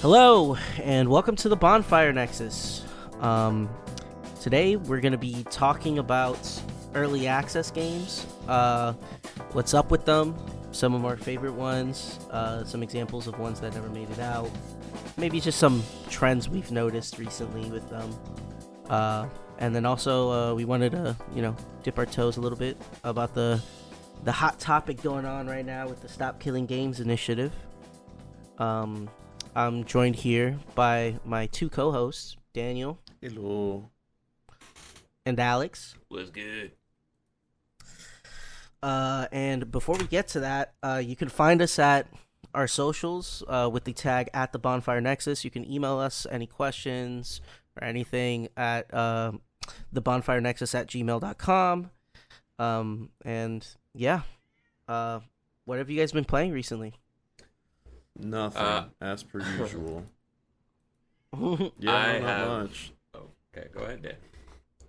Hello, and welcome to the Bonfire Nexus. Today we're going to be talking about early access games, what's up with them, some of our favorite ones, some examples of ones that never made it out, maybe just some trends we've noticed recently with them, and then also we wanted to, dip our toes a little bit about the hot topic going on right now with the Stop Killing Games initiative. I'm joined here by my two co-hosts, Daniel. Hello. And Alex. What's good? And before we get to that, you can find us at our socials with the tag at the Bonfire Nexus. You can email us any questions or anything at thebonfirenexus@gmail.com. And yeah, what have you guys been playing recently? Nothing, as per usual. I Not have... much. Oh, okay, go ahead, Dan.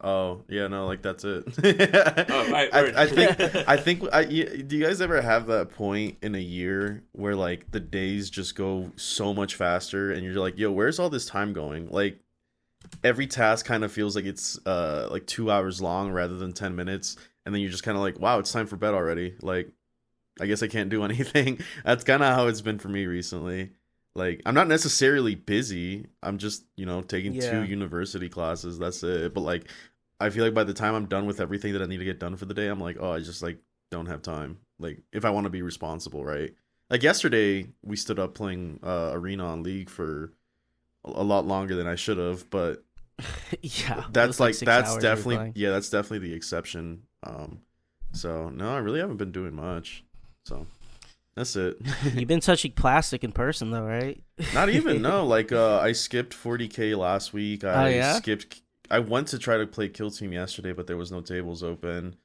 Oh, yeah, no, like that's it. Right. I think. Do you guys ever have that point in a year where like the days just go so much faster, and you're like, "Yo, where's all this time going?" Like every task kind of feels like it's like 2 hours long rather than 10 minutes, and then you're just kind of like, "Wow, it's time for bed already." Like, I guess I can't do anything. That's kind of how it's been for me recently. Like, I'm not necessarily busy. I'm just, taking 2 university classes. That's it. But, like, I feel like by the time I'm done with everything that I need to get done for the day, I'm like, oh, I just, like, don't have time. Like, if I want to be responsible, right? Like, yesterday, we stood up playing Arena on League for a lot longer than I should have. But Yeah. that's definitely, that's definitely the exception. So, no, I really haven't been doing much. So that's it. You've been touching plastic in person though, right? Not even, no. Like I skipped 40K last week. I went to try to play Kill Team yesterday, but there was no tables open.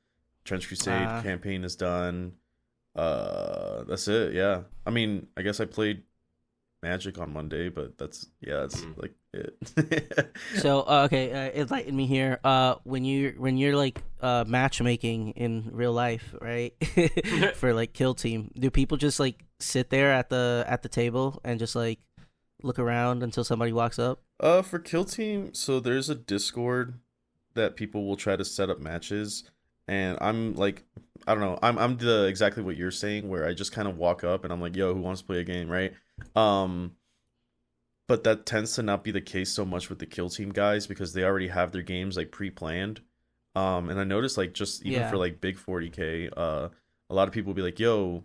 Trench Crusade campaign is done. That's it. Yeah. I mean, I guess I played Magic on Monday, but that's like it. So okay, enlighten me here. When you're like matchmaking in real life, right? For like Kill Team, do people just like sit there at the table and just like look around until somebody walks up? For Kill Team, so there's a Discord that people will try to set up matches, and I'm like, I don't know, I'm the exactly what you're saying, where I just kind of walk up and I'm like, yo, who wants to play a game, right? But that tends to not be the case so much with the Kill Team guys because they already have their games like pre-planned. And I noticed like just even for like big 40K, a lot of people will be like, yo,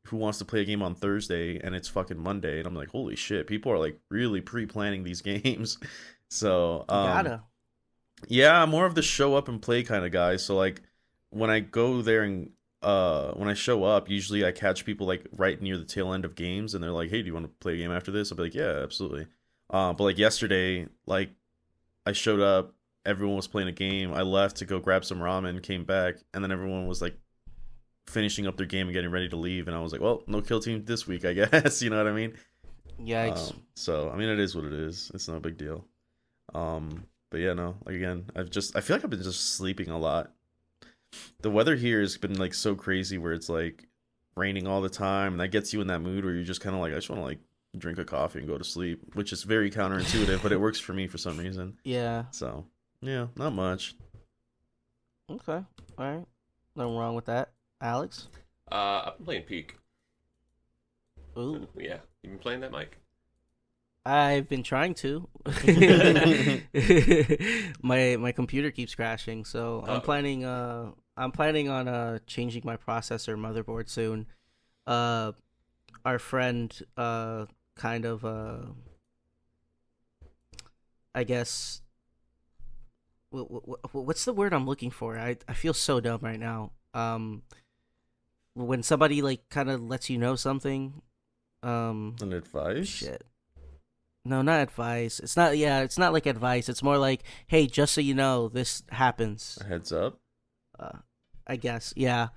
who wants to play a game on Thursday? And it's fucking Monday. And I'm like, holy shit, people are like really pre-planning these games. So yeah, I'm more of the show up and play kind of guy. So like when I go there and when I show up, usually I catch people like right near the tail end of games, and they're like, "Hey, do you want to play a game after this?" I'll be like, "Yeah, absolutely." But like yesterday, like I showed up, everyone was playing a game. I left to go grab some ramen, came back, and then everyone was like finishing up their game and getting ready to leave, and I was like, "Well, no Kill Team this week, I guess." You know what I mean? Yikes. So I mean, it is what it is. It's no big deal. But yeah, no. Like again, I feel like I've been just sleeping a lot. The weather here has been like so crazy where it's like raining all the time, and that gets you in that mood where you're just kind of like, I just want to like drink a coffee and go to sleep, which is very counterintuitive, but it works for me for some reason. Yeah. So yeah, not much. Okay. All right. Nothing wrong with that. Alex? I've been playing Peak. Ooh. Yeah. You been playing that, Mike? I've been trying to. My computer keeps crashing, so I'm planning on changing my processor motherboard soon. Our friend kind of I guess what's the word I'm looking for? I feel so dumb right now. When somebody like kind of lets you know something, An advice? shit. No, not advice. It's not like advice. It's more like, hey, just so you know, this happens. A heads up? I guess, yeah.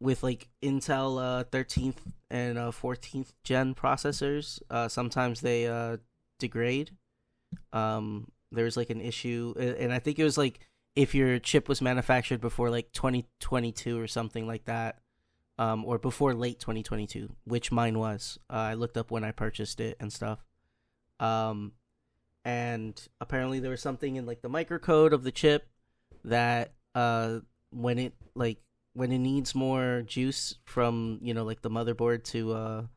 With like Intel 13th and 14th gen processors, sometimes they degrade. There's like an issue, and I think it was like if your chip was manufactured before like 2022 or something like that, or before late 2022, which mine was. I looked up when I purchased it and stuff. And apparently there was something in like the microcode of the chip that when it needs more juice from like the motherboard to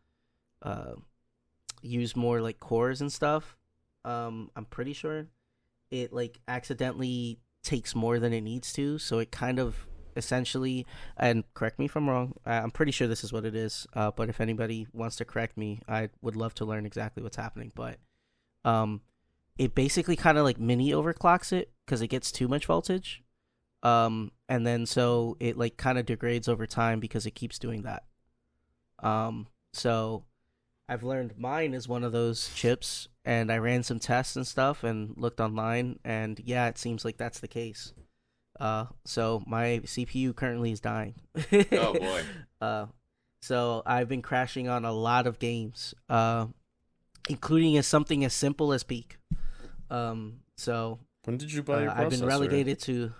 use more like cores and stuff, I'm pretty sure it like accidentally takes more than it needs to, so it kind of essentially, and correct me if I'm wrong, I'm pretty sure this is what it is, but if anybody wants to correct me, I would love to learn exactly what's happening. But it basically kind of like mini overclocks it because it gets too much voltage, and then so it like kind of degrades over time because it keeps doing that. So I've learned mine is one of those chips, and I ran some tests and stuff and looked online, and yeah, it seems like that's the case. So my CPU currently is dying. Oh boy. So I've been crashing on a lot of games, including something as simple as Peak. So when did you buy your processor? I've been relegated to.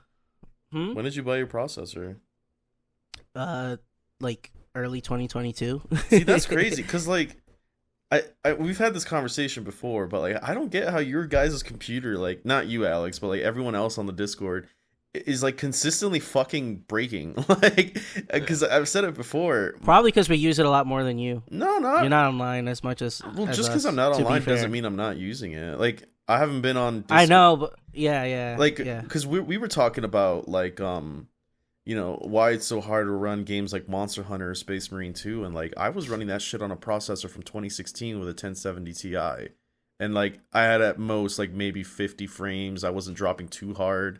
When did you buy your processor? Like early 2022. See, that's crazy because like. We've had this conversation before, but like I don't get how your guys' computer, like not you, Alex, but like everyone else on the Discord, is like consistently fucking breaking. Like, because I've said it before. Probably because we use it a lot more than you. No, not you're not online as much as. Well, just because I'm not online doesn't mean I'm not using it. Like I haven't been on. Discord. I know, but yeah. Like, because we were talking about like why it's so hard to run games like Monster Hunter or Space Marine 2, and like I was running that shit on a processor from 2016 with a 1070 Ti, and like I had at most like maybe 50 frames. I wasn't dropping too hard,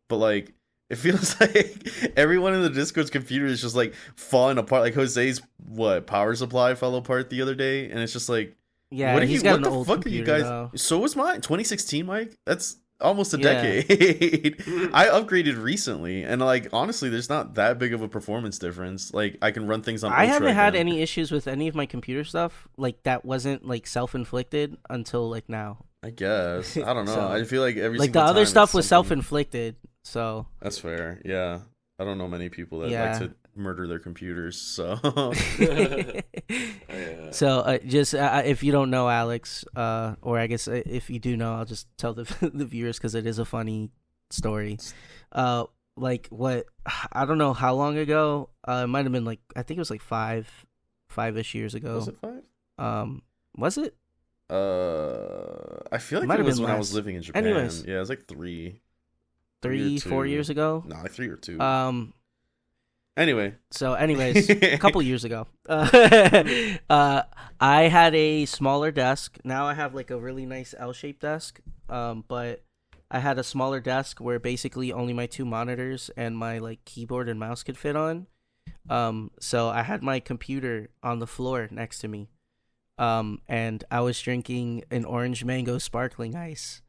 but like it feels like everyone in the Discord's computer is just like falling apart. Like Jose's power supply fell apart the other day, and it's just like, yeah, what the fuck computer, are you guys? Though. So was mine. 2016, Mike. That's almost a decade. I upgraded recently, and like honestly, there's not that big of a performance difference. Like I can run things on. I haven't had any issues with any of my computer stuff like that wasn't like self-inflicted until like now. I guess I don't know. So, I feel like like the other stuff was self-inflicted. So that's fair. Yeah, I don't know many people that like to murder their computers. So, so just if you don't know Alex, or I guess if you do know, I'll just tell the viewers because it is a funny story. Like what I don't know how long ago. It might have been like I think it was like five-ish years ago. Was it 5? Was it? I feel like it was when I was living in Japan. Anyways, yeah, it was like 3, 4 years ago. No, like 3 or 2. Anyways, a couple years ago, I had a smaller desk. Now I have like a really nice L-shaped desk. But I had a smaller desk where basically only my 2 monitors and my like keyboard and mouse could fit on. So I had my computer on the floor next to me. And I was drinking an orange mango sparkling ice.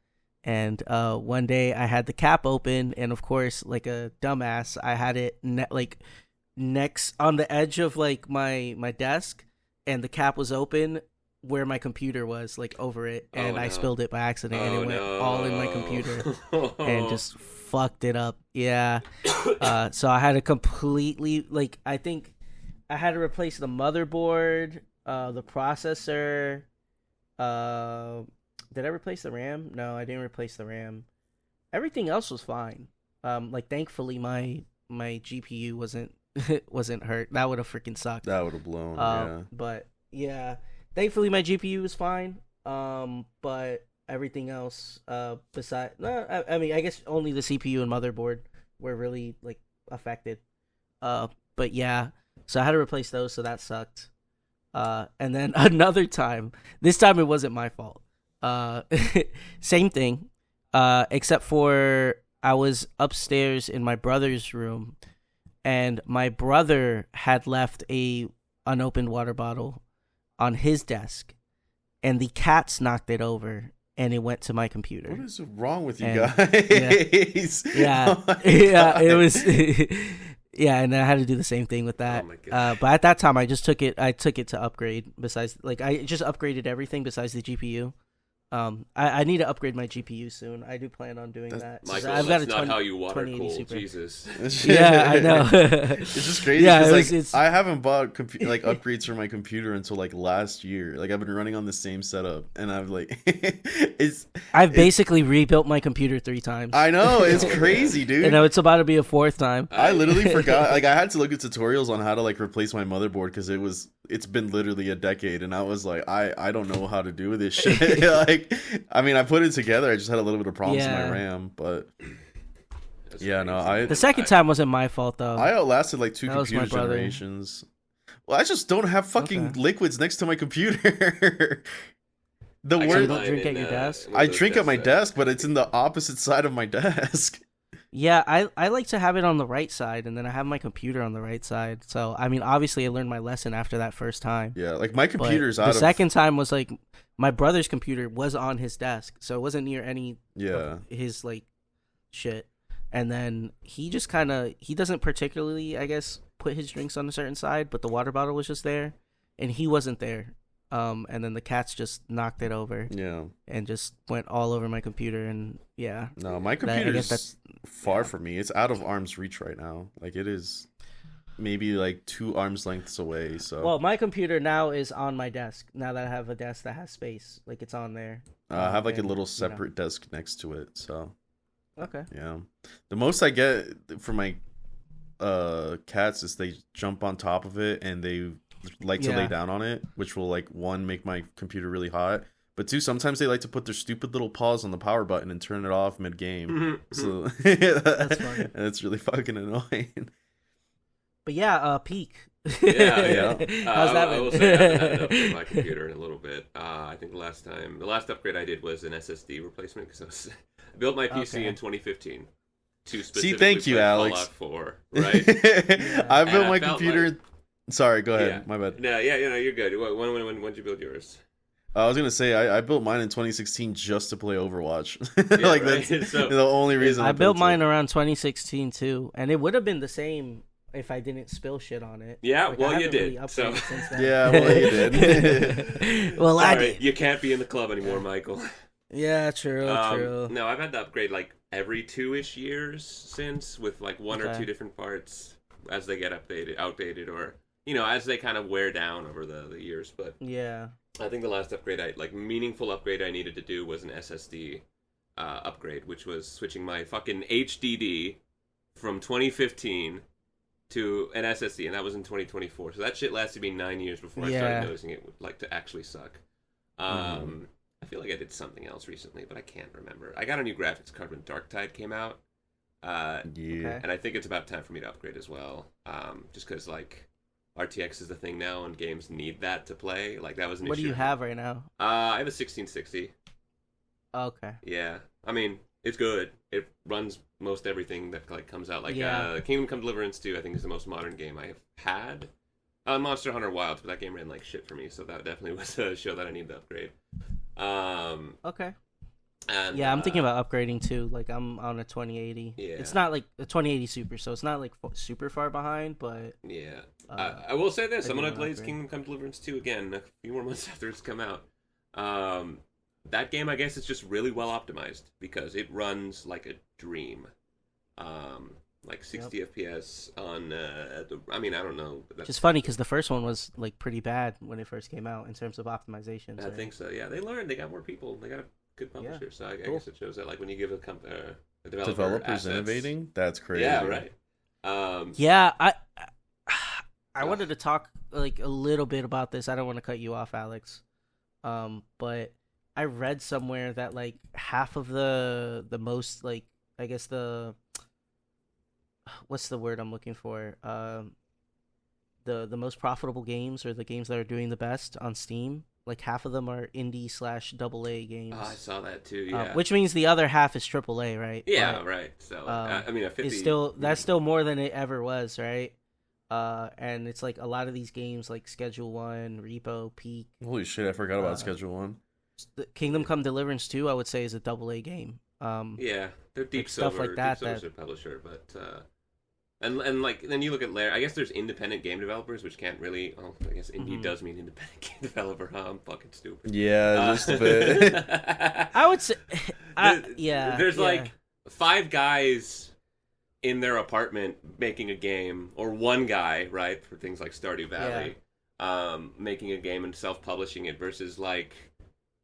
And one day I had the cap open, and of course, like a dumbass, I had it next on the edge of like my desk, and the cap was open where my computer was, like over it, and I spilled it by accident, and it went all in my computer, and just fucked it up. Yeah. So I had to completely I think I had to replace the motherboard, the processor. Did I replace the RAM? No, I didn't replace the RAM. Everything else was fine. Thankfully my GPU wasn't hurt. That would have freaking sucked. That would have blown. Yeah. But yeah, thankfully my GPU was fine. But everything else, I guess only the CPU and motherboard were really like affected. But yeah, so I had to replace those, so that sucked. And then another time, this time it wasn't my fault. Same thing, except for I was upstairs in my brother's room, and my brother had left a unopened water bottle on his desk, and the cats knocked it over, and it went to my computer. What is wrong with you guys? Yeah, yeah, it was. Yeah, and I had to do the same thing with that. But at that time, I took it to upgrade. Besides, I just upgraded everything besides the GPU. I need to upgrade my GPU soon. I do plan on doing that. Michael, I've that's got a not how you water 2080 cool. Super. Jesus. Yeah, I know. It's just crazy. Yeah, Like, I haven't bought upgrades for my computer until like last year. Like I've been running on the same setup, and I've like I've basically rebuilt my computer 3 times. I know, it's crazy, dude. You know, it's about to be a 4th time. I literally forgot. Like I had to look at tutorials on how to like replace my motherboard because it's been literally a decade, and I was like, I don't know how to do this shit. Like, I mean, I put it together. I just had a little bit of problems with my RAM, but yeah, no, the second time wasn't my fault though. I outlasted like 2 That was computer my brother. generations. Well, I just don't have fucking liquids next to my computer. The You word don't drink at your desk? I drink at my desk, but it's in the opposite side of my desk. Yeah, I like to have it on the right side, and then I have my computer on the right side. So, I mean, obviously, I learned my lesson after that first time. Yeah, like my computer's The second time was like my brother's computer was on his desk, so it wasn't near any of his like shit. And then he just he doesn't particularly, I guess, put his drinks on a certain side, but the water bottle was just there, and he wasn't there. And then the cats just knocked it over. Yeah. And just went all over my computer, and No, my computer's far from me. It's out of arm's reach right now. Like it is maybe like 2 arms lengths away. So well, my computer now is on my desk. Now that I have a desk that has space, like it's on there. I have like a little separate desk next to it. So okay. Yeah. The most I get from my cats is they jump on top of it and they like to lay down on it, which will like 1 make my computer really hot, but 2 sometimes they like to put their stupid little paws on the power button and turn it off mid game. So that's funny. And it's really fucking annoying. But yeah, Peak. Yeah. How's that been? I will say I haven't had an upgrade on my computer in a little bit. I think the last upgrade I did was an SSD replacement because I built my PC in 2015 to specifically thank you, play Alex. Fallout 4, right? I built my computer. Sorry, go ahead. My bad. No, you're good. When did you build yours? I was gonna say I built mine in 2016 just to play Overwatch. Yeah, like right? that's the only reason. I built mine around 2016 too, and it would have been the same if I didn't spill shit on it. Yeah, like, well, you did. Really so yeah, well, you did. Well, I did. You can't be in the club anymore, Michael. Yeah, true. No, I've had to upgrade like every 2-ish years since, with like 1 or 2 different parts as they get outdated, or as they kind of wear down over the years. But yeah, I think the last meaningful upgrade I needed to do was an SSD upgrade, which was switching my fucking HDD from 2015 to an SSD, and that was in 2024. So that shit lasted me 9 years before I started noticing it would like to actually suck. I feel like I did something else recently, but I can't remember. I got a new graphics card when Darktide came out. And I think it's about time for me to upgrade as well. Just because like RTX is the thing now, and games need that to play. Like that was an issue. What do you have right now? I have a 1660. Okay. Yeah, I mean it's good. It runs most everything that like comes out. Like Kingdom Come Deliverance 2, I think is the most modern game I have had. Monster Hunter Wilds, but that game ran like shit for me, so that definitely was a show that I need to upgrade. Okay. And, I'm thinking about upgrading too. Like I'm on a 2080. Yeah. It's not like a 2080 Super, so it's not like super far behind, but yeah. I will say this: I'm gonna glaze Kingdom Come Deliverance 2 again a few more months after it's come out. That game, I guess, is just really well optimized because it runs like a dream. Like 60 FPS on. I mean, I don't know. Which is funny because the first one was like pretty bad when it first came out in terms of optimization. I think so. Yeah, they learned. They got more people. They got a good publisher. So I guess it shows that like when you give a developers assets, innovating, that's crazy. Yeah, right. I wanted to talk like a little bit about this. I don't want to cut you off, Alex. But I read somewhere that like half of the most like I guess what's the word I'm looking for? The most profitable games, or the games that are doing the best on Steam, like half of them are indie/AA games. Oh, I saw that too. Yeah. Which means the other half is AAA, right? Yeah, right. So I mean, that's still more than it ever was, right? And it's like a lot of these games, like Schedule 1, Repo, Peak. Holy shit! I forgot about Schedule 1. Kingdom Come Deliverance 2, I would say, is a AA game. Yeah, they're Deep like stuff Silver. Like that. Deep Silver's a publisher, but And like then you look at I guess there's independent game developers which can't really. Oh, I guess indie does mean independent game developer. Huh? I'm fucking stupid. Yeah, just a bit. I would say, yeah. There's like 5 guys in their apartment making a game, or one guy, right, for things like Stardew Valley, making a game and self-publishing it, versus like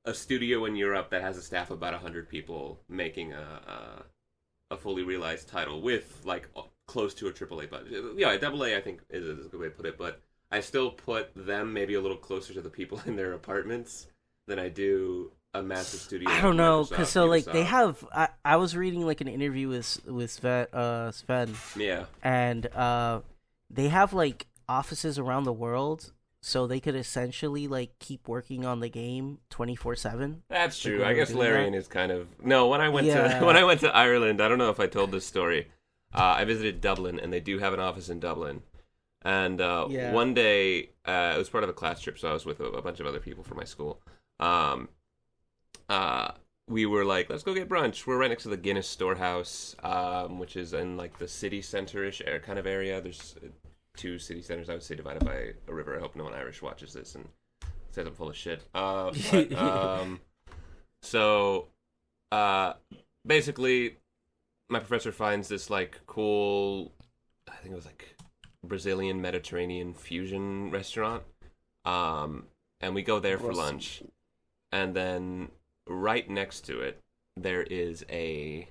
a studio in Europe that has a staff of about 100 people making a fully realized title with like close to a AAA budget. Yeah, a AA I think is a good way to put it, but I still put them maybe a little closer to the people in their apartments than I do a massive studio. I don't know, because so like they have. I was reading like an interview with Sven. Yeah. And they have like offices around the world, so they could essentially like keep working on the game 24/7. That's true. I guess Larian is kind of no. When I went to Ireland, I don't know if I told this story. I visited Dublin, and they do have an office in Dublin. And one day, it was part of a class trip, so I was with a bunch of other people from my school. We were like, let's go get brunch. We're right next to the Guinness Storehouse, which is in like the city center-ish kind of area. There's 2 city centers, I would say, divided by a river. I hope no one Irish watches this and says I'm full of shit. So basically, my professor finds this like cool, I think it was like Brazilian Mediterranean fusion restaurant, and we go there for lunch, and then right next to it there is a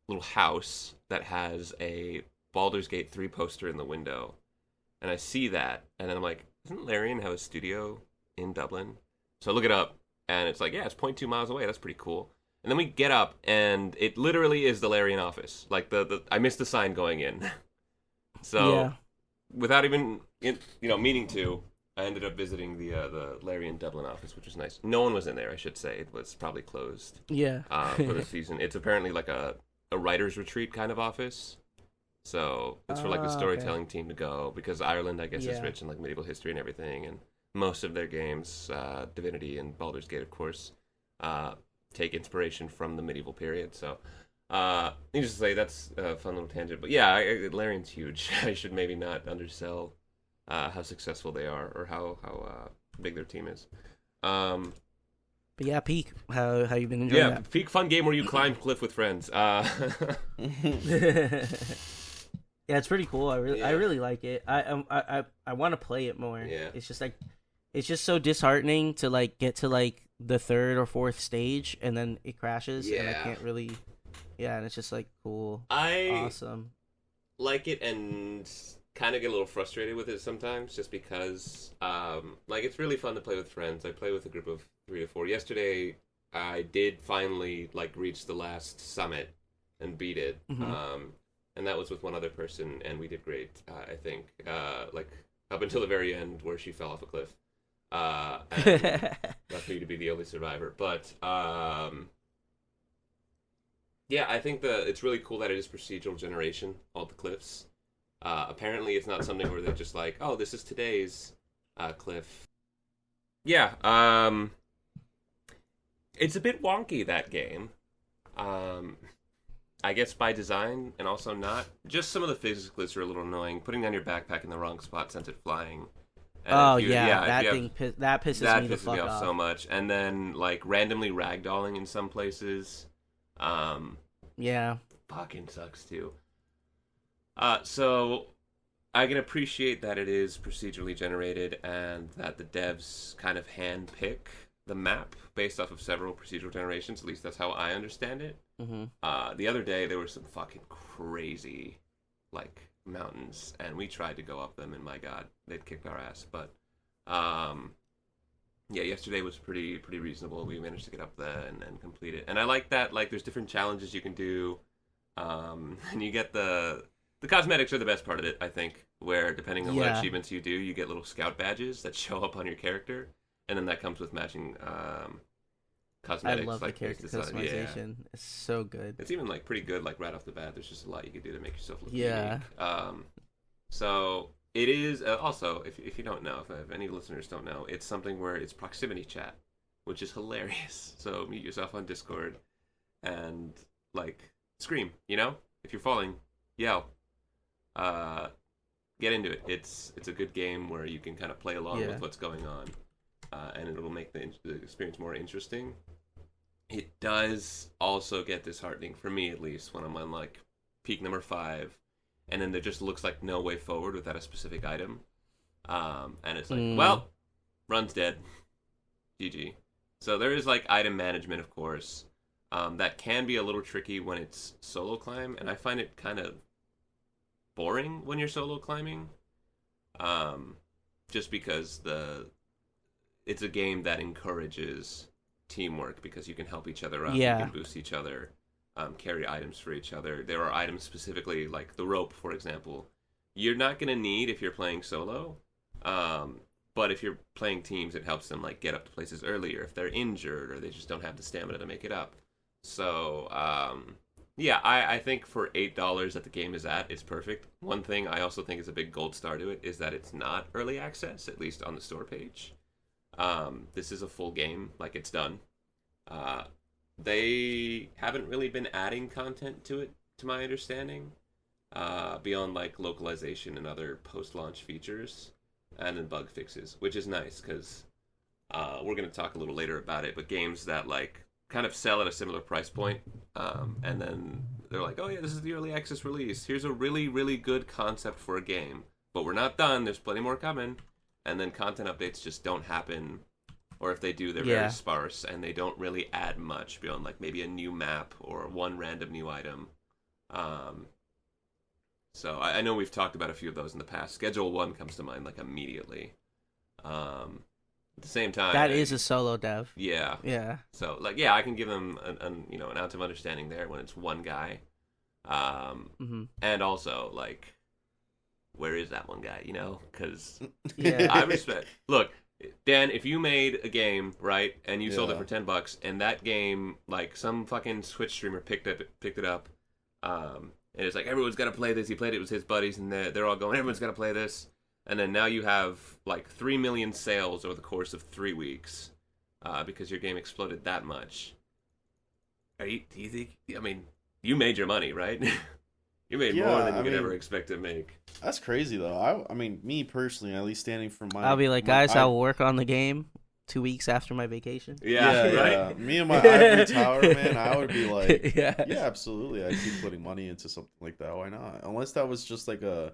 little house that has a Baldur's Gate 3 poster in the window, and I see that, and then I'm like, doesn't Larian have a studio in Dublin? So I look it up, and it's like, yeah, it's 0.2 miles away. That's pretty cool. And then we get up, and it literally is the Larian office. Like the I missed the sign going in. So without even meaning to, I ended up visiting the Larian Dublin office, which was nice. No one was in there, I should say. It was probably closed. Yeah. For the season. It's apparently like a writer's retreat kind of office. So it's for like the storytelling team to go, because Ireland, I guess, is rich in like medieval history and everything, and most of their games, Divinity and Baldur's Gate, of course, take inspiration from the medieval period. So needless to say, that's a fun little tangent. But yeah, Larian's huge. I should maybe not undersell how successful they are, or how big their team is. But yeah, Peak, how you been enjoying that? Peak, fun game where you climb cliff with friends. Yeah, it's pretty cool. I really like it. I want to play it more. Yeah. It's just like, it's just so disheartening to like get to like the 3rd or 4th stage and then it crashes, and I can't really. Yeah, and it's just like cool. Awesome. Like it, and kind of get a little frustrated with it sometimes, just because like it's really fun to play with friends. I play with a group of 3 to 4. Yesterday I did finally like reach the last summit and beat it. And that was with one other person, and we did great, I think. Like up until the very end where she fell off a cliff. And left me to be the only survivor. But yeah, I think it's really cool that it is procedural generation, all the cliffs. Apparently it's not something where they're just like, oh, this is today's cliff. Yeah, it's a bit wonky, that game. I guess by design, and also not. Just some of the physics glitches are a little annoying. Putting down your backpack in the wrong spot sends it flying. And that pisses me the fuck off so much. And then like randomly ragdolling in some places. Yeah. Fucking sucks too. So I can appreciate that it is procedurally generated and that the devs kind of hand-pick the map based off of several procedural generations. At least that's how I understand it. The other day there were some fucking crazy like mountains, and we tried to go up them, and my god, they'd kicked our ass. But yeah, yesterday was pretty reasonable. We managed to get up there and complete it, and I like that. Like, there's different challenges you can do, and you get the cosmetics are the best part of it, I think. Where depending on what achievements you do, you get little scout badges that show up on your character, and then that comes with matching cosmetics. I love the character customization. Yeah. It's so good. It's even like pretty good, like right off the bat. There's just a lot you can do to make yourself look unique. So it is also, if you don't know, if any listeners don't know, it's something where it's proximity chat, which is hilarious. So mute yourself on Discord and like scream. You know, if you're falling, yell. get into it. It's a good game where you can kind of play along with what's going on, and it'll make the experience more interesting. It does also get disheartening, for me at least, when I'm on like peak number 5, and then there just looks like no way forward without a specific item, and it's like, well, run's dead, GG. So there is like item management, of course, that can be a little tricky when it's solo climb, and I find it kind of boring when you're solo climbing, just because it's a game that encourages teamwork, because you can help each other up, you can boost each other, carry items for each other. There are items specifically, like the rope, for example, you're not going to need if you're playing solo, but if you're playing teams, it helps them like get up to places earlier if they're injured or they just don't have the stamina to make it up. So I think for $8 that the game is at, it's perfect. One thing I also think is a big gold star to it is that it's not early access, at least on the store page. This is a full game, like it's done. They haven't really been adding content to it, to my understanding, beyond like localization and other post-launch features, and then bug fixes, which is nice because we're going to talk a little later about it. But games that like kind of sell at a similar price point, and then they're like, oh yeah, this is the early access release. Here's a really, really good concept for a game, but we're not done. There's plenty more coming. And then content updates just don't happen, or if they do, they're very sparse, and they don't really add much beyond like maybe a new map or one random new item. So I know we've talked about a few of those in the past. Schedule 1 comes to mind like immediately. At the same time, that is a solo dev. Yeah. So like, I can give them an ounce of understanding there when it's one guy. And also like, where is that one guy? Because I respect. Look, Dan, if you made a game, right, and you sold it for $10, and that game, like some fucking Twitch streamer picked it up, and it's like everyone's got to play this. He played it with his buddies, and they're all going, everyone's got to play this. And then now you have like 3 million sales over the course of 3 weeks, because your game exploded that much. Do you think? I mean, you made your money, right? You made more than you could ever expect to make. That's crazy, though. I mean, me personally, at least standing from my... I'll be like, guys, I'll work on the game 2 weeks after my vacation. Yeah, right? Yeah. Me and my ivory tower, man, I would be like, yeah, absolutely. I'd keep putting money into something like that. Why not? Unless that was just like a...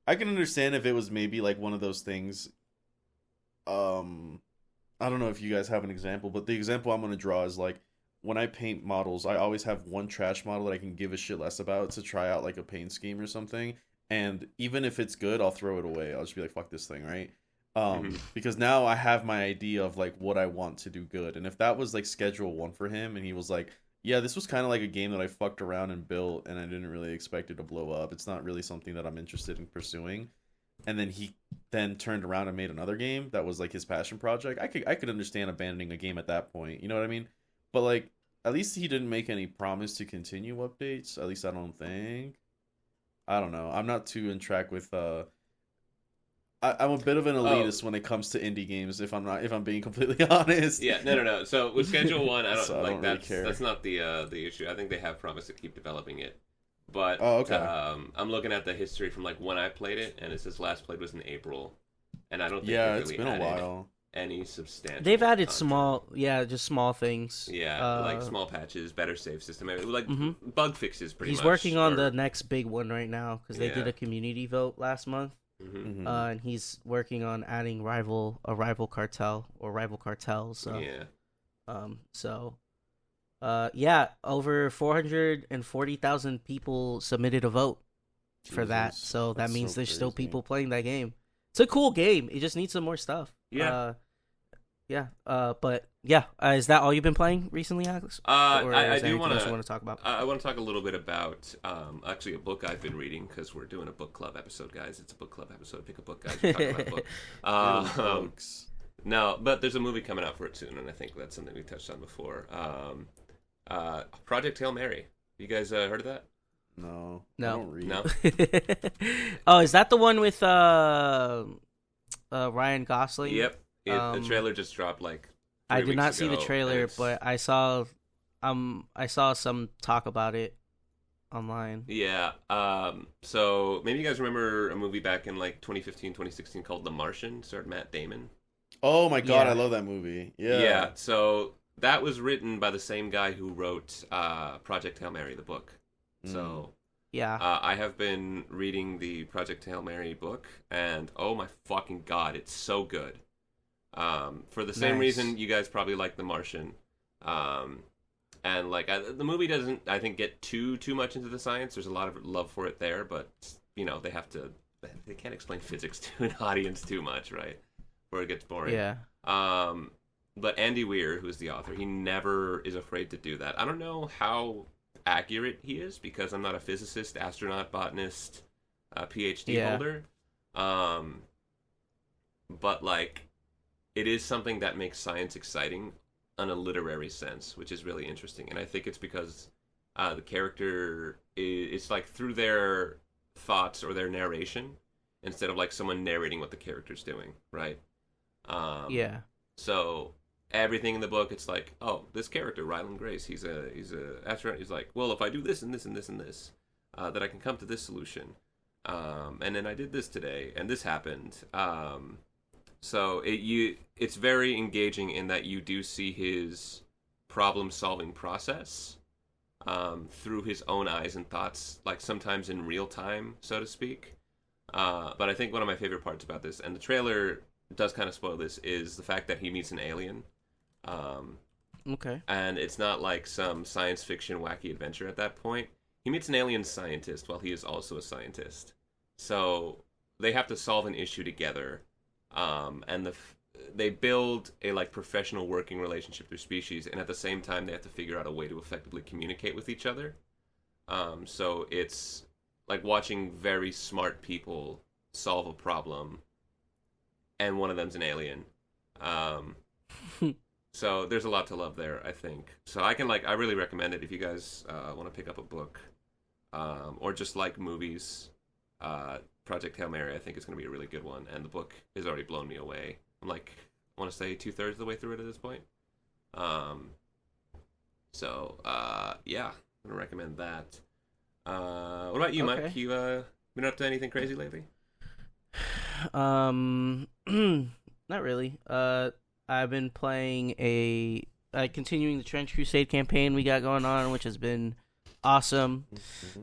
I can understand if it was maybe like one of those things... I don't know if you guys have an example, but the example I'm going to draw is like, when I paint models, I always have one trash model that I can give a shit less about to try out like a paint scheme or something. And even if it's good, I'll throw it away. I'll just be like, fuck this thing, right? Because now I have my idea of like what I want to do good. And if that was like schedule 1 for him and he was like, yeah, this was kind of like a game that I fucked around and built and I didn't really expect it to blow up. It's not really something that I'm interested in pursuing. And then he turned around and made another game that was like his passion project. I could understand abandoning a game at that point. You know what I mean? But, like, at least he didn't make any promise to continue updates. At least I don't think. I don't know. I'm not too in track with... I'm a bit of an elitist when it comes to indie games, if I'm being completely honest. Yeah, no. So, with Schedule 1, I don't, so like, I don't really care. That's not the issue. I think they have promised to keep developing it. But, okay. I'm looking at the history from, like, when I played it, and it says last played was in April. And I don't think it's been a while. Any substantial They've added content. just small things. Yeah, like small patches, better save system, like bug fixes pretty much. He's working on the next big one right now because they did a community vote last month. And he's working on adding a rival cartel or rival cartels. So, over 440,000 people submitted a vote for that. So that means there's still people playing that game. It's a cool game. It just needs some more stuff. Yeah. But is that all you've been playing recently, Alex? I do want to talk about. I want to talk a little bit about actually a book I've been reading because we're doing a book club episode, guys. It's a book club episode. Pick a book, guys. We're talking about a book. No, but there's a movie coming out for it soon, and I think that's something we touched on before. Project Hail Mary. You guys heard of that? No. I don't read. No. Oh, is that the one with Ryan Gosling? Yep. The trailer just dropped like. I did not see the trailer, but I saw some talk about it. online. Yeah. So maybe you guys remember a movie back in like 2015, 2016 called The Martian, starred Matt Damon. Oh my god, Yeah. I love that movie. Yeah. Yeah. So that was written by the same guy who wrote Project Hail Mary, the book. So Yeah. I have been reading the Project Hail Mary book, and oh my fucking god, it's so good. For the same Nice. reason you guys probably like The Martian. And like the movie doesn't, I think, get too much into the science. There's a lot of love for it there, but you know they can't explain physics to an audience too much, right? Or it gets boring. Yeah. But Andy Weir, who's the author, he never is afraid to do that. I don't know how accurate he is because I'm not a physicist, astronaut, botanist, PhD holder. But like, it is something that makes science exciting on a literary sense, which is really interesting. And I think it's because the character it's like through their thoughts or their narration instead of like someone narrating what the character's doing, right? Yeah. So everything in the book, it's like, oh, this character, Ryland Grace, he's a astronaut. He's like, well, if I do this and this and this and this, that I can come to this solution. And then I did this today, and this happened. So it's very engaging in that you do see his problem-solving process through his own eyes and thoughts, like sometimes in real time, so to speak. But I think one of my favorite parts about this, and the trailer does kind of spoil this, is the fact that he meets an alien. Okay. And it's not like some science fiction wacky adventure at that point. He meets an alien scientist while he is also a scientist. So they have to solve an issue together. And they build a like professional working relationship through species, and at the same time they have to figure out a way to effectively communicate with each other. So it's like watching very smart people solve a problem, and one of them's an alien. So there's a lot to love there, I think. So I really recommend it if you guys want to pick up a book, or just like movies. Project Hail Mary, I think, is going to be a really good one, and the book has already blown me away. I'm like, I want to say 2/3 of the way through it at this point. Yeah, I'm going to recommend that. What about you, Okay. Mike? You been up to anything crazy lately? Not really. I've been playing continuing the Trench Crusade campaign we got going on, which has been awesome.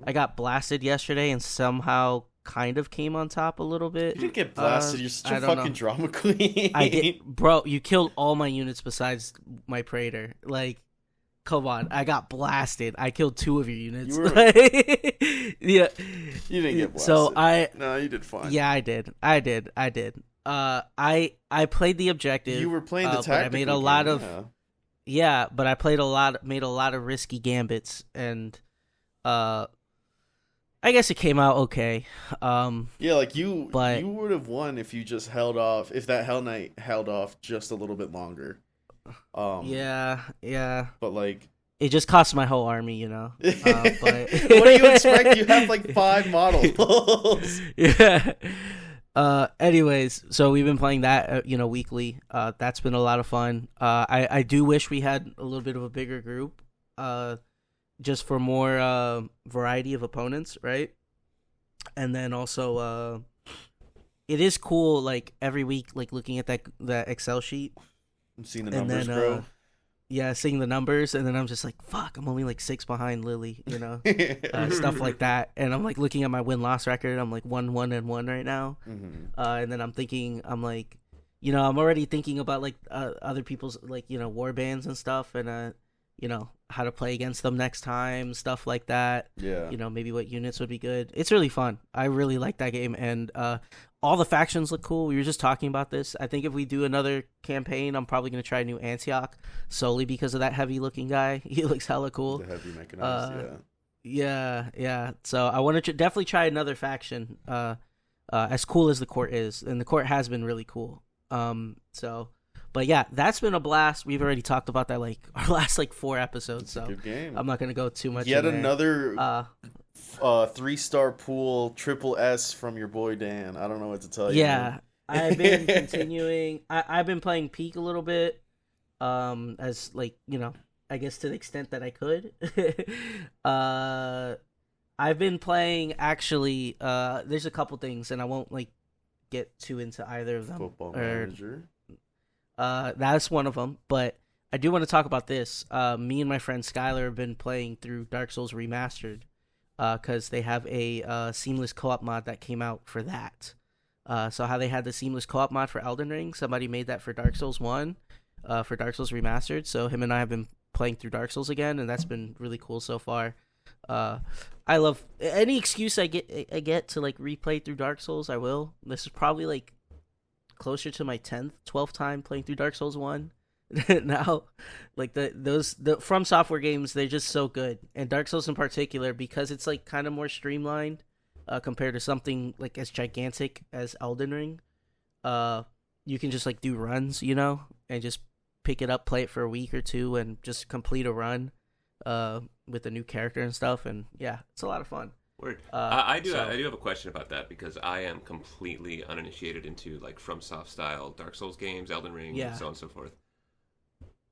I got blasted yesterday and somehow kind of came on top a little bit. You didn't get blasted. You're such a fucking drama queen. I did, bro. You killed all my units besides my Praetor. Like, come on. I got blasted. I killed 2 of your units. Yeah. You didn't get blasted. So No, you did fine. Yeah, I did. I played the objective. You were playing the tactical but I made a game, lot of yeah. Yeah, but I made a lot of risky gambits, and I guess it came out okay. Yeah, like you but, would have won if you just held off. If that Hell Knight held off just a little bit longer. Yeah. But like, it just cost my whole army, you know. But what do you expect? You have like 5 models. Yeah. Anyways, so we've been playing that, weekly. That's been a lot of fun. I do wish we had a little bit of a bigger group, just for more variety of opponents, right? And then also, it is cool, like every week, like looking at that Excel sheet. I'm seeing the numbers grow. Yeah, seeing the numbers, and then I'm just like, fuck, I'm only like 6 behind Lily, stuff like that. And I'm like looking at my win-loss record. I'm like 1-1-1 right now. Mm-hmm. And then I'm like, I'm already thinking about like other people's like, war bands and stuff, and how to play against them next time, stuff like that. Yeah. Maybe what units would be good. It's really fun. I really like that game, and all the factions look cool. We were just talking about this. I think if we do another campaign, I'm probably going to try new Antioch solely because of that heavy-looking guy. He looks hella cool. The heavy mechanized, Yeah. So I want to definitely try another faction, as cool as the court is, and the court has been really cool. But yeah, that's been a blast. We've already talked about that like our last like 4 episodes. So good game. I'm not going to go too much. Yet in there. another 3-star pool triple S from your boy Dan. I don't know what to tell you. Yeah, I've been continuing. I've been playing Peak a little bit, as like I guess to the extent that I could. I've been playing actually. There's a couple things, and I won't like get too into either of them. Football Manager. That's one of them. But I do want to talk about this. Me and my friend Skylar have been playing through Dark Souls Remastered, because they have a seamless co-op mod that came out for that. So how they had the seamless co-op mod for Elden Ring, somebody made that for Dark Souls 1, for Dark Souls Remastered. So him and I have been playing through Dark Souls again, and that's been really cool so far. I love any excuse I get to like replay through Dark Souls. I will. This is probably like closer to my 10th, 12th time playing through Dark Souls 1 now. Like the From Software games, they're just so good, and Dark Souls in particular, because it's like kind of more streamlined compared to something like as gigantic as Elden Ring. You can just like do runs, and just pick it up, play it for a week or two, and just complete a run with a new character and stuff. And yeah, it's a lot of fun. Word. I do have a question about that, because I am completely uninitiated into like FromSoft style Dark Souls games, Elden Ring, and so on and so forth.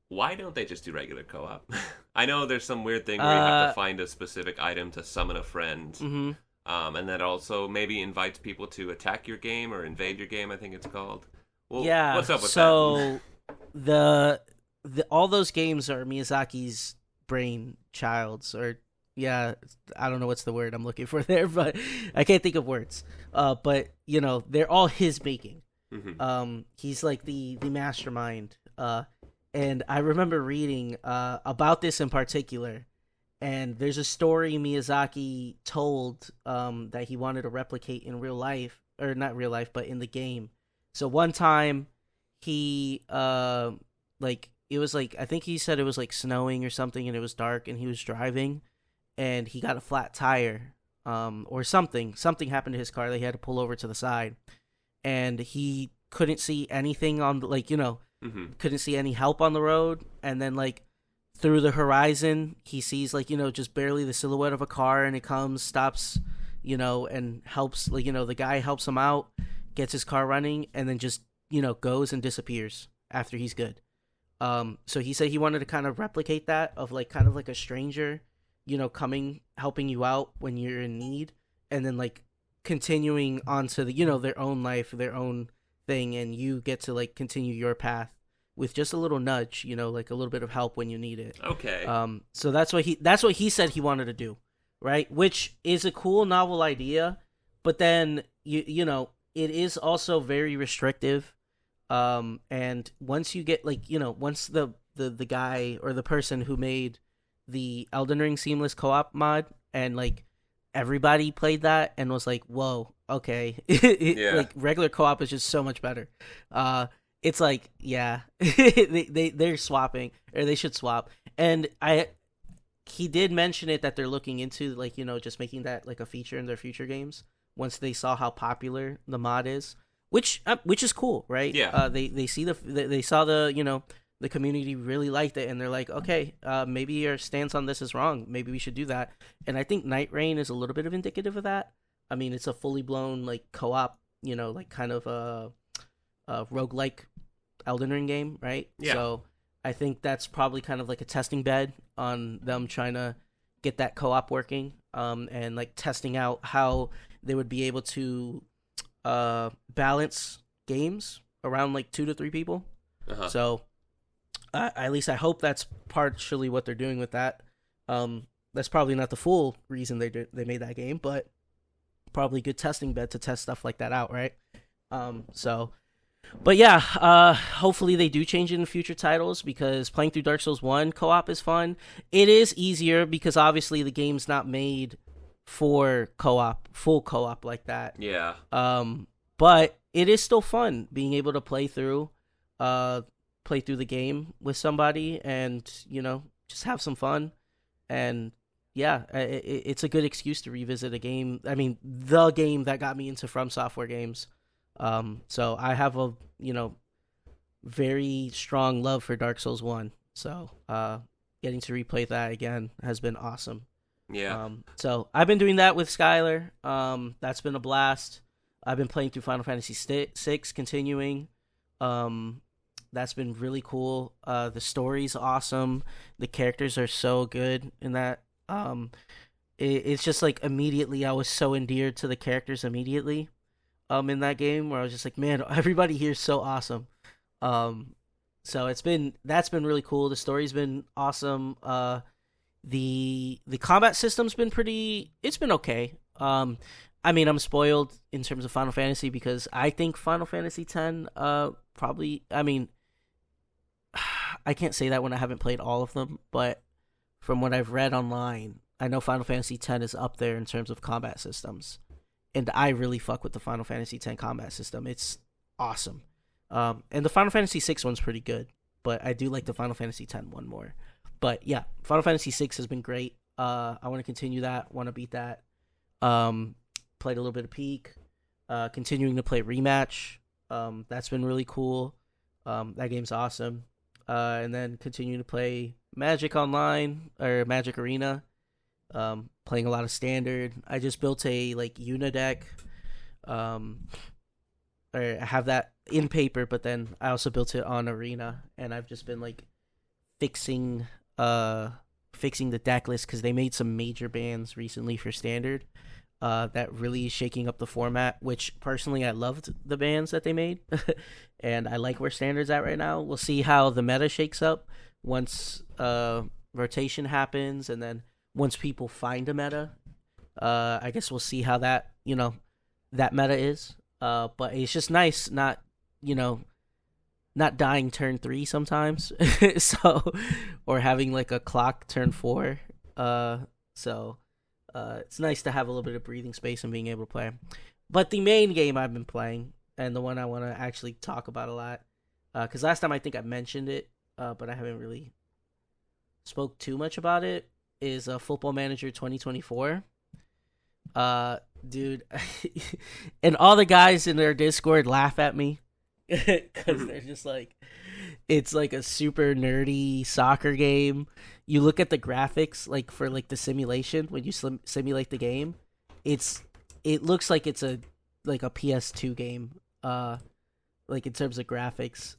Why don't they just do regular co-op? I know there's some weird thing where you have to find a specific item to summon a friend. Mm-hmm. And that also maybe invites people to attack your game or invade your game, I think it's called. Well, yeah. What's up with that? So the all those games are Miyazaki's brainchilds, or I don't know what's the word I'm looking for there, but I can't think of words. But they're all his making. Mm-hmm. He's like the mastermind. And I remember reading about this in particular. And there's a story Miyazaki told that he wanted to replicate in real life, or not real life, but in the game. So one time, he it was like, I think he said it was like snowing or something, and it was dark, and he was driving, and he got a flat tire, or something. Something happened to his car that he had to pull over to the side, and he couldn't see anything on Mm-hmm. couldn't see any help on the road, and then like through the horizon, he sees just barely the silhouette of a car, and it comes, stops, and helps, the guy helps him out, gets his car running, and then just, goes and disappears after he's good. So he said he wanted to kind of replicate that, of like kind of like a stranger, coming, helping you out when you're in need, and then like continuing onto the, their own life, their own thing, and you get to like continue your path with just a little nudge, like a little bit of help when you need it. Okay. So that's what he said he wanted to do, right? Which is a cool, novel idea, but then it is also very restrictive. And once you get once the guy or the person who made the Elden Ring seamless co-op mod, and like everybody played that and was like, whoa, okay. Like regular co-op is just so much better. It's like, yeah, they're swapping, or they should swap. And he did mention it, that they're looking into like, just making that like a feature in their future games once they saw how popular the mod is, which is cool, right? Yeah. They saw the community really liked it, and they're like, okay, maybe your stance on this is wrong. Maybe we should do that. And I think Night Rain is a little bit of indicative of that. I mean, it's a fully blown like co-op, like kind of a roguelike Elden Ring game, right? Yeah. So I think that's probably kind of like a testing bed on them trying to get that co-op working, and like testing out how they would be able to balance games around like 2 to 3 people. Uh-huh. So at least I hope that's partially what they're doing with that. That's probably not the full reason they made that game, but probably a good testing bed to test stuff like that out, right? But yeah, hopefully they do change it in future titles, because playing through Dark Souls 1 co-op is fun. It is easier because obviously the game's not made for full co-op like that. Yeah. But it is still fun being able to play through the game with somebody, and just have some fun. And yeah, it's a good excuse to revisit a game. I mean, the game that got me into From Software games. So I have a very strong love for Dark Souls 1. So getting to replay that again has been awesome. Yeah. So I've been doing that with Skylar. That's been a blast. I've been playing through Final Fantasy VI, continuing. That's been really cool. The story's awesome. The characters are so good in that. it's just like immediately I was so endeared to the characters immediately in that game, where I was just like, man, everybody here is so awesome. So that's been really cool. The story's been awesome. The combat system's been it's been okay. I mean, I'm spoiled in terms of Final Fantasy because I think Final Fantasy X probably, I mean, I can't say that when I haven't played all of them, but from what I've read online, I know Final Fantasy X is up there in terms of combat systems. And I really fuck with the Final Fantasy X combat system. It's awesome. And the Final Fantasy VI one's pretty good, but I do like the Final Fantasy X one more. But yeah, Final Fantasy VI has been great. I want to continue that, want to beat that. Played a little bit of Peak. Continuing to play Rematch. That's been really cool. That game's awesome. And then continuing to play Magic Online or Magic Arena. Playing a lot of Standard. I just built a like Una deck. Or I have that in paper, but then I also built it on Arena, and I've just been like fixing the deck list because they made some major bans recently for Standard. That really is shaking up the format, which personally I loved the bans that they made. And I like where Standard's at right now. We'll see how the meta shakes up once rotation happens, and then once people find a meta. I guess we'll see how that meta is. But it's just nice not dying turn 3 sometimes. So, or having like a clock turn 4. So it's nice to have a little bit of breathing space and being able to play. But the main game I've been playing, and the one I want to actually talk about a lot, because last time I think I mentioned it, but I haven't really spoke too much about it, is Football Manager 2024. Dude, and all the guys in their Discord laugh at me because they're just like, it's like a super nerdy soccer game. You look at the graphics, like for like the simulation when you simulate the game, it looks like it's a PS2 game, like in terms of graphics.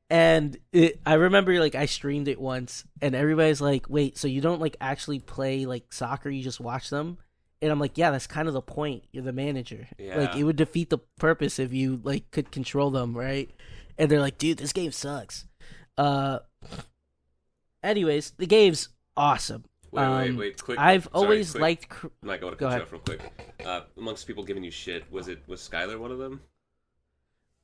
And I remember like I streamed it once, and everybody's like, "Wait, so you don't like actually play like soccer? You just watch them?" And I'm like, "Yeah, that's kind of the point. You're the manager. Yeah. Like it would defeat the purpose if you like could control them, right?" And they're like, "Dude, this game sucks." Anyways, the game's awesome. Wait, quick. I've always liked. Mike, I want to cut you off real quick. Amongst people giving you shit, was Skylar one of them?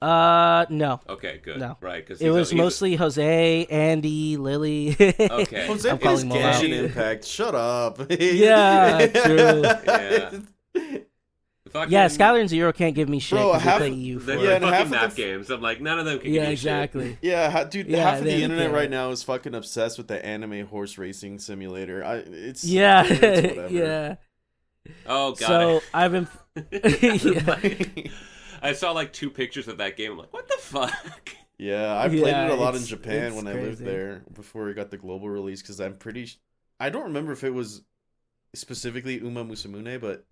No. Okay, good. No. Right, because it was mostly Jose, Andy, Lily. Okay. Jose I'm plays calling them out. Genshin Impact. Shut up. Yeah, true. Yeah. Yeah, Skylar and Zero can't give me shit. Bro, They play EU for They're it. fucking map games. I'm like, none of them can give me exactly. shit. Yeah, dude, Yeah, half of the they internet can't. right now is fucking obsessed with the anime horse racing simulator. It's Yeah, whatever. yeah. Oh, God. So I've been. Yeah. I saw like 2 pictures of that game. I'm like, what the fuck? Yeah, I played it a lot in it's Japan when I lived crazy. there before it got the global release, because I don't remember if it was specifically Uma Musamune, but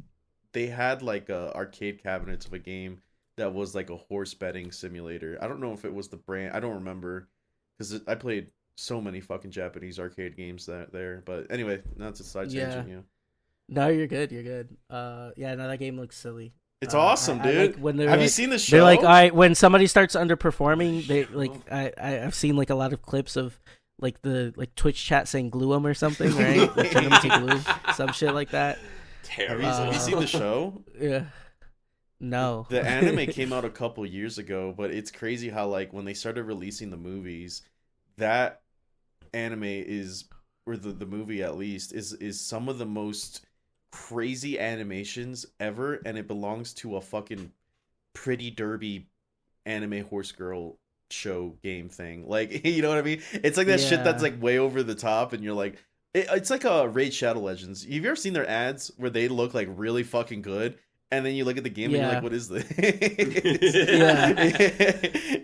they had like arcade cabinets of a game that was like a horse betting simulator. I don't know if it was the brand. I don't remember, because I played so many fucking Japanese arcade games there. But anyway, that's a side tangent. Yeah. No, you're good. You're good. Yeah, no, that game looks silly. It's awesome, I dude. like when Have you seen the show? They're like, all right, when somebody starts underperforming, they like, I've seen like a lot of clips of like the Twitch chat saying glue 'em or something, right? Like turn them to glue, some shit like that. Terrible. Have you seen the show? Yeah. No. The anime came out a couple years ago, but it's crazy how like when they started releasing the movies, that anime is, or the movie at least, is some of the most crazy animations ever, and it belongs to a fucking Pretty Derby anime horse girl show game thing. Like, you know what I mean? It's like that shit that's like way over the top, and you're like, it's like a Raid Shadow Legends. Have you ever seen their ads where they look like really fucking good, and then you look at the game and you're like, what is this?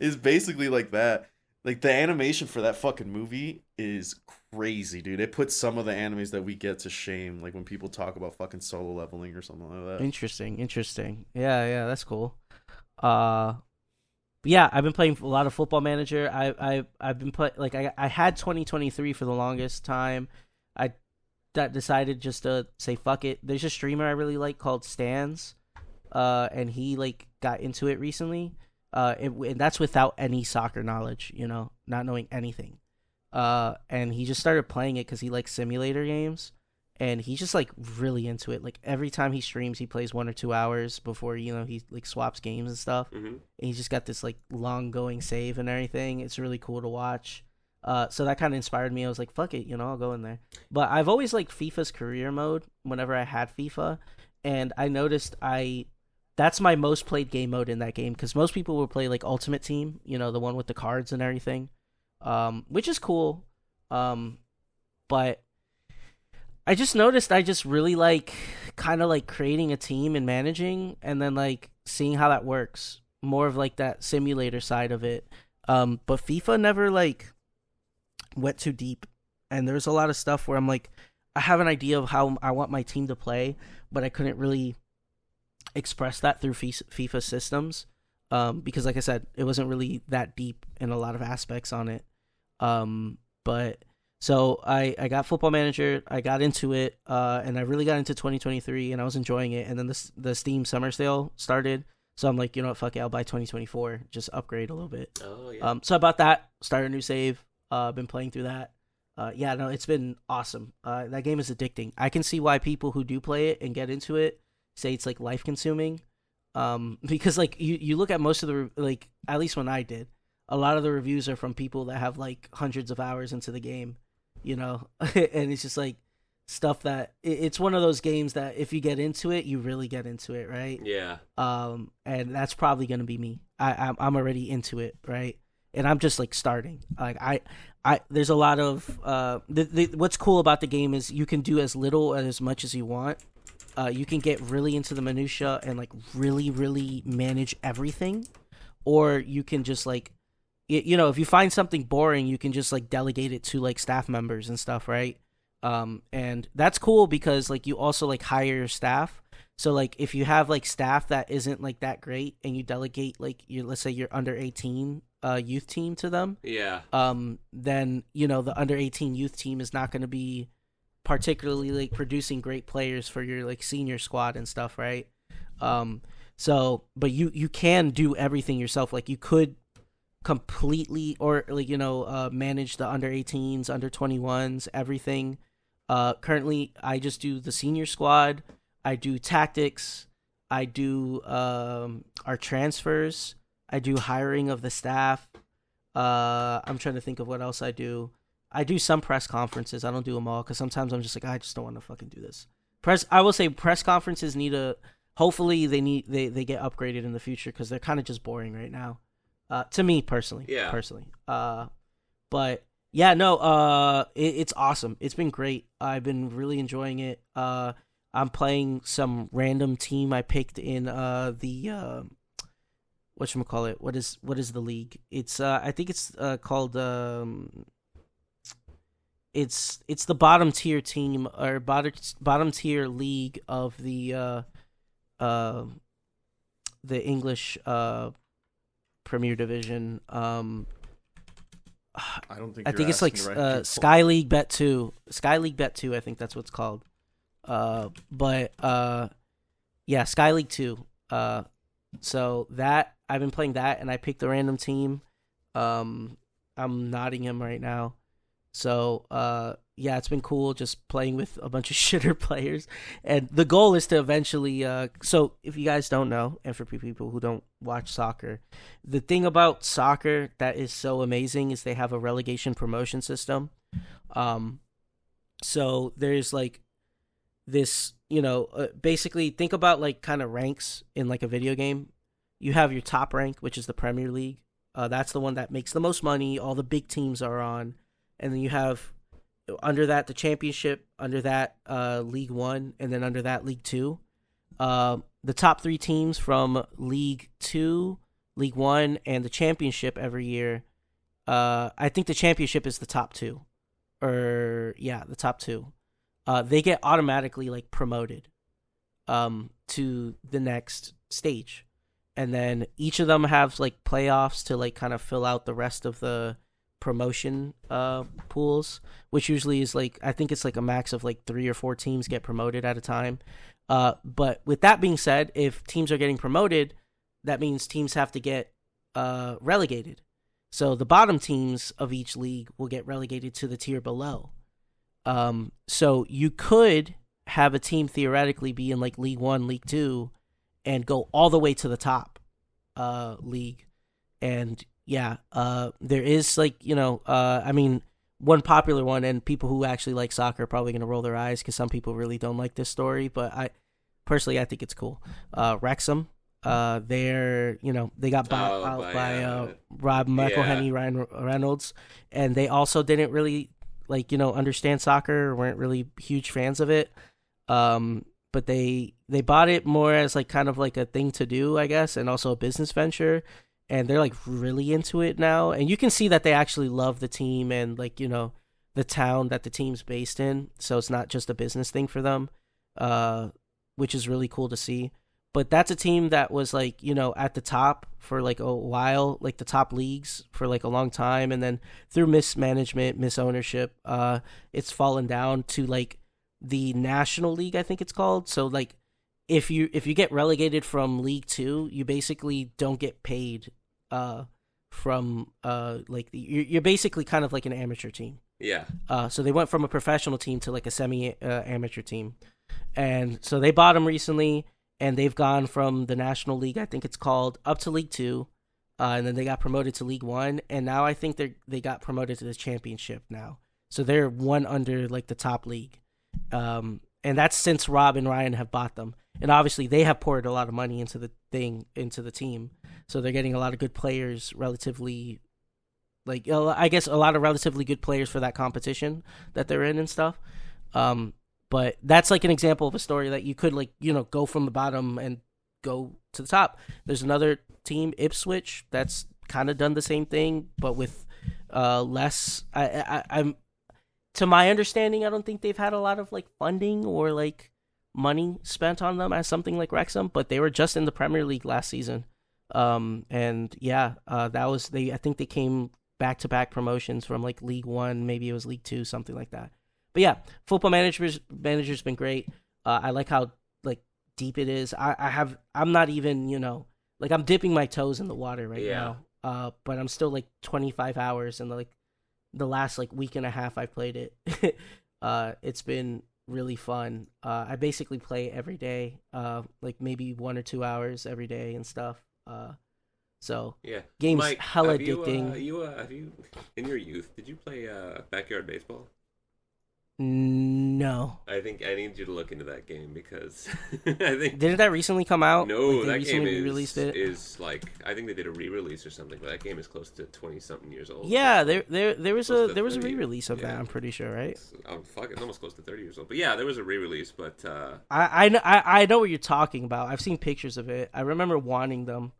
It's basically like that. Like, the animation for that fucking movie is crazy, dude. It puts some of the animes that we get to shame, like when people talk about fucking solo leveling or something like that. Interesting. Yeah, that's cool. Yeah, I've been playing a lot of Football Manager. I've been I had 2023 for the longest time. I that decided just to say fuck it. There's a streamer I really like called Stans, and he like got into it recently. And that's without any soccer knowledge, not knowing anything. And he just started playing it because he likes simulator games, and he's just like really into it. Like every time he streams, he plays 1 or 2 hours before he like swaps games and stuff. Mm-hmm. And he's just got this like long going save and everything. It's really cool to watch. So that kind of inspired me. I was like, fuck it, I'll go in there. But I've always liked FIFA's career mode whenever I had FIFA, and I noticed that's my most played game mode in that game, because most people will play like Ultimate Team, the one with the cards and everything, which is cool. But I just noticed I just really like kind of like creating a team and managing, and then like seeing how that works. More of like that simulator side of it. But FIFA never like went too deep, and there's a lot of stuff where I'm like, I have an idea of how I want my team to play, but I couldn't really express that through FIFA systems, because like I said, it wasn't really that deep in a lot of aspects on it. But so I got Football Manager, I got into it, and I really got into 2023, and I was enjoying it. And then the Steam Summer Sale started, so I'm like, you know what, fuck it, I'll buy 2024, just upgrade a little bit. Oh yeah. So I bought that, started a new save, been playing through that. Yeah, no, it's been awesome. That game is addicting. I can see why people who do play it and get into it say it's like life consuming, because like you look at most of the, like, at least when I did, a lot of the reviews are from people that have like hundreds of hours into the game, and it's just like stuff that it's one of those games that if you get into it, you really get into it, right? Yeah. And that's probably gonna be me. I'm already into it, right? And I'm just like starting. Like I there's a lot of what's cool about the game is you can do as little and as much as you want. You can get really into the minutia and like really, really manage everything, or you can just like, if you find something boring, you can just like delegate it to like staff members and stuff, right? And that's cool because like you also like hire your staff. So like if you have like staff that isn't like that great, and you delegate like let's say your under 18 youth team to them, yeah, then the under 18 youth team is not going to be particularly like producing great players for your like senior squad and stuff, right? So but you can do everything yourself. Like you could completely, or like manage the under 18s, under 21s, everything. Currently I just do the senior squad, I do tactics, I do our transfers, I do hiring of the staff. I'm trying to think of what else I do. I do some press conferences. I don't do them all because sometimes I'm just like, I just don't want to fucking do this. I will say press conferences hopefully they get upgraded in the future, because they're kind of just boring right now. To me personally. Yeah. But yeah, no, it's awesome. It's been great. I've been really enjoying it. I'm playing some random team I picked in the whatchamacallit. What is the league? It's I think it's called it's the bottom tier team, or bottom tier league of the English Premier Division. I don't think I think it's like Sky League Bet 2. Sky League Bet 2, I think that's what it's called. But yeah, Sky League 2. So that I've been playing that, and I picked a random team. I'm Nottingham right now. So yeah, it's been cool just playing with a bunch of shitter players, and the goal is to eventually so if you guys don't know, and for people who don't watch soccer, the thing about soccer that is so amazing is they have a relegation promotion system. So there's like this, basically think about like kind of ranks in like a video game. You have your top rank, which is the Premier League. That's the one that makes the most money, all the big teams are on. And then you have under that the Championship, under that League One, and then under that League Two. The top 3 teams from League Two, League One, and the Championship every year. I think the Championship is the top 2, the top 2. They get automatically like promoted to the next stage, and then each of them have like playoffs to like kind of fill out the rest of the promotion pools, which usually is like, I think it's like a max of like 3 or 4 teams get promoted at a time. But with that being said, if teams are getting promoted, that means teams have to get relegated. So the bottom teams of each league will get relegated to the tier below. So you could have a team theoretically be in like League 1, League 2, and go all the way to the top league. And yeah, there is like, I mean, one popular one, and people who actually like soccer are probably going to roll their eyes because some people really don't like this story, but I think it's cool. Wrexham, they got bought out by Rob McElhenney, Ryan Reynolds, and they also didn't really understand soccer, or weren't really huge fans of it. But they bought it more as like kind of like a thing to do, I guess, and also a business venture. And they're like really into it now, and you can see that they actually love the team and the town that the team's based in. So it's not just a business thing for them, which is really cool to see. But that's a team that was like at the top for like a while, like the top leagues for like a long time, and then through mismanagement, misownership, it's fallen down to like the National League, I think it's called. So like, if you get relegated from League 2, you basically don't get paid from you're basically kind of like an amateur team. Yeah. So they went from a professional team to like a semi amateur team. And so they bought them recently, and they've gone from the National League, I think it's called, up to League 2. And then they got promoted to League 1, and now I think they got promoted to the Championship now. So they're one under like the top league. And that's since Rob and Ryan have bought them. And obviously they have poured a lot of money into the team. So they're getting a lot of good players, relatively, like, I guess a lot of relatively good players for that competition that they're in and stuff. But that's like an example of a story that you could go from the bottom and go to the top. There's another team, Ipswich, that's kind of done the same thing, but with less. I'm to my understanding, I don't think they've had a lot of like funding or like money spent on them as something like Wrexham, but they were just in the Premier League last season. And yeah, that was I think they came back-to-back promotions from like League 1, maybe it was League 2, something like that. But yeah, Football Manager's been great. I like how like deep it is. I'm not even, like I'm dipping my toes in the water right now. But I'm still like 25 hours, and like the last like week and a half I played it. It's been really fun. I basically play every day, like maybe 1 or 2 hours every day and stuff. So yeah, game's Mike, hella have addicting. Have you in your youth, did you play backyard baseball? No. I think I need you to look into that game because I think didn't that recently come out? No, like that game is like, I think they did a re-release or something, but that game is close to 20-something years old. Yeah, there was a 30, re-release of that. I'm pretty sure, right? It's almost close to 30 years old. But yeah, there was a re-release. But I know what you're talking about. I've seen pictures of it. I remember wanting them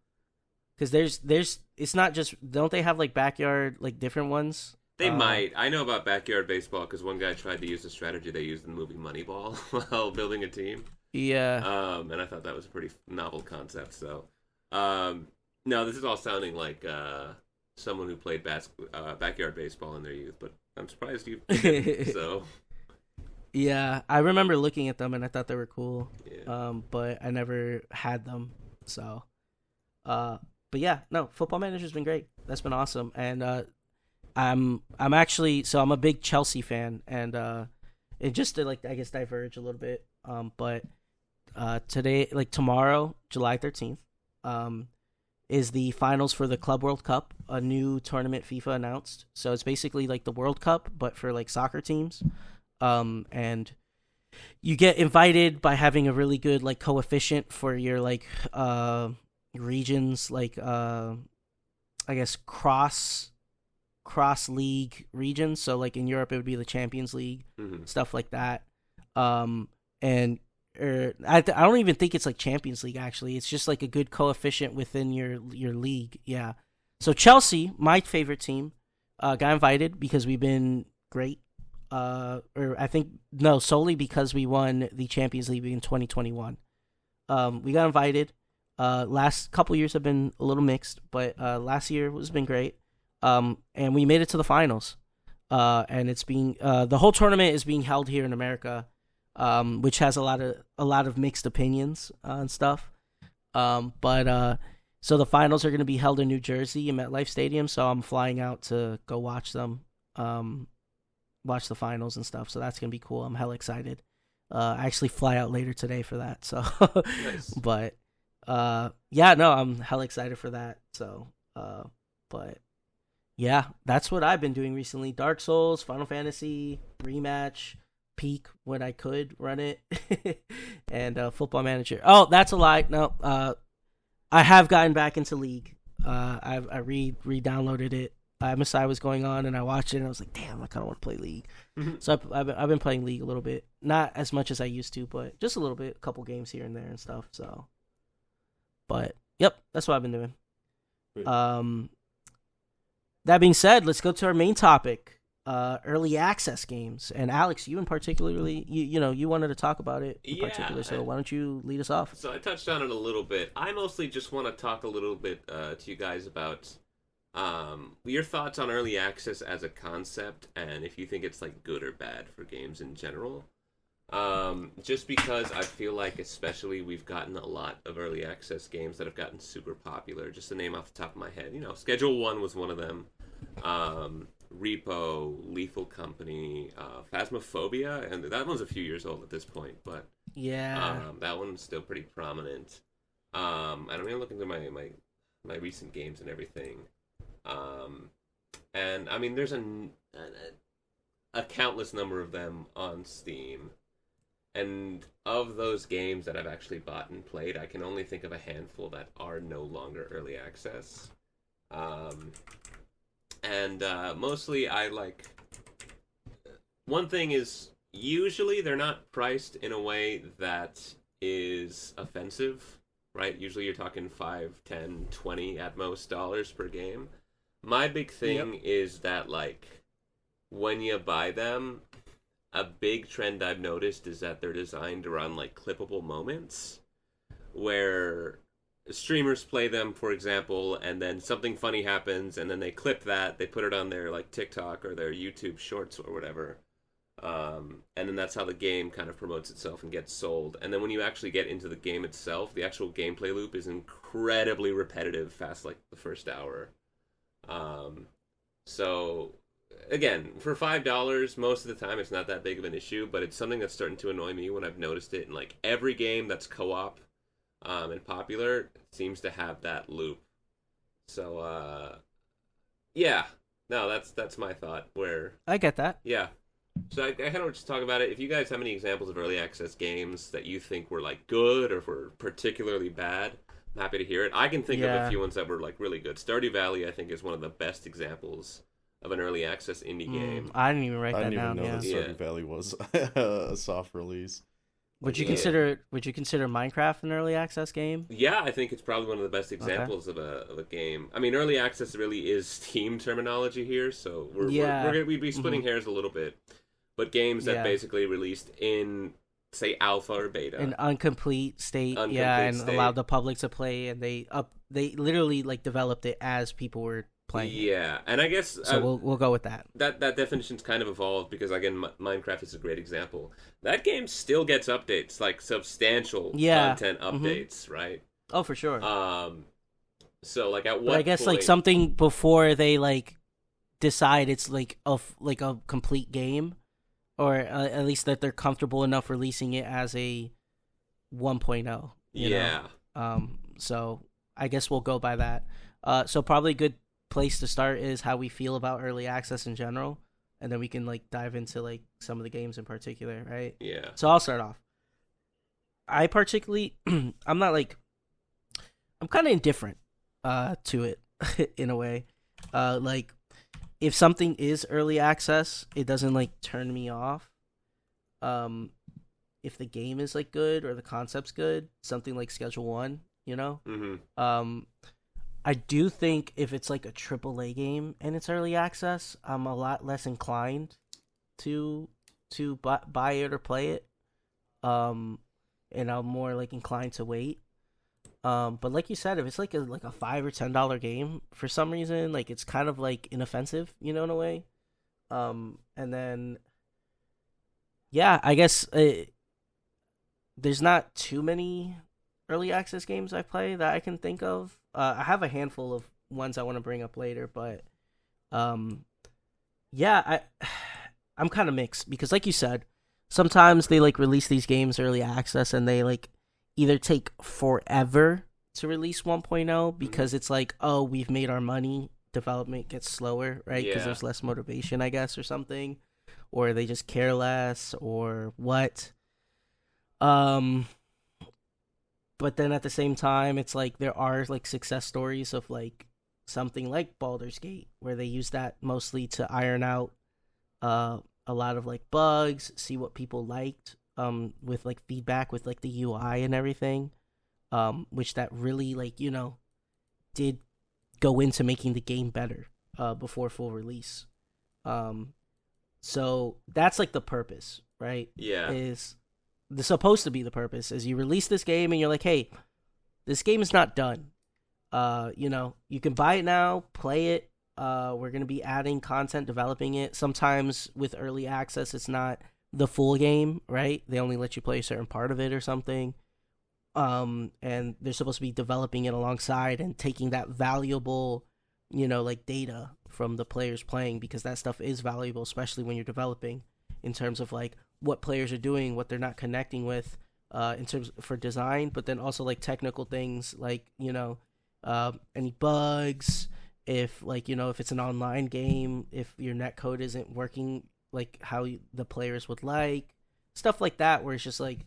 because there's it's not just, don't they have like backyard like different ones? They might. I know about backyard baseball because one guy tried to use the strategy they used in the movie Moneyball while building a team. Yeah. And I thought that was a pretty novel concept. So, no, this is all sounding like someone who played backyard baseball in their youth, but I'm surprised you didn't, so. Yeah, I remember looking at them and I thought they were cool. Yeah. But I never had them. So, but yeah, no, Football Manager's been great. That's been awesome. And I'm actually, so I'm a big Chelsea fan, and it just to like, I guess, diverge a little bit. But today, like tomorrow, July 13th, is the finals for the Club World Cup, a new tournament FIFA announced. So it's basically like the World Cup, but for like soccer teams. And you get invited by having a really good like coefficient for your like regions, like I guess cross league regions. So like in Europe it would be the Champions League, stuff like that. And I don't even think it's like Champions League actually. It's just like a good coefficient within your league. Yeah. So Chelsea, my favorite team, got invited because we've been great. Or I think no, solely because we won the Champions League in 2021. We got invited. Last couple years have been a little mixed, but last year has been great. And we made it to the finals. And it's being the whole tournament is being held here in America, which has a lot of mixed opinions and stuff. But so the finals are going to be held in New Jersey in MetLife Stadium. So I'm flying out to go watch them, watch the finals and stuff. So that's going to be cool. I'm hella excited. I actually fly out later today for that. So, Nice. But yeah, no, I'm hella excited for that. So, but yeah, that's what I've been doing recently. Dark Souls, Final Fantasy, Rematch, Peak when I could run it, and Football Manager. Oh, that's a lie. No, I have gotten back into League. I re-downloaded it. MSI was going on, and I watched it, and I was like, damn, I kind of want to play League. So I've been playing League a little bit. Not as much as I used to, but just a little bit. A couple games here and there and stuff. So, but, yep, that's what I've been doing. Wait. That being said, let's go to our main topic, early access games. And Alex, you in particularly, you wanted to talk about it in particular, so why don't you lead us off? So I touched on it a little bit. I mostly just want to talk a little bit to you guys about your thoughts on early access as a concept, and if you think it's like good or bad for games in general. Just because I feel like especially we've gotten a lot of early access games that have gotten super popular. Just to name off the top of my head, Schedule 1 was one of them. Repo, Lethal Company, Phasmophobia, and that one's a few years old at this point, but yeah, that one's still pretty prominent. And I'm gonna look into my recent games and everything. And I mean, there's a countless number of them on Steam. And of those games that I've actually bought and played, I can only think of a handful that are no longer early access. And mostly I like... One thing is, usually they're not priced in a way that is offensive, right? Usually you're talking $5, $10, $20 at most dollars per game. My big thing is that, like, when you buy them, a big trend I've noticed is that they're designed around, like, clippable moments where streamers play them, for example, and then something funny happens, and then they clip that, they put it on their, like, TikTok or their YouTube Shorts or whatever. And then that's how the game kind of promotes itself and gets sold. And then when you actually get into the game itself, the actual gameplay loop is incredibly repetitive, fast like the first hour. So again, for $5, most of the time it's not that big of an issue, but it's something that's starting to annoy me when I've noticed it in like every game that's co-op and popular seems to have that loop. So yeah, no, that's my thought. Where I get that. Yeah. So I kind of just talk about it. If you guys have any examples of early access games that you think were like good or were particularly bad, I'm happy to hear it. I can think of a few ones that were like really good. Stardew Valley, I think, is one of the best examles of an early access indie game. I didn't even write that down. I didn't even know that Stardew Valley was a soft release. Would you consider Minecraft an early access game? Yeah, I think it's probably one of the best examples of a game. I mean, early access really is Steam terminology here, so we'd be splitting hairs a little bit. But games that basically released in, say, alpha or beta, an incomplete state, and allowed the public to play, and they literally like developed it as people were playing. Yeah, and I guess so. We'll go with that. That definition's kind of evolved because again, Minecraft is a great example. That game still gets updates, like substantial content updates, right? Oh, for sure. So like at what? But I guess point... like something before they like decide it's like a complete game. Or at least that they're comfortable enough releasing it as a 1.0. You know? So I guess we'll go by that. So probably a good place to start is how we feel about early access in general. And then we can like dive into like some of the games in particular, right? Yeah. So I'll start off. I particularly, I'm kind of indifferent to it in a way. Like, if something is early access, it doesn't like turn me off. If the game is like good or the concept's good, something like Schedule 1, you know. I do think if it's like a AAA game and it's early access, I'm a lot less inclined to buy it or play it. And I'm more like inclined to wait. But like you said, if it's like a $5 or $10 game for some reason, like it's kind of like inoffensive, in a way. And then yeah, I guess there's not too many early access games I play that I can think of. I have a handful of ones I want to bring up later, but yeah, I'm kind of mixed because, like you said, sometimes they like release these games early access and they like either take forever to release 1.0 because it's like, oh, we've made our money, development gets slower, right? Because there's less motivation, I guess, or something, or they just care less, or what. But then at the same time, it's like there are like success stories of like something like Baldur's Gate where they use that mostly to iron out a lot of like bugs, see what people liked, with like feedback with like the UI and everything, which that really like did go into making the game better before full release. So that's like the purpose, right? Yeah. Is supposed to be the purpose is you release this game and you're like, hey, this game is not done. You can buy it now, play it. We're going to be adding content, developing it. Sometimes with early access, it's not the full game, right? They only let you play a certain part of it or something. And they're supposed to be developing it alongside and taking that valuable, like data from the players playing, because that stuff is valuable, especially when you're developing, in terms of like what players are doing, what they're not connecting with, in terms for design, but then also like technical things like, any bugs, if like, if it's an online game, if your netcode isn't working like how the players would like, stuff like that, where it's just like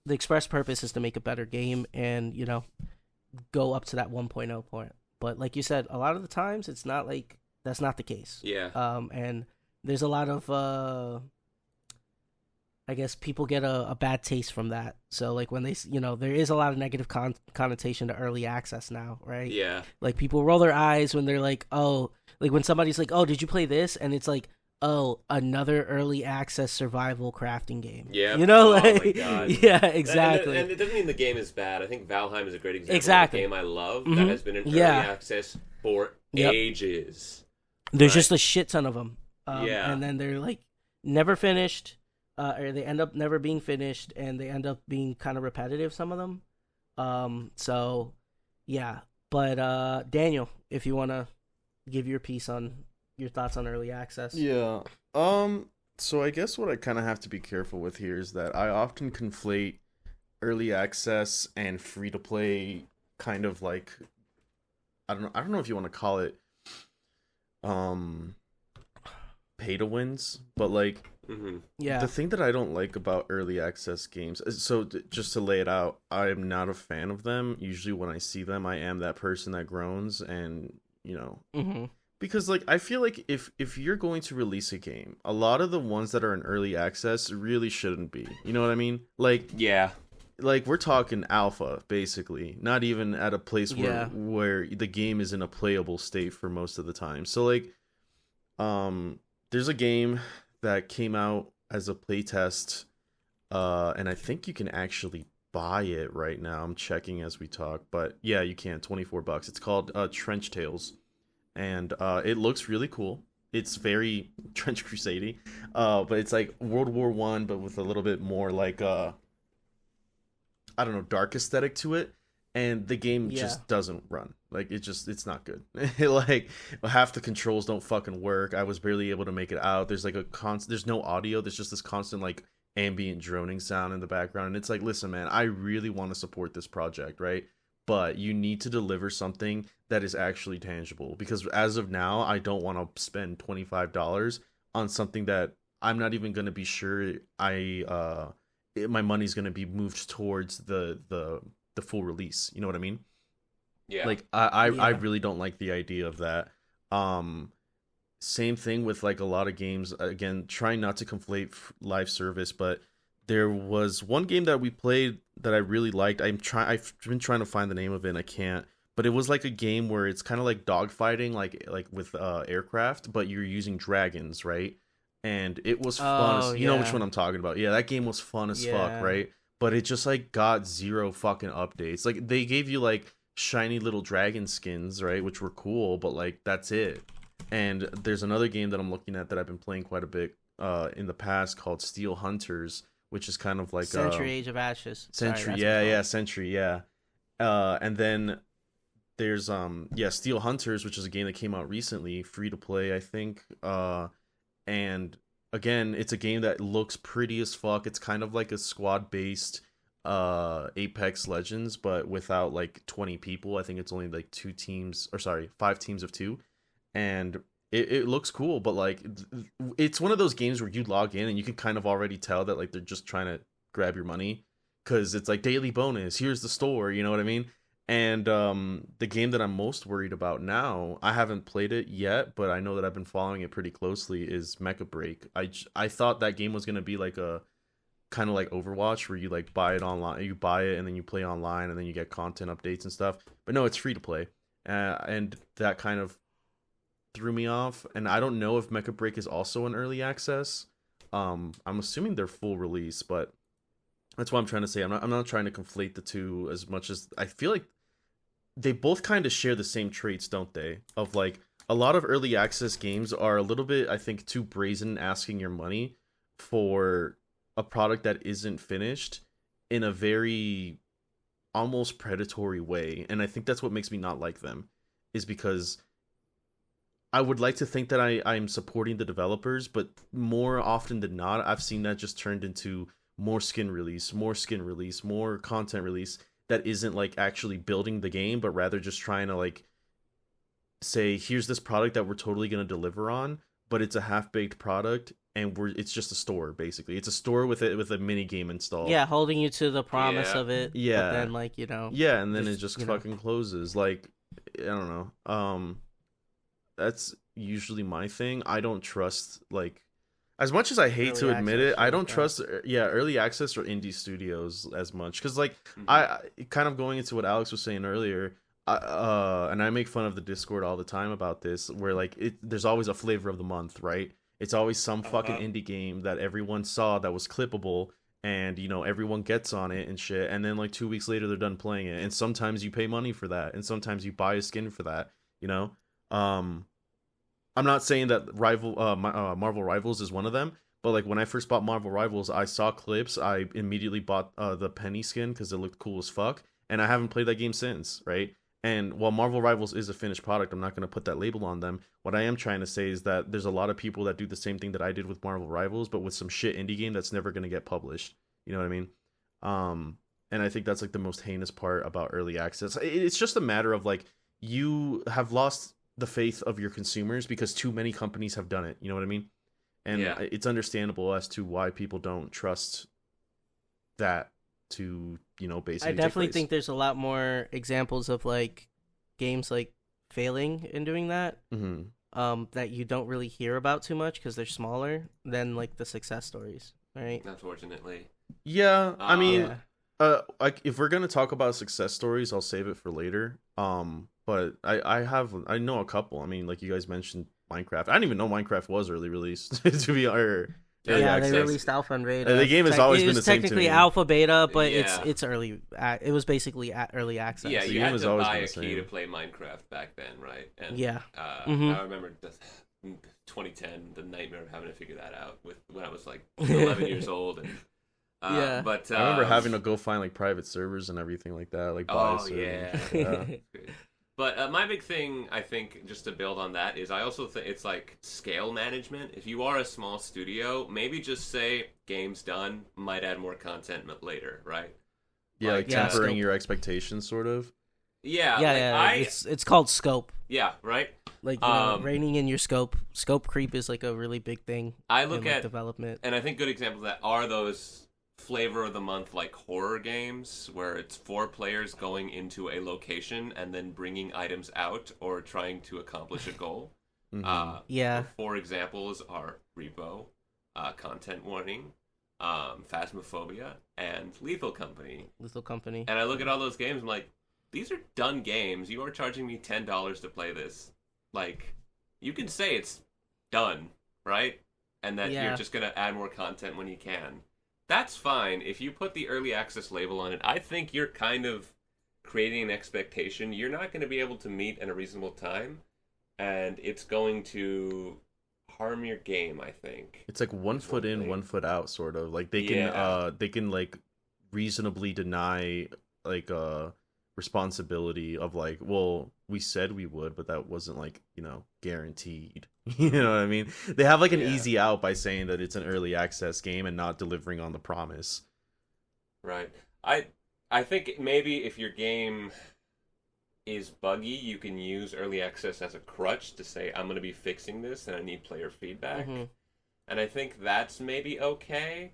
the express purpose is to make a better game and, go up to that 1.0 point. But like you said, a lot of the times it's not like that's not the case. Yeah. And there's a lot of I guess people get a bad taste from that. So like when they, there is a lot of negative connotation to early access now, right? Yeah. Like people roll their eyes when they're like, oh, like when somebody's like, oh, did you play this? And it's like, oh, another early access survival crafting game. Yeah. Oh my God. Yeah, exactly. And it doesn't mean the game is bad. I think Valheim is a great example Exactly. of a game I love that has been in early access for ages. There's just a shit ton of them. Yeah. And then they're like never finished. Or they end up never being finished, and they end up being kind of repetitive, some of them. So, yeah. But, Daniel, if you want to give your piece on your thoughts on early access. Yeah. So I guess what I kind of have to be careful with here is that I often conflate early access and free-to-play kind of like, I don't know if you want to call it, pay-to-wins, but like, yeah. The thing that I don't like about early access games, so just to lay it out, I am not a fan of them. Usually when I see them, I am that person that groans and, because like I feel like if you're going to release a game, a lot of the ones that are in early access really shouldn't be. You know what I mean? Like, yeah. Like we're talking alpha, basically, not even at a place where the game is in a playable state for most of the time. So like, there's a game that came out as a playtest, and I think you can actually buy it right now. I'm checking as we talk, but yeah, you can. $24. It's called Trench Tales, and it looks really cool. It's very Trench Crusade-y, but it's like World War I, but with a little bit more like I don't know, dark aesthetic to it. And the game just doesn't run. Like it's not good. Like half the controls don't fucking work. I was barely able to make it out. There's like there's no audio. There's just this constant like ambient droning sound in the background. And it's like, listen, man, I really want to support this project, right? But you need to deliver something that is actually tangible. Because as of now, I don't want to spend $25 on something that I'm not even going to be sure my money's going to be moved towards the full release. You know what I mean? Yeah. Like I really don't like the idea of that. Same thing with like a lot of games. Again, trying not to conflate live service, but there was one game that we played that I really liked. I've been trying to find the name of it and I can't. But it was like a game where it's kind of like dogfighting, like with aircraft, but you're using dragons, right? And it was fun. You know which one I'm talking about. Yeah, that game was fun as fuck, right? but it just like got zero fucking updates. Like they gave you like shiny little dragon skins, right, which were cool, but like that's it. And there's another game that I'm looking at that I've been playing quite a bit in the past called Steel Hunters, which is kind of like Century Age of Ashes. Century, Century, yeah. And then there's Steel Hunters, which is a game that came out recently, free to play, I think. And again, it's a game that looks pretty as fuck. It's kind of like a squad based Apex Legends, but without like 20 people. I think it's only like 5 teams of 2. And it looks cool, but like it's one of those games where you log in and you can kind of already tell that like they're just trying to grab your money, because it's like daily bonus, here's the store, you know what I mean? And the game that I'm most worried about now, I haven't played it yet, but I know that I've been following it pretty closely, is Mecha Break. I thought that game was gonna be like a kind of like Overwatch, where you like buy it online, you buy it and then you play online and then you get content updates and stuff. But no, it's free to play, and that kind of threw me off. And I don't know if Mecha Break is also in early access. I'm assuming they're full release, but that's what I'm trying to say. I'm not trying to conflate the two as much as I feel like they both kind of share the same traits, don't they? Of like a lot of early access games are a little bit, I think, too brazen asking your money for a product that isn't finished in a very almost predatory way. And I think that's what makes me not like them, is because I would like to think that I'm supporting the developers, but more often than not, I've seen that just turned into more skin release, more content release that isn't like actually building the game, but rather just trying to like say, here's this product that we're totally going to deliver on, but it's a half-baked product, and it's just a store, basically. It's a store with a mini game installed. Yeah, holding you to the promise of it. Yeah. But then like, you know. Yeah, and then it just fucking closes. Like, I don't know. That's usually my thing. I don't trust, like, as much as I hate to admit it, I don't trust early access or indie studios as much, because like I kind of going into what Alex was saying earlier, and I make fun of the Discord all the time about this, where like there's always a flavor of the month, right? It's always some fucking indie game that everyone saw that was clippable, and you know everyone gets on it and shit, and then like 2 weeks later they're done playing it, and sometimes you pay money for that, and sometimes you buy a skin for that, you know. I'm not saying that Marvel Rivals is one of them, but like when I first bought Marvel Rivals, I saw clips. I immediately bought the Penny skin because it looked cool as fuck, and I haven't played that game since, right? And while Marvel Rivals is a finished product, I'm not going to put that label on them. What I am trying to say is that there's a lot of people that do the same thing that I did with Marvel Rivals, but with some shit indie game that's never going to get published. You know what I mean? And I think that's like the most heinous part about early access. It's just a matter of like, you have lost the faith of your consumers because too many companies have done it. You know what I mean? And it's understandable as to why people don't trust that to, you know, basically. I definitely think there's a lot more examples of like games like failing in doing that, that you don't really hear about too much because they're smaller than like the success stories, right? Unfortunately. Yeah, I mean, like if we're gonna talk about success stories, I'll save it for later. But I know a couple. I mean, like you guys mentioned Minecraft. I didn't even know Minecraft was early released to be early access. They released alpha and beta. The game has always been the same to me. Technically alpha beta, but it's early. It was basically early access. Yeah, you had to buy a key to play Minecraft back then, right? And I remember 2010, the nightmare of having to figure that out when I was like 11 years old. And, but I remember having to go find like private servers and everything like that. Like buy yeah. But my big thing, I think, just to build on that, is I also think it's like scale management. If you are a small studio, maybe just say game's done, might add more content later, right? Yeah, like tempering your expectations, sort of. Yeah. It's called scope. Yeah, right. Like, you know, reining in your scope. Scope creep is like a really big thing. I look at development, and I think good examples of that are those flavor of the month like horror games where it's 4 players going into a location and then bringing items out or trying to accomplish a goal. 4 examples are Repo, Content Warning, Phasmophobia, and Lethal Company. And I look at all those games, I'm like, these are done games. You are charging me $10 to play this. Like, you can say it's done, right? And that you're just going to add more content when you can. that's fine. If you put the early access label on it, I think you're kind of creating an expectation you're not going to be able to meet in a reasonable time, and it's going to harm your game, I think. It's like one foot in, 1 foot out, sort of. Like they can like reasonably deny like responsibility of like, well, we said we would, but that wasn't like, guaranteed. You know what I mean? They have like an easy out by saying that it's an early access game and not delivering on the promise. Right. I think maybe if your game is buggy, you can use early access as a crutch to say, I'm going to be fixing this and I need player feedback. Mm-hmm. And I think that's maybe okay.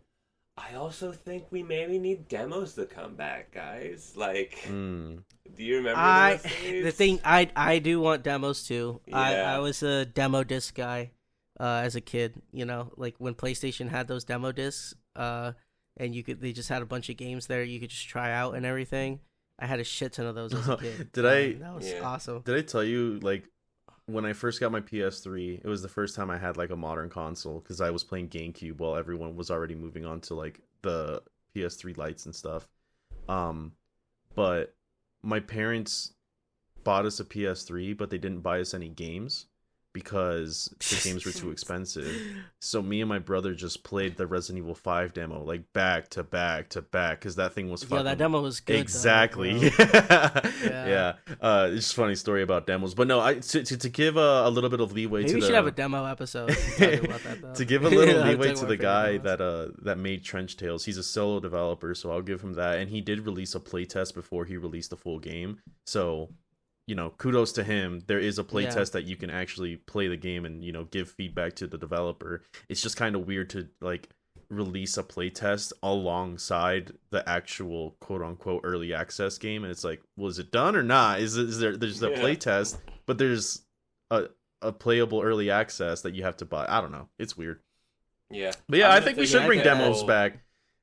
I also think we maybe need demos to come back, guys. Like, do you remember those days? The thing, I do want demos too. Yeah. I was a demo disc guy as a kid, like when PlayStation had those demo discs, and they just had a bunch of games there you could just try out and everything. I had a shit ton of those as a kid. That was awesome. Did I tell you, like, when I first got my PS3, it was the first time I had like a modern console because I was playing GameCube while everyone was already moving on to like the PS3 lights and stuff. But my parents bought us a PS3, but they didn't buy us any games because the games were too expensive. So me and my brother just played the Resident Evil 5 demo like back to back to back because that thing was fucking... Yeah, that demo was good. Exactly. Yeah. It's just a funny story about demos. But no, to give a little bit of leeway Maybe to we should have a demo episode talking about that, though. To give a little leeway to the guy that made Trench Tales. He's a solo developer, so I'll give him that. And he did release a playtest before he released the full game. So... kudos to him. There is a playtest that you can actually play the game and, give feedback to the developer. It's just kind of weird to, like, release a playtest alongside the actual quote-unquote early access game. And it's like, well, is it done or not? There's a playtest, but there's a playable early access that you have to buy. I don't know. It's weird. Yeah. But yeah, I think we should bring demos back.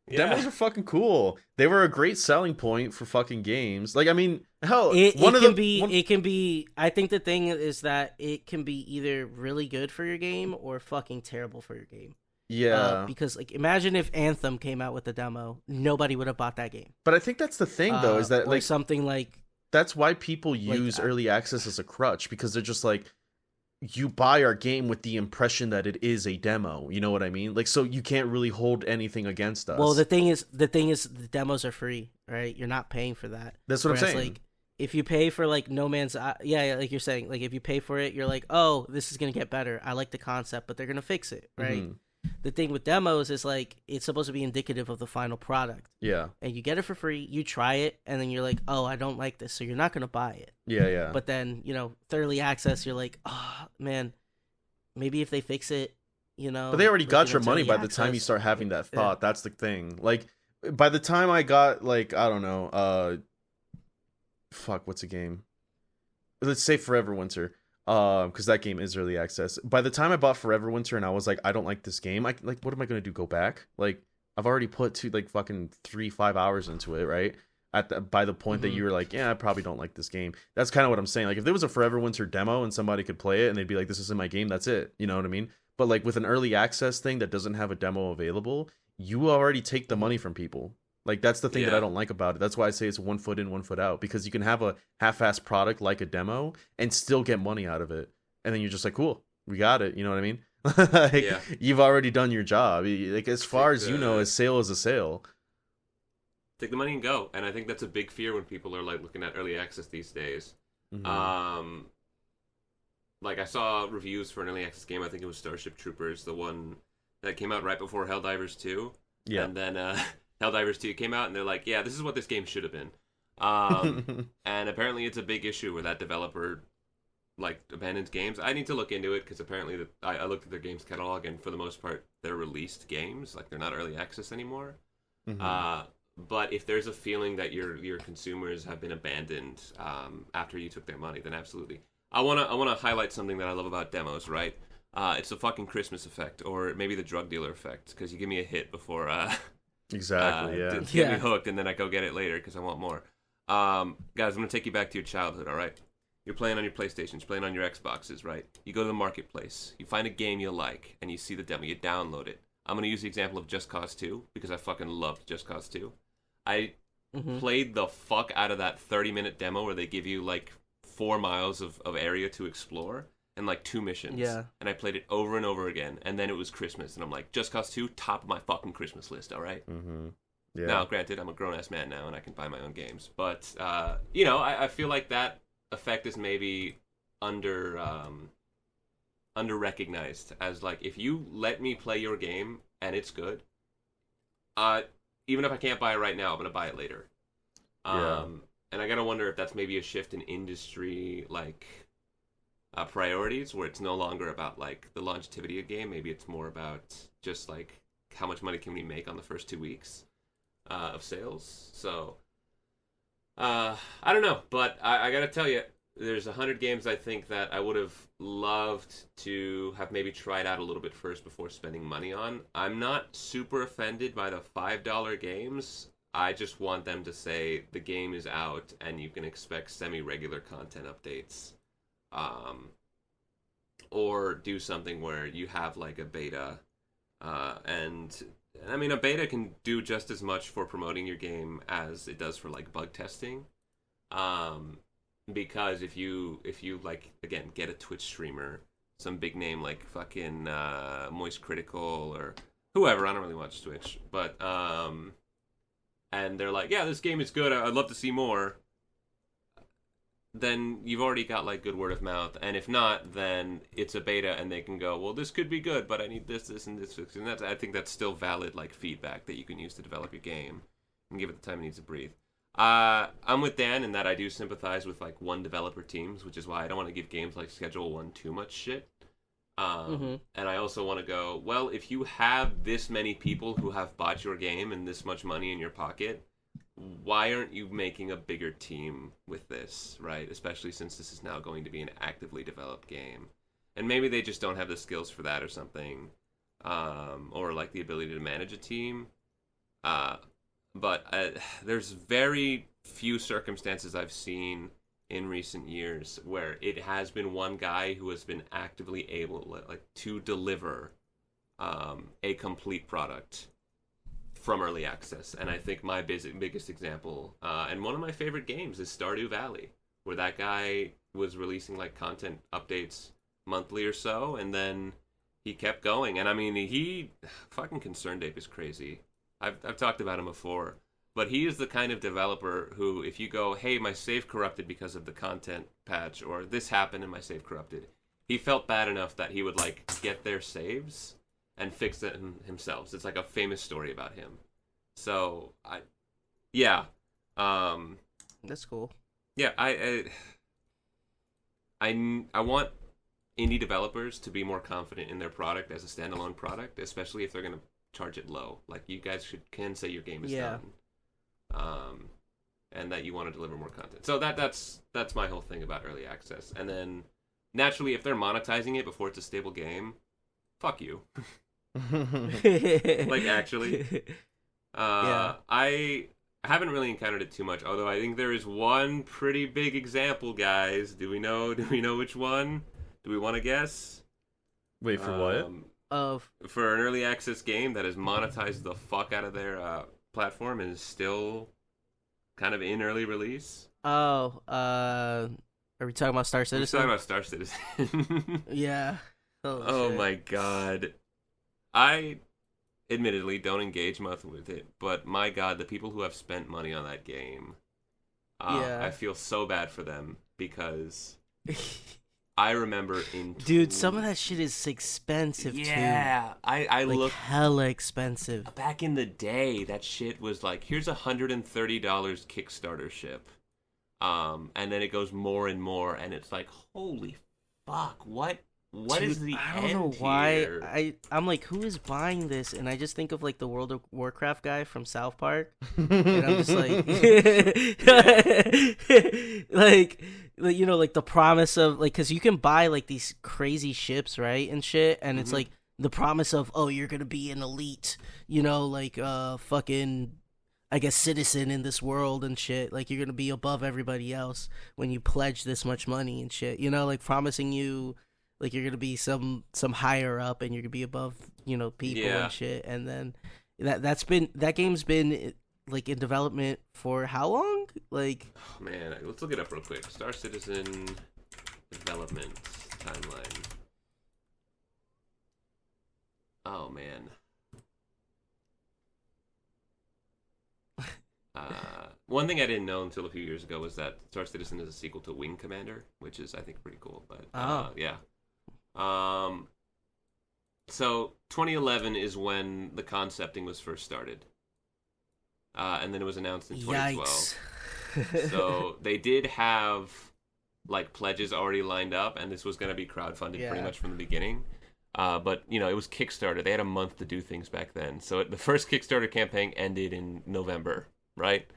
Yeah. Demos are fucking cool. They were a great selling point for fucking games. Like, I mean, hell, it can be. I think the thing is that it can be either really good for your game or fucking terrible for your game. Yeah. Because, like, imagine if Anthem came out with a demo, nobody would have bought that game. But I think that's the thing, though, is that, like, something like... That's why people use early access as a crutch, because they're just like, you buy our game with the impression that it is a demo. You know what I mean? Like, so you can't really hold anything against us. Well, the thing is, the demos are free, right? You're not paying for that. That's what I'm saying. Like, if you pay for like No Man's, like you're saying, like if you pay for it, you're like, oh, this is gonna get better. I like the concept, but they're gonna fix it, right? Mm-hmm. The thing with demos is like it's supposed to be indicative of the final product. Yeah. And you get it for free, you try it, and then you're like, oh, I don't like this, so you're not gonna buy it. Yeah. But then, early access, you're like, oh man, maybe if they fix it, But they already got your money by the time you start having that thought. Yeah. That's the thing. Like, by the time I got, like, I don't know, what's a game? Let's say Forever Winter. Because that game is early access. By the time I bought Forever Winter and I was like, I don't like this game. What am I gonna do? Go back? Like, I've already put fucking 3-5 hours into it, right? By the point that you were like, yeah, I probably don't like this game. That's kind of what I'm saying. Like, if there was a Forever Winter demo and somebody could play it and they'd be like, this isn't my game, that's it. You know what I mean? But like with an early access thing that doesn't have a demo available, you already take the money from people. Like, that's the thing that I don't like about it. That's why I say it's 1 foot in, 1 foot out. Because you can have a half-assed product like a demo and still get money out of it. And then you're just like, cool, we got it. You know what I mean? You've already done your job. Like, as far as you know, a sale is a sale. Take the money and go. And I think that's a big fear when people are, like, looking at early access these days. Mm-hmm. Like, I saw reviews for an early access game. I think it was Starship Troopers, the one that came out right before Helldivers 2. Yeah. And then... Helldivers 2 came out, and they're like, yeah, this is what this game should have been. And apparently it's a big issue where that developer, like, abandons games. I need to look into it, because apparently I looked at their games catalog, and for the most part, they're released games. Like, they're not early access anymore. Mm-hmm. But if there's a feeling that your consumers have been abandoned after you took their money, then absolutely. I wanna highlight something that I love about demos, right? It's the fucking Christmas effect, or maybe the drug dealer effect, because you give me a hit before... Exactly, yeah. To get me hooked, and then I go get it later because I want more. Guys, I'm going to take you back to your childhood, all right? You're playing on your PlayStations, you're playing on your Xboxes, right? You go to the marketplace, you find a game you like, and you see the demo, you download it. I'm gonna use the example of Just Cause 2 because I fucking loved Just Cause 2. I played the fuck out of that 30-minute demo where they give you like 4 miles of area to explore and like 2 missions. Yeah. And I played it over and over again. And then it was Christmas, and I'm like, Just Cause 2, top of my fucking Christmas list. All right. Yeah. Now, granted, I'm a grown-ass man now, and I can buy my own games. But, you know, I feel like that effect is maybe under-recognized as, like, if you let me play your game and it's good, even if I can't buy it right now, I'm going to buy it later. And I got to wonder if that's maybe a shift in industry, like, priorities, where it's no longer about, like, the longevity of a game. Maybe it's more about just, like, how much money can we make on the first 2 weeks of sales. So I don't know, but I gotta tell you, there's 100 games I think that I would have loved to have maybe tried out a little bit first before spending money on. I'm not super offended by the $5 games. I just want them to say the game is out and you can expect semi-regular content updates, or do something where you have like a beta, and I mean, a beta can do just as much for promoting your game as it does for like bug testing. Because if you like, again, get a Twitch streamer, some big name like fucking Moist Critical or whoever, I don't really watch Twitch, but and they're like, yeah, this game is good, I'd love to see more, then you've already got like good word of mouth. And if not, then it's a beta and they can go, well, this could be good, but I need this and this, and that's, I think that's still valid like feedback that you can use to develop your game and give it the time it needs to breathe. I'm with Dan in that I do sympathize with like one developer teams, which is why I don't want to give games like Schedule 1 too much shit. And I also want to go, well, if you have this many people who have bought your game and this much money in your pocket, why aren't you making a bigger team with this, right? Especially since this is now going to be an actively developed game. And maybe they just don't have the skills for that or something, or like the ability to manage a team. But there's very few circumstances I've seen in recent years where it has been one guy who has been actively able to deliver a complete product from early access. And I think my biggest example, and one of my favorite games, is Stardew Valley, where that guy was releasing like content updates monthly or so, and then he kept going. And I mean, he fucking ConcernedApe is crazy. I've talked about him before, but he is the kind of developer who, if you go, hey, my save corrupted because of the content patch, or this happened and my save corrupted, he felt bad enough that he would like get their saves and fix it himself. It's like a famous story about him. So that's cool. Yeah, I want indie developers to be more confident in their product as a standalone product, especially if they're going to charge it low. Like, you guys can say your game is done, and that you want to deliver more content. So that's my whole thing about early access. And then naturally, if they're monetizing it before it's a stable game, fuck you. Like, actually, I haven't really encountered it too much, although I think there is one pretty big example, guys. Do we know which one? Do we want to guess? Wait, for what? For an early access game that has monetized the fuck out of their platform and is still kind of in early release. Are we talking about Star Citizen? We're talking about Star Citizen. Yeah. Oh my god. I admittedly don't engage much with it, but my god, the people who have spent money on that game, I feel so bad for them, because I remember dude, some of that shit is expensive too. Yeah, I like, looked hella expensive. Back in the day, that shit was like, here's $130 Kickstarter ship, and then it goes more and more, and it's like, holy fuck, what dude, is the I don't know why I'm like, who is buying this? And I just think of like the World of Warcraft guy from South Park, and I'm just like, like, you know, like the promise of like, because you can buy like these crazy ships, right, and shit, and it's like the promise of, oh, you're gonna be an elite, you know, like fucking, I guess, citizen in this world and shit, like you're gonna be above everybody else when you pledge this much money and shit, you know, like promising you like you're gonna be some higher up, and you're gonna be above people and shit. And then that game's been like in development for how long? Like, oh, man, let's look it up real quick. Star Citizen development timeline. Oh man. One thing I didn't know until a few years ago was that Star Citizen is a sequel to Wing Commander, which is, I think, pretty cool. But yeah. So 2011 is when the concepting was first started, and then it was announced in 2012. Yikes. So they did have like pledges already lined up, and this was going to be crowdfunded pretty much from the beginning. But it was Kickstarter. They had a month to do things back then. So the first Kickstarter campaign ended in November, right?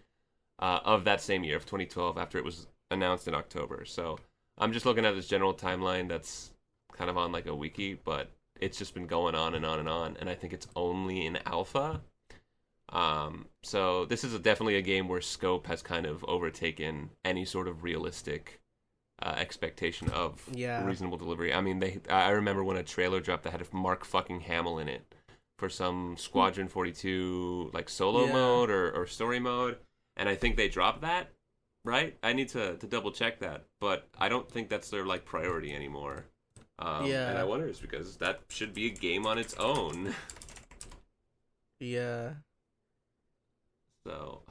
Of that same year, of 2012, after it was announced in October. So I'm just looking at this general timeline that's kind of on like a wiki, but it's just been going on and on and on, and I think it's only in alpha. So this is definitely a game where scope has kind of overtaken any sort of realistic expectation of reasonable delivery. I mean, I remember when a trailer dropped that had Mark fucking Hamill in it for some Squadron 42 like solo mode or story mode. And I think they dropped that, right? I need to double check that, but I don't think that's their like priority anymore. And I wonder it's because that should be a game on its own. Yeah. So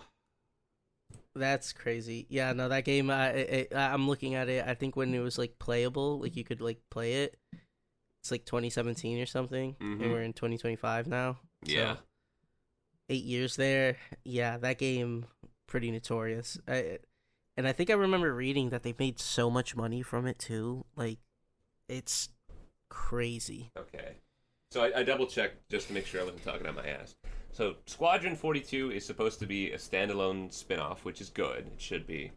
that's crazy. Yeah, no, that game. I'm looking at it. I think when it was like playable, like you could like play it. It's like 2017 or something, and we're in 2025 now. Yeah. So 8 years there. Yeah, that game. Pretty notorious. And I think I remember reading that they made so much money from it too. Like, it's crazy. Okay. So I double checked just to make sure I wasn't talking out my ass. So Squadron 42 is supposed to be a standalone spin-off, which is good. It should be.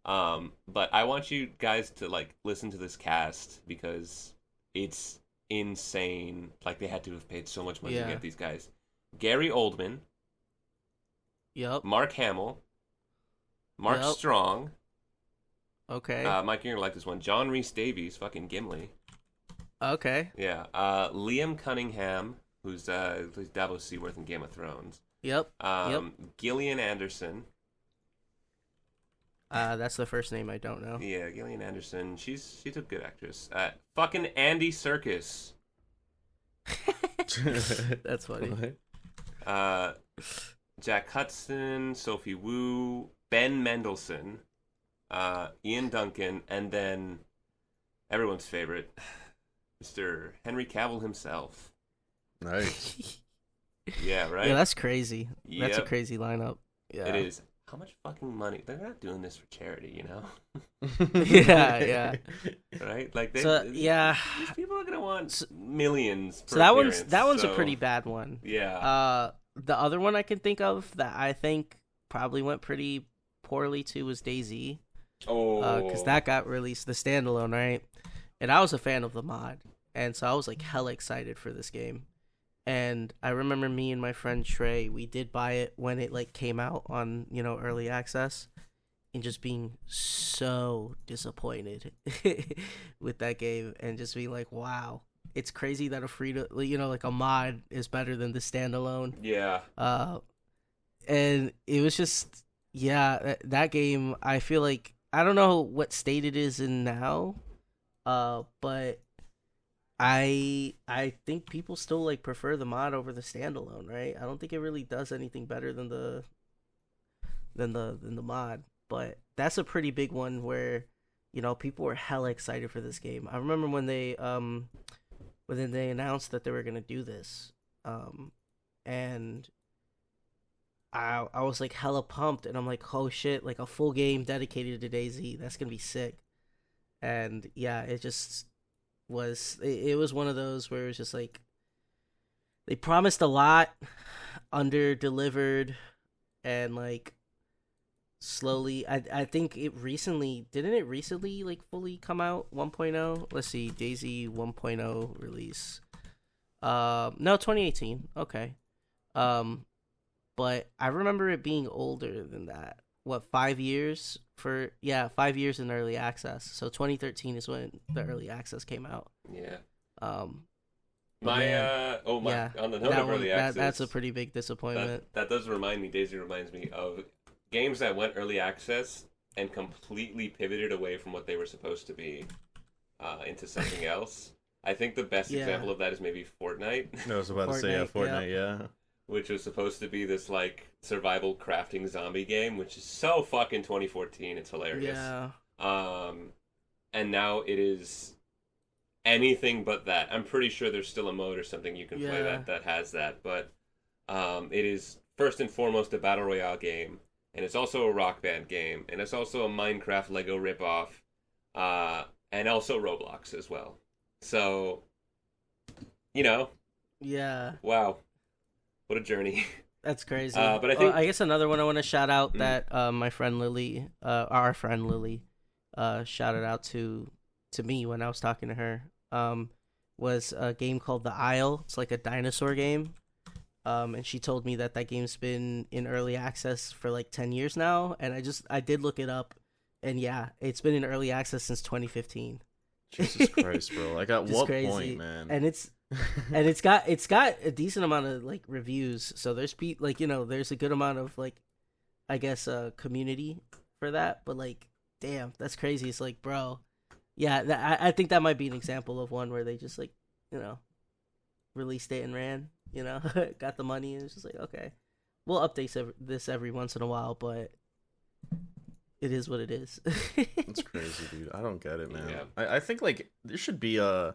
But I want you guys to like listen to this cast because it's insane. Like, they had to have paid so much money to get these guys. Gary Oldman. Yep. Mark Hamill. Mark Strong. Okay. Mike, you're gonna like this one. John Rhys Davies, fucking Gimli. Okay. Yeah. Liam Cunningham, who's Davos Seaworth in Game of Thrones. Yep. Gillian Anderson. That's the first name I don't know. Yeah, Gillian Anderson. She's a good actress. Fucking Andy Serkis. That's funny. Jack Hudson, Sophie Wu, Ben Mendelsohn, Ian Duncan, and then everyone's favorite, Mr. Henry Cavill himself. Nice. Yeah, right? Yeah, that's crazy. Yep. That's a crazy lineup. Yeah. It is. How much fucking money? They're not doing this for charity, you know? Yeah. Right? Like, these people are going to want millions per So that one's a pretty bad one. Yeah. The other one I can think of that I think probably went pretty poorly too was DayZ. Oh. Because that got released, the standalone, right? And I was a fan of the mod, and so I was like hella excited for this game. And I remember me and my friend Trey, we did buy it when it like came out on early access, and just being so disappointed with that game, and just being like, wow. It's crazy that like a mod is better than the standalone. Yeah. And it was just, that game, I feel like, I don't know what state it is in now, but I think people still like prefer the mod over the standalone, right? I don't think it really does anything better than the mod, but that's a pretty big one where, people were hella excited for this game. I remember when they announced that they were gonna do this, and I was like hella pumped, and I'm like, oh shit, like a full game dedicated to DayZ, that's gonna be sick. And yeah, it just was. It was one of those where it was just like they promised a lot, under delivered, and like slowly. I think it recently like fully come out 1.0? Let's see, DayZ 1.0 release. No, 2018. Okay. But I remember it being older than that. what, 5 years for 5 years in early access. So 2013 is when the early access came out. Yeah. Um, On the note of early access, that's a pretty big disappointment. That does remind me. Daisy reminds me of games that went early access and completely pivoted away from what they were supposed to be into something else. I think the best example of that is maybe Fortnite. I was about to say Fortnite, yeah. Which was supposed to be this like survival crafting zombie game, which is so fucking 2014. It's hilarious. Yeah. And now it is anything but that. I'm pretty sure there's still a mode or something you can play that has that, but it is first and foremost a battle royale game, and it's also a Rock Band game, and it's also a Minecraft Lego ripoff, and also Roblox as well. So, wow, what a journey. That's crazy. But I think I guess another one I want to shout out that my friend Lily, our friend Lily, shouted out to me when I was talking to her. Was a game called The Isle. It's like a dinosaur game. And she told me that game's been in early access for like 10 years now. And I did look it up, and it's been in early access since 2015. Jesus Christ, bro! Like at what point, man? And it's got a decent amount of like reviews. So there's there's a good amount of like, I guess, community for that. But like, damn, that's crazy. It's like, bro, I think that might be an example of one where they just like, released it and ran. Got the money, and it's just like, okay, we'll update this every once in a while, but it is what it is. That's crazy, dude. I don't get it, man. Yeah. I think like there should be a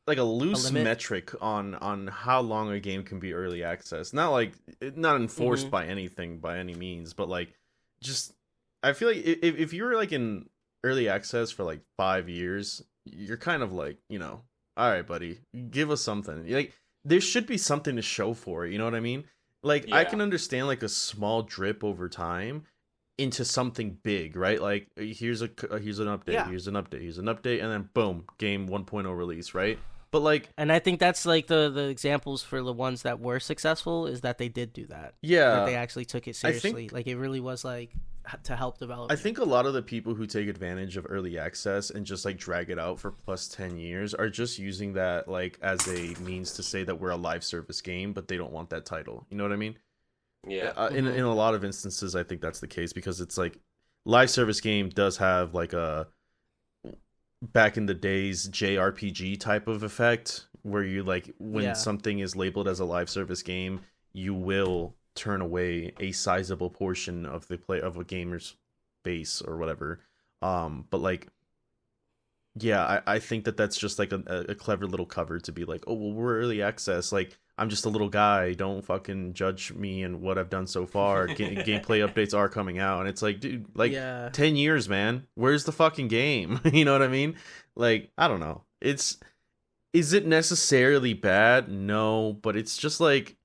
loose metric on how long a game can be early access. Not enforced by anything by any means, but like just I feel like if you were like in early access for like 5 years, you're kind of like, all right, buddy, give us something. Like there should be something to show for it. You know what I mean? Like I can understand like a small drip over time into something big, right? Like here's an update, here's an update, and then boom, game 1.0 release, right? But like, and I think that's like the examples for the ones that were successful is that they did do that. Yeah, that they actually took it seriously. Like it really was like to help develop. I think a lot of the people who take advantage of early access and just like drag it out for plus 10 years are just using that like as a means to say that we're a live service game, but they don't want that title. You know what I mean? Yeah. In a lot of instances, I think that's the case because it's like live service game does have like a back in the days JRPG type of effect where you like when something is labeled as a live service game, you will turn away a sizable portion of the play of a gamer's base or whatever. But like, I think that's just like a clever little cover to be like, oh well, we're early access, like I'm just a little guy, don't fucking judge me and what I've done so far. Gameplay updates are coming out, and it's like, dude, like 10 years, man, where's the fucking game? You know what I mean? Like, I don't know, is it necessarily bad? No, but it's just like,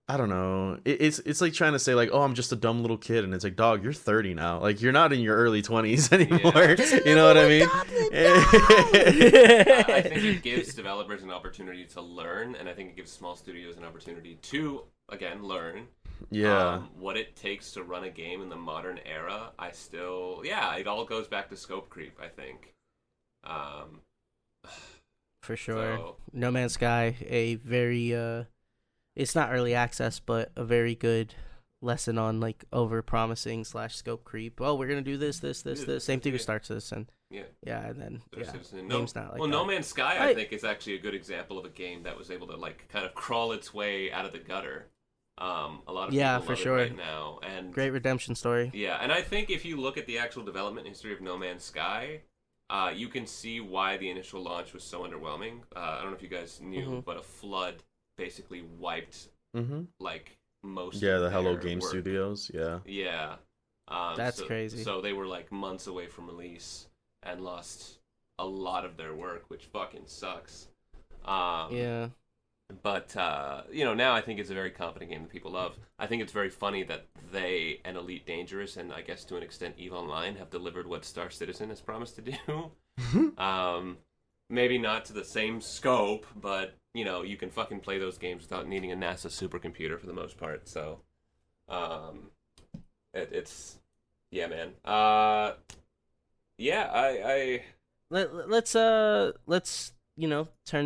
I don't know. It's like trying to say like, oh, I'm just a dumb little kid, and it's like, dog, you're 30 now. Like you're not in your early 20s anymore. You know what I mean? I think it gives developers an opportunity to learn, and I think it gives small studios an opportunity to again learn. Yeah. What it takes to run a game in the modern era. It all goes back to scope creep, I think. For sure. So, No Man's Sky, a very it's not early access, but a very good lesson on like over promising / scope creep. Oh, we're gonna do this. Same thing with Star Citizen. And then game's not like that. No Man's Sky, I think, is actually a good example of a game that was able to like kind of crawl its way out of the gutter. A lot of people for love sure. it right now, and great redemption story. Yeah, and I think if you look at the actual development history of No Man's Sky, you can see why the initial launch was so underwhelming. I don't know if you guys knew, but a flood basically wiped like most the Hello Game Studios. That's crazy. So they were like months away from release and lost a lot of their work, which fucking sucks. But now I think it's a very competent game that people love. I think it's very funny that they and Elite Dangerous and I guess to an extent EVE Online have delivered what Star Citizen has promised to do. Maybe not to the same scope, but you can fucking play those games without needing a NASA supercomputer for the most part. So, It's yeah, man. Yeah, I let's turn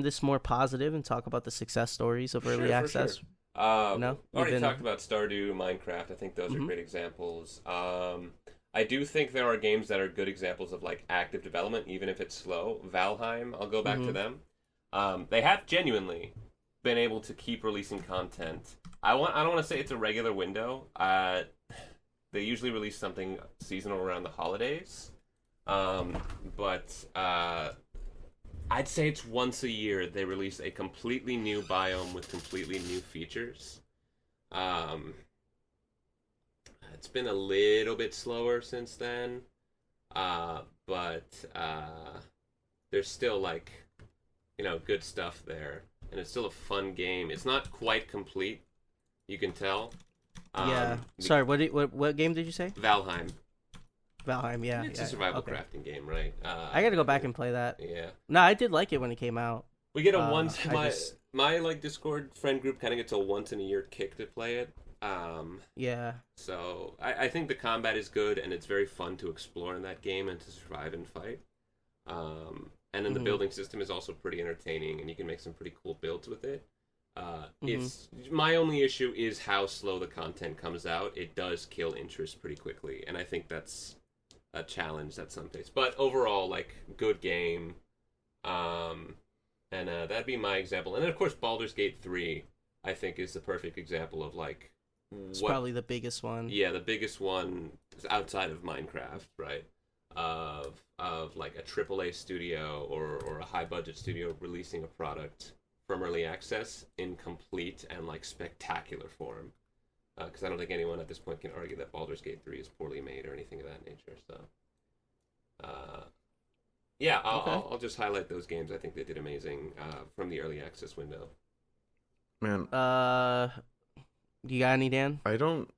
this more positive and talk about the success stories of early access. Sure. Already talked about Stardew, Minecraft. I think those are great examples. I do think there are games that are good examples of like active development, even if it's slow. Valheim, I'll go back to them. They have genuinely been able to keep releasing content. I don't want to say it's a regular window. They usually release something seasonal around the holidays. But I'd say it's once a year they release a completely new biome with completely new features. It's been a little bit slower since then, but there's still like, good stuff there, and it's still a fun game. It's not quite complete, you can tell. Yeah. Sorry, what game did you say? Valheim. Valheim, yeah. It's a survival crafting game, right? I gotta go back and play that. Yeah. No, I did like it when it came out. We get a my like Discord friend group kind of gets a once in a year kick to play it. Yeah. So I think the combat is good, and it's very fun to explore in that game and to survive and fight. And then the building system is also pretty entertaining, and you can make some pretty cool builds with it. It's my only issue is how slow the content comes out. It does kill interest pretty quickly, and I think that's a challenge at some place. But overall, like, good game. And that'd be my example. And then, of course, Baldur's Gate 3, I think, is the perfect example of, like, it's probably the biggest one. Yeah, the biggest one outside of Minecraft, right? Of like a AAA studio or a high budget studio releasing a product from early access in complete and like spectacular form. Because I don't think anyone at this point can argue that Baldur's Gate 3 is poorly made or anything of that nature. So, yeah, I'll just highlight those games. I think they did amazing from the early access window. Man, you got any, Dan? I don't.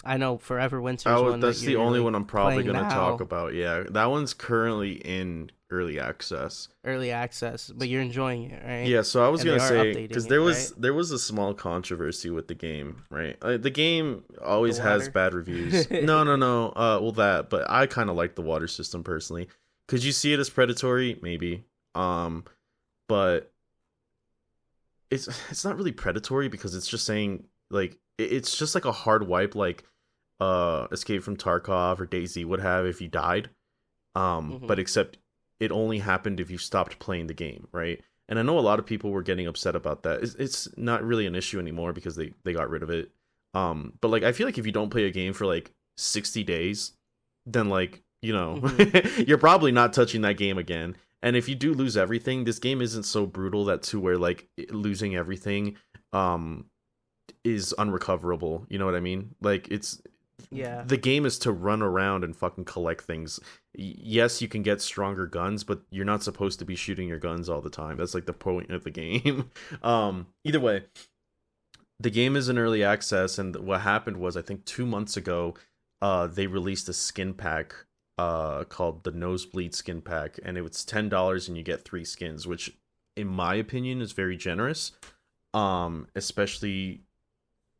I know Forever Winter's one. That's the only one I'm probably going to now. talk about. Yeah, that one's currently in early access. Early access, but you're enjoying it, right? Yeah, so I was going to say, because there was right? a small controversy with the game, right? The game always has bad reviews. No. Well, that, but I kind of like the water system personally. Could you see it as predatory? Maybe. But it's not really predatory because it's just saying, like, it's just like a hard wipe, like Escape from Tarkov or DayZ would have if you died. But except it only happened if you stopped playing the game, right? And I know a lot of people were getting upset about that. It's not really an issue anymore because they got rid of it. But like, I feel like if you don't play a game for like 60 days, then like, you're probably not touching that game again. And if you do lose everything, this game isn't so brutal that to where like losing everything is unrecoverable. You know what I mean? Like, the game is to run around and fucking collect things. Yes, you can get stronger guns, but you're not supposed to be shooting your guns all the time. That's like the point of the game. Either way, the game is in early access, and what happened was, I think 2 months ago, they released a skin pack called the Nosebleed skin pack, and it was $10 and you get 3 skins, which in my opinion is very generous. Especially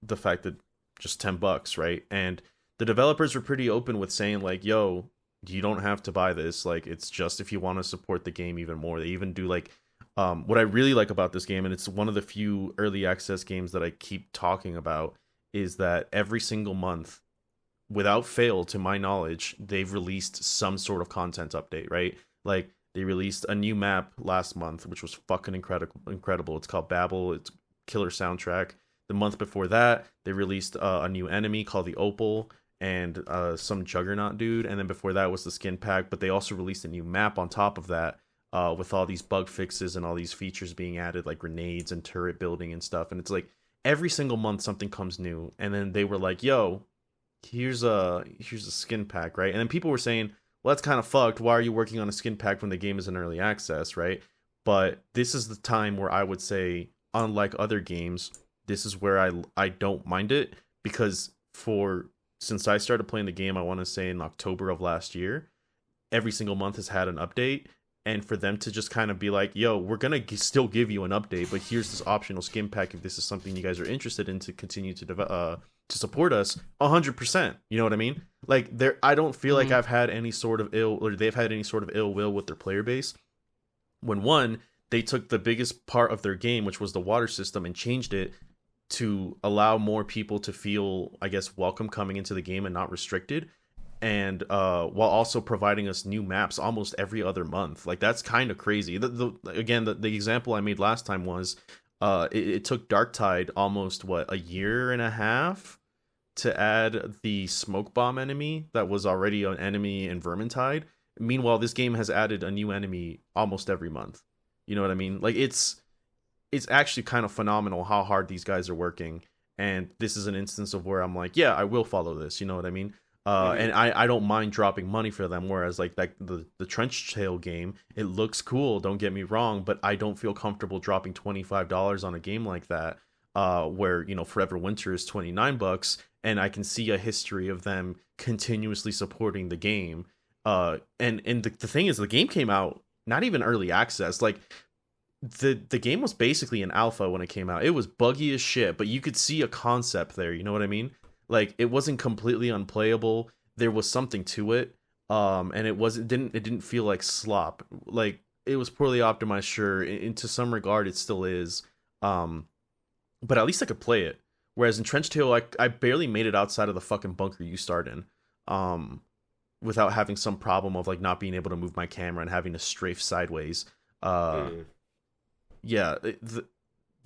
the fact that just $10, right? And the developers were pretty open with saying like, yo, you don't have to buy this. Like, it's just if you want to support the game even more. They even do like, what I really like about this game, and it's one of the few early access games that I keep talking about, is that every single month, without fail, to my knowledge, they've released some sort of content update, right? Like, they released a new map last month, which was fucking incredible. It's called Babel. It's killer soundtrack. The month before that, they released a new enemy called the Opal and some Juggernaut dude. And then before that was the skin pack. But they also released a new map on top of that with all these bug fixes and all these features being added, like grenades and turret building and stuff. And it's like every single month something comes new. And then they were like, yo, here's a skin pack, right? And then people were saying, well, that's kind of fucked. Why are you working on a skin pack when the game is in early access, right? But this is the time where I would say, unlike other games, this is where I don't mind it, because since I started playing the game, I want to say in October of last year, every single month has had an update. And for them to just kind of be like, yo, we're going to still give you an update, but here's this optional skin pack if this is something you guys are interested in to continue to to support us 100%. You know what I mean? Like I don't feel like I've had any sort of they've had any sort of ill will with their player base. When one, they took the biggest part of their game, which was the water system, and changed it to allow more people to feel, I guess, welcome coming into the game and not restricted. And while also providing us new maps almost every other month. Like, that's kind of crazy. The example I made last time was it took Darktide almost, a year and a half to add the smoke bomb enemy that was already an enemy in Vermintide. Meanwhile, this game has added a new enemy almost every month. You know what I mean? Like, it's actually kind of phenomenal how hard these guys are working. And this is an instance of where I'm like, yeah, I will follow this. You know what I mean? And I don't mind dropping money for them, whereas like the Trenchtail game, it looks cool, don't get me wrong, but I don't feel comfortable dropping $25 on a game like that, where, you know, Forever Winter is $29, and I can see a history of them continuously supporting the game. And the thing is, the game came out not even early access. Like, the game was basically an alpha when it came out. It was buggy as shit, but you could see a concept there, you know what I mean? Like, it wasn't completely unplayable. There was something to it. And it didn't feel like slop. Like, it was poorly optimized, sure. To some regard, it still is. But at least I could play it. Whereas in Trenchtail, I barely made it outside of the fucking bunker you start in. Without having some problem of, like, not being able to move my camera and having to strafe sideways. Yeah, the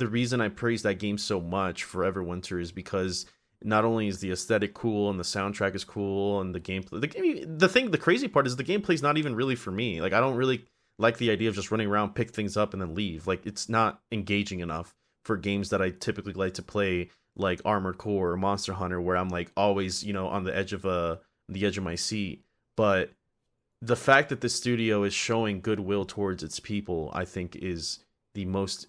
reason I praise that game so much, Forever Winter, is because not only is the aesthetic cool and the soundtrack is cool and the gameplay, the crazy part is the gameplay's not even really for me. Like, I don't really like the idea of just running around, pick things up, and then leave. Like, it's not engaging enough for games that I typically like to play, like Armored Core or Monster Hunter, where I'm like always, you know, on the edge of my seat. But the fact that the studio is showing goodwill towards its people, I think, is the most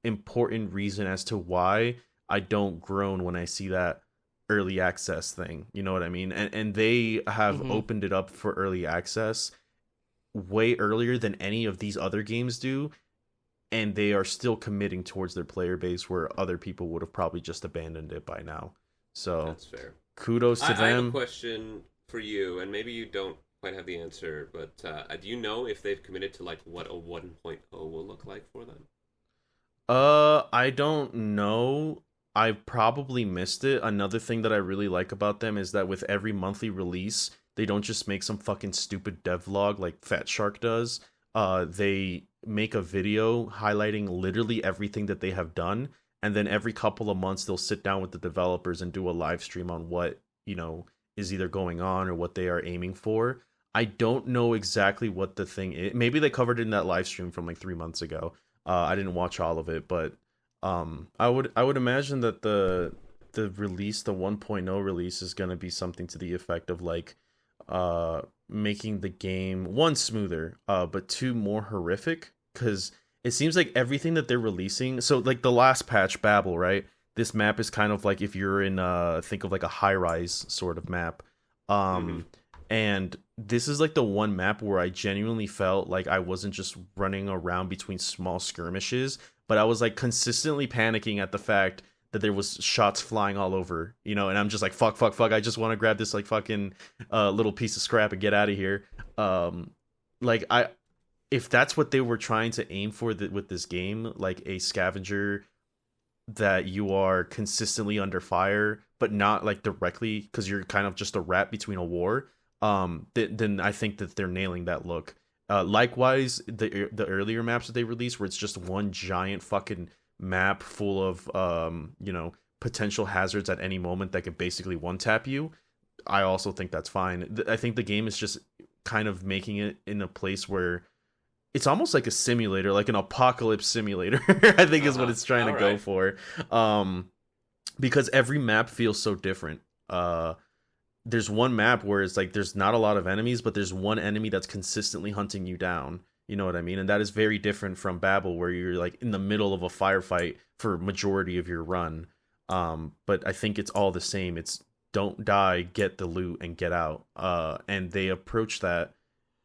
important reason as to why I don't groan when I see that early access thing. You know what I mean? And they have opened it up for early access way earlier than any of these other games do, and they are still committing towards their player base where other people would have probably just abandoned it by now. So that's fair. Kudos to them. I have a question for you, and maybe you don't quite have the answer, but do you know if they've committed to, like, what a 1.0 will look like for them? I don't know. I probably missed it. Another thing that I really like about them is that with every monthly release, they don't just make some fucking stupid devlog like Fat Shark does. They make a video highlighting literally everything that they have done, and then every couple of months they'll sit down with the developers and do a live stream on what, you know, is either going on or what they are aiming for. I don't know exactly what the thing is. Maybe they covered it in that live stream from like 3 months ago. I didn't watch all of it, but I would imagine that the release, the 1.0 release, is going to be something to the effect of like making the game, one, smoother, but two, more horrific, because it seems like everything that they're releasing, so like the last patch, Babel, right? This map is kind of like if you're in think of like a high-rise sort of map. And this is like the one map where I genuinely felt like I wasn't just running around between small skirmishes, but I was like consistently panicking at the fact that there was shots flying all over, you know, and I'm just like, fuck, I just want to grab this like fucking little piece of scrap and get out of here. If that's what they were trying to aim for with this game, like a scavenger that you are consistently under fire, but not like directly because you're kind of just a rat between a war, then I think that they're nailing that look. Likewise, the earlier maps that they released, where it's just one giant fucking map full of you know, potential hazards at any moment that could basically one tap you, I also think that's fine. I think the game is just kind of making it in a place where it's almost like a simulator, like an apocalypse simulator. I think is what it's trying to go for. Because every map feels so different. There's one map where it's like there's not a lot of enemies, but there's one enemy that's consistently hunting you down. You know what I mean? And that is very different from Babel, where you're like in the middle of a firefight for majority of your run. But I think it's all the same. It's don't die, get the loot, and get out. And they approach that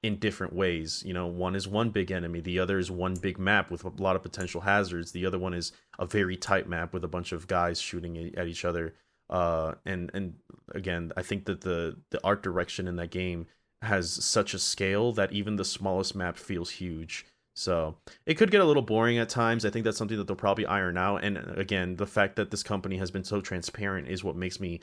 in different ways. You know, one is one big enemy, the other is one big map with a lot of potential hazards, the other one is a very tight map with a bunch of guys shooting at each other. And again, I think that the art direction in that game has such a scale that even the smallest map feels huge. So it could get a little boring at times. I think that's something that they'll probably iron out. And again, the fact that this company has been so transparent is what makes me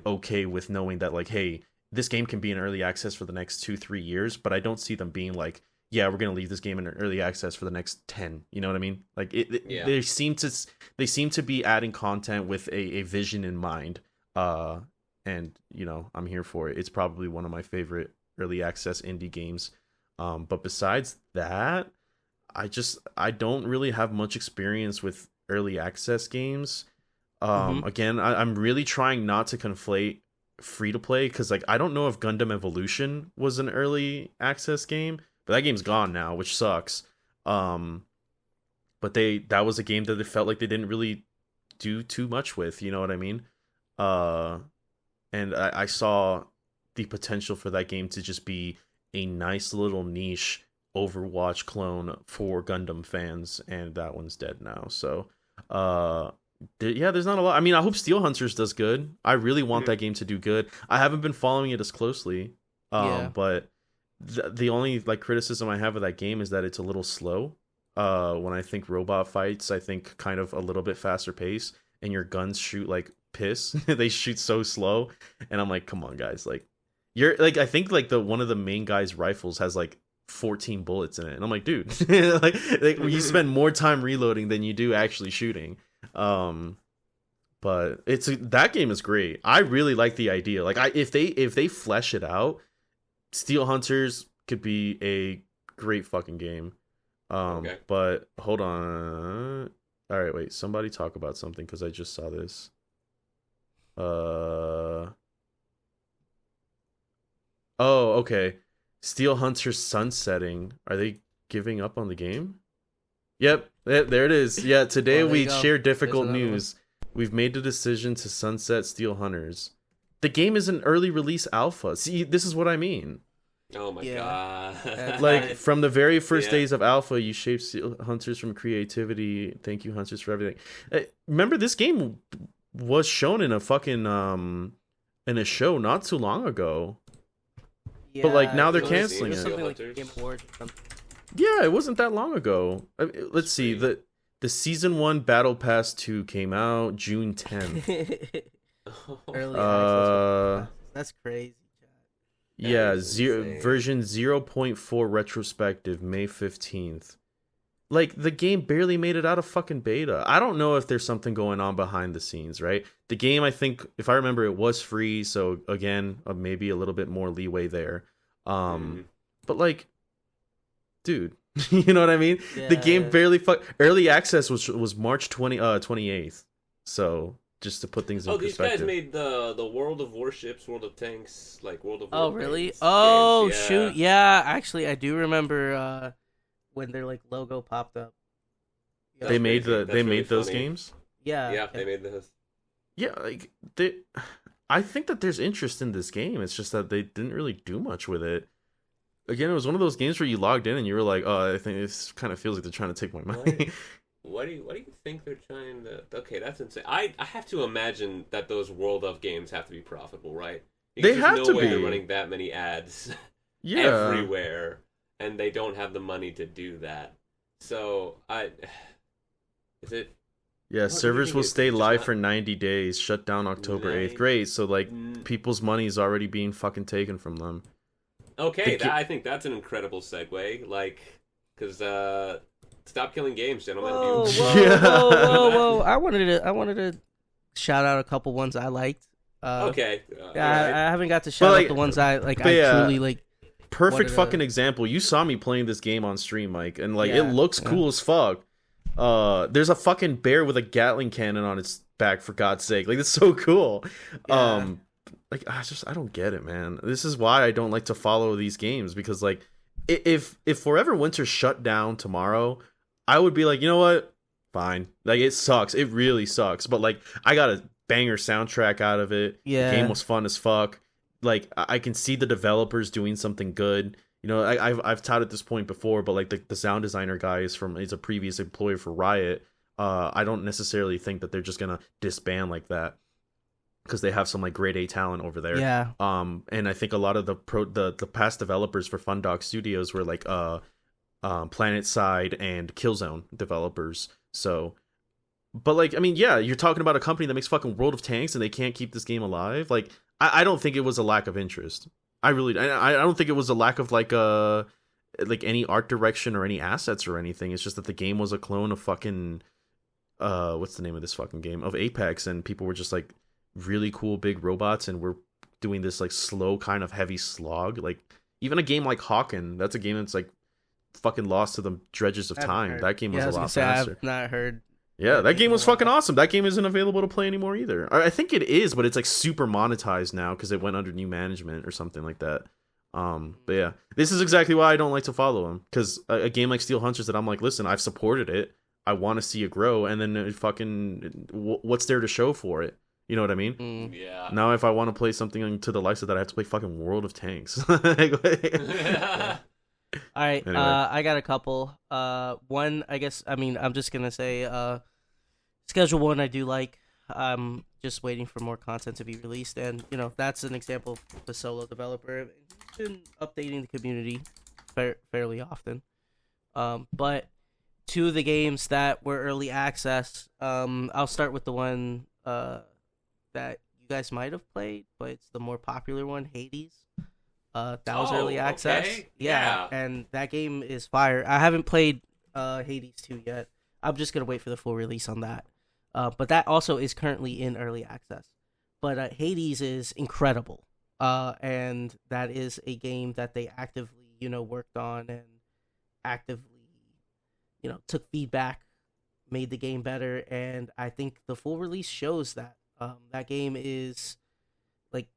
okay with knowing that, like, hey, this game can be in early access for the next 2-3 years, but I don't see them being like, yeah, we're gonna leave this game in early access for the next 10. You know what I mean? Like they seem to be adding content with a vision in mind. And you know, I'm here for it. It's probably one of my favorite early access indie games. But besides that, I don't really have much experience with early access games. Again, I'm really trying not to conflate free to play, because like I don't know if Gundam Evolution was an early access game, but that game's gone now, which sucks. But that was a game that it felt like they didn't really do too much with, you know what I mean? And I saw the potential for that game to just be a nice little niche Overwatch clone for Gundam fans, and that one's dead now. So there's not a lot. I mean, I hope Steel Hunters does good. I really want that game to do good. I haven't been following it as closely, but the only like criticism I have of that game is that it's a little slow. When I think robot fights, I think kind of a little bit faster pace, and your guns shoot like piss. They shoot so slow, and I'm like, come on, guys, like you're like, I think like one of the main guy's rifles has like 14 bullets in it, and I'm like, dude, like you spend more time reloading than you do actually shooting. But that game is great. I really like the idea. Like if they flesh it out, Steel Hunters could be a great fucking game. Okay. But hold on. All right, wait. Somebody talk about something, because I just saw this. Oh, okay. Steel Hunters sunsetting. Are they giving up on the game? Yep, there it is. Yeah, today we share difficult news. We've made the decision to sunset Steel Hunters. The game is an early release alpha. See, this is what I mean. Oh my god. Like, from the very first days of alpha, you shaped Steel Hunters from creativity. Thank you, Hunters, for everything. Remember, this game was shown in a fucking in a show not too long ago. Yeah, but like now they're canceling it. Something like Game Awards or something. Yeah, it wasn't that long ago. I mean, let's see. The Season 1 Battle Pass 2 came out June 10th. Early that's crazy. Yeah, version 0.4 retrospective, May 15th. Like, the game barely made it out of fucking beta. I don't know if there's something going on behind the scenes, right? The game, I think, if I remember, it was free, so again, maybe a little bit more leeway there. But like, dude, you know what I mean? Yeah. The game barely early access was March 28th. So just to put things in perspective. These guys made the World of Warships, World of Tanks, like World of Wartanks. Oh, really? Oh, games. Shoot. Yeah, actually, I do remember when their like logo popped up. Yeah, they made those games? Yeah, they made those. Yeah, like I think that there's interest in this game. It's just that they didn't really do much with it. Again, it was one of those games where you logged in and you were like, "Oh, I think this kind of feels like they're trying to take my money." What do you think they're trying to? Okay, that's insane. I have to imagine that those World of games have to be profitable, right? Because they have no to way be. They're running that many ads, everywhere, and they don't have the money to do that. So is it? Yeah, servers will stay live for 90 days. Shut down October 8th. Great. So like, people's money is already being fucking taken from them. Okay, I think that's an incredible segue. Like, because stop killing games, gentlemen. Whoa! I wanted to shout out a couple ones I liked. Okay. I haven't got to shout out the ones I like. Truly like. Perfect fucking example. You saw me playing this game on stream, Mike, and like it looks cool as fuck. There's a fucking bear with a Gatling cannon on its back, for God's sake. Like, it's so cool. Yeah. Like, I don't get it, man. This is why I don't like to follow these games, because like if Forever Winter shut down tomorrow, I would be like, you know what? Fine. Like, it sucks. It really sucks. But like, I got a banger soundtrack out of it. Yeah. The game was fun as fuck. Like, I can see the developers doing something good. You know, I've touted this point before, but like the sound designer guy is a previous employee for Riot. I don't necessarily think that they're just gonna disband like that. because they have some like grade A talent over there. Yeah. And I think a lot of the past developers for Fun Dog Studios were like PlanetSide and Killzone developers. So, but like, I mean, yeah, you're talking about a company that makes fucking World of Tanks and they can't keep this game alive. Like, I don't think it was a lack of interest. I don't think it was a lack of like any art direction or any assets or anything. It's just that the game was a clone of fucking what's the name of this fucking game, of Apex, and people were just like really cool big robots, and we're doing this like slow kind of heavy slog. Like even a game like Hawken, that's a game that's like fucking lost to the dredges of time. That game was a lot faster. I've not heard. Yeah, that game was fucking awesome. That game isn't available to play anymore either. I think it is, but it's like super monetized now because it went under new management or something like that. But yeah, this is exactly why I don't like to follow him, because a game like Steel Hunters that I'm like, listen, I've supported it, I want to see it grow, and then it fucking what's there to show for it? You know what I mean? Yeah. Now if I want to play something to the likes of that, I have to play fucking World of Tanks. All right, Anyway. I got a couple. One, I guess, I mean, I'm just gonna say, Schedule 1 I do like. I'm just waiting for more content to be released, and you know that's an example of a solo developer. He's been updating the community fairly often. But two of the games that were early access, I'll start with the one that you guys might have played, but it's the more popular one, Hades. That was early access. Okay. Yeah, and that game is fire. I haven't played Hades 2 yet. I'm just gonna wait for the full release on that. But that also is currently in early access. But Hades is incredible. And that is a game that they actively, worked on and actively, took feedback, made the game better. And I think the full release shows that. That game is, like,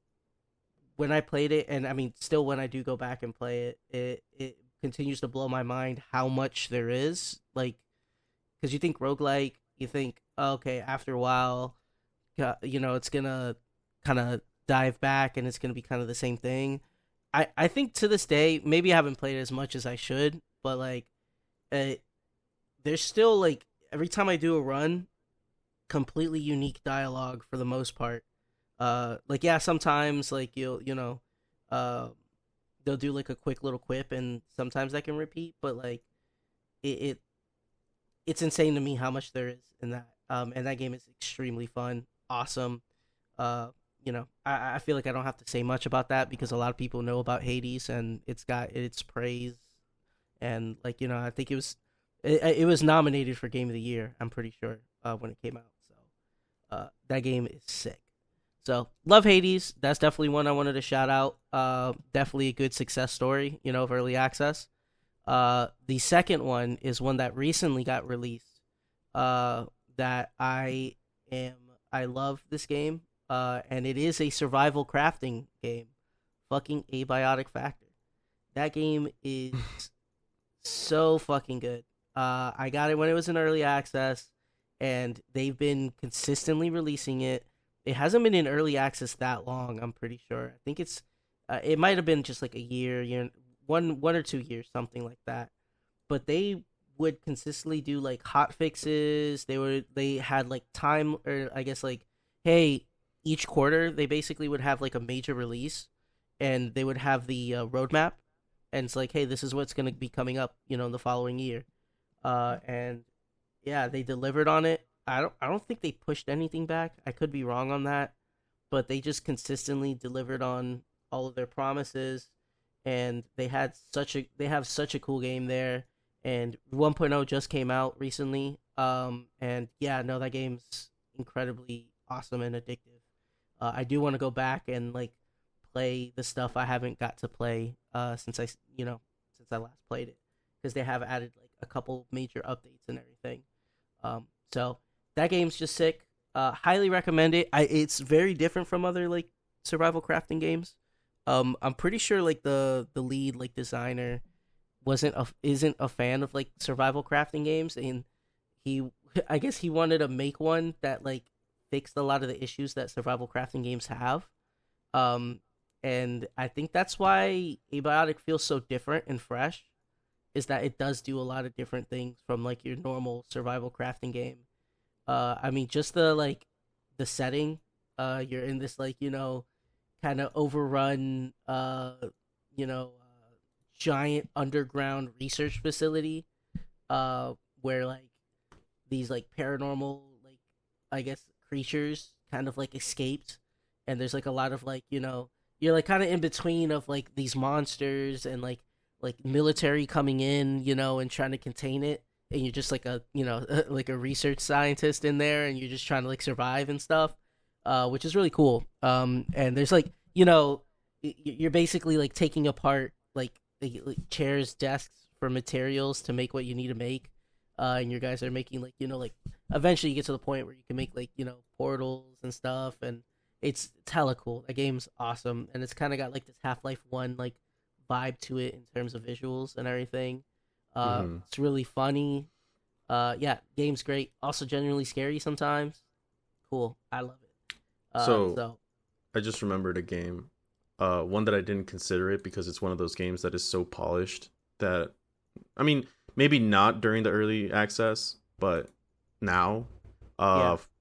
when I played it, and I mean, still when I do go back and play it, it continues to blow my mind how much there is. Like, because you think roguelike, you think, okay, after a while, it's gonna kind of dive back and it's gonna be kind of the same thing. I think to this day, maybe I haven't played it as much as I should, but like, there's still like every time I do a run, completely unique dialogue for the most part. Like, yeah, sometimes like they'll do like a quick little quip, and sometimes that can repeat, but like it's insane to me how much there is in that. And that game is extremely fun, awesome. I feel like I don't have to say much about that because a lot of people know about Hades and it's got its praise. And like, I think it was nominated for Game of the Year, I'm pretty sure, when it came out. So that game is sick. So love Hades. That's definitely one I wanted to shout out. Definitely a good success story, of early access. The second one is one that recently got released. That I love this game. And it is a survival crafting game. Fucking Abiotic Factor. That game is so fucking good. I got it when it was in early access, and they've been consistently releasing it. It hasn't been in early access that long, I'm pretty sure. I think it might have been just like a year, one or 2 years, something like that. But they would consistently do like hot fixes. They had like time, or I guess like, hey, each quarter they basically would have like a major release, and they would have the roadmap, and it's like, hey, this is what's gonna be coming up, in the following year. And yeah, they delivered on it. I don't think they pushed anything back. I could be wrong on that, but they just consistently delivered on all of their promises, and they have such a cool game there. And 1.0 just came out recently. And yeah, no, that game's incredibly awesome and addictive. I do want to go back and like play the stuff I haven't got to play since I last played it, because they have added like a couple major updates and everything. So that game's just sick. Highly recommend it. It's very different from other like survival crafting games. I'm pretty sure like the lead like designer isn't a fan of like survival crafting games, and I guess he wanted to make one that like fixed a lot of the issues that survival crafting games have. And I think that's why Abiotic feels so different and fresh, is that it does do a lot of different things from like your normal survival crafting game. I mean, just the setting You're in this like kind of overrun you know giant underground research facility where like these like paranormal like I guess creatures kind of like escaped, and there's like a lot of like you're like kind of in between of like these monsters and like military coming in and trying to contain it, and you're just like a like a research scientist in there, and you're just trying to like survive and stuff, which is really cool. And there's like you're basically like taking apart like chairs, desks for materials to make what you need to make, and your guys are making like like eventually you get to the point where you can make like portals and stuff, and it's hella cool. That game's awesome, and it's kind of got like this Half-Life 1 like vibe to it in terms of visuals and everything. It's really funny. Yeah, game's great. Also genuinely scary sometimes. Cool. I love it. So I just remembered a game. One that I didn't consider it because it's one of those games that is so polished that, I mean, maybe not during the early access, but now.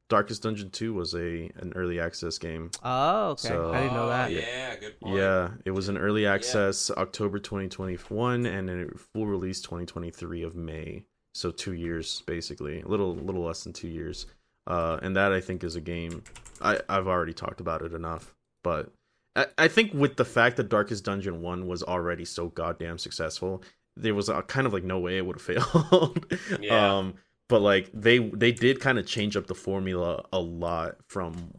Darkest Dungeon 2 was an early access game. Oh, okay. So, I didn't know that. Yeah, good point. Yeah, it was an early access October 2021 and a full release 2023 of May. So 2 years basically, a little less than 2 years. And that I think is a game I've already talked about it enough, but I think with the fact that Darkest Dungeon 1 was already so goddamn successful, there was a kind of like no way it would have failed. Yeah. But like they did kind of change up the formula a lot from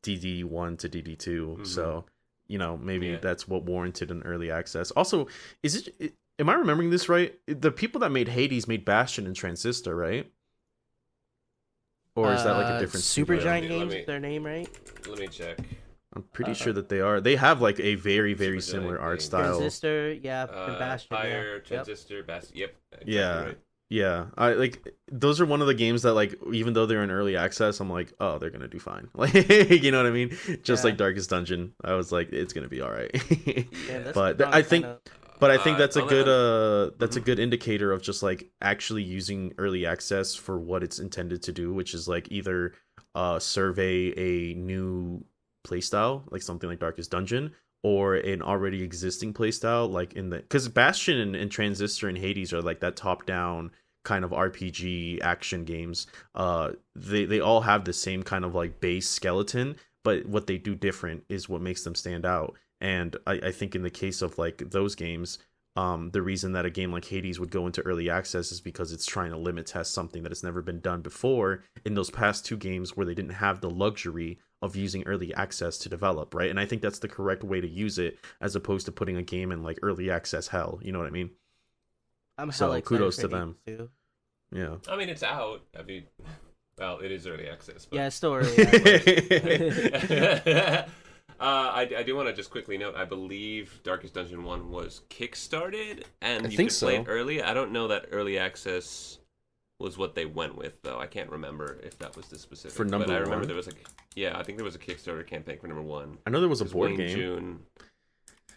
DD1 to DD2. Mm-hmm. So, maybe that's what warranted an early access. Also, am I remembering this right? The people that made Hades made Bastion and Transistor, right? Or is that like a different Supergiant Games is their name, right? Let me check. I'm pretty sure that they are. They have like a very, very similar art style. Transistor, yeah, and Bastion. Fire, Transistor, Bastion. Yep. Exactly yeah. Right. Yeah. I like those are one of the games that like even though they're in early access, I'm like, oh, they're gonna do fine. Like you know what I mean? Just like Darkest Dungeon. I was like, it's gonna be alright. But I think that's a good that's a good indicator of just like actually using early access for what it's intended to do, which is like either survey a new playstyle, like something like Darkest Dungeon, or an already existing playstyle, like because Bastion and Transistor and Hades are like that top-down kind of RPG action games. They all have the same kind of like base skeleton, but what they do different is what makes them stand out. And I think in the case of like those games, the reason that a game like Hades would go into early access is because it's trying to limit test something that has never been done before in those past two games where they didn't have the luxury of using early access to develop, right? And I think that's the correct way to use it, as opposed to putting a game in like early access hell. You know what I mean? So kudos to them. Too. Yeah. I mean, it's out. I mean, well, it is early access. But... Yeah, it's still early access. I do want to just quickly note, I believe Darkest Dungeon 1 was kickstarted, and you could play it early. I don't know that early access was what they went with, though. I can't remember if that was the specific. For number but I remember one? there was I think there was a Kickstarter campaign for number 1. I know there was a board Wayne game. June,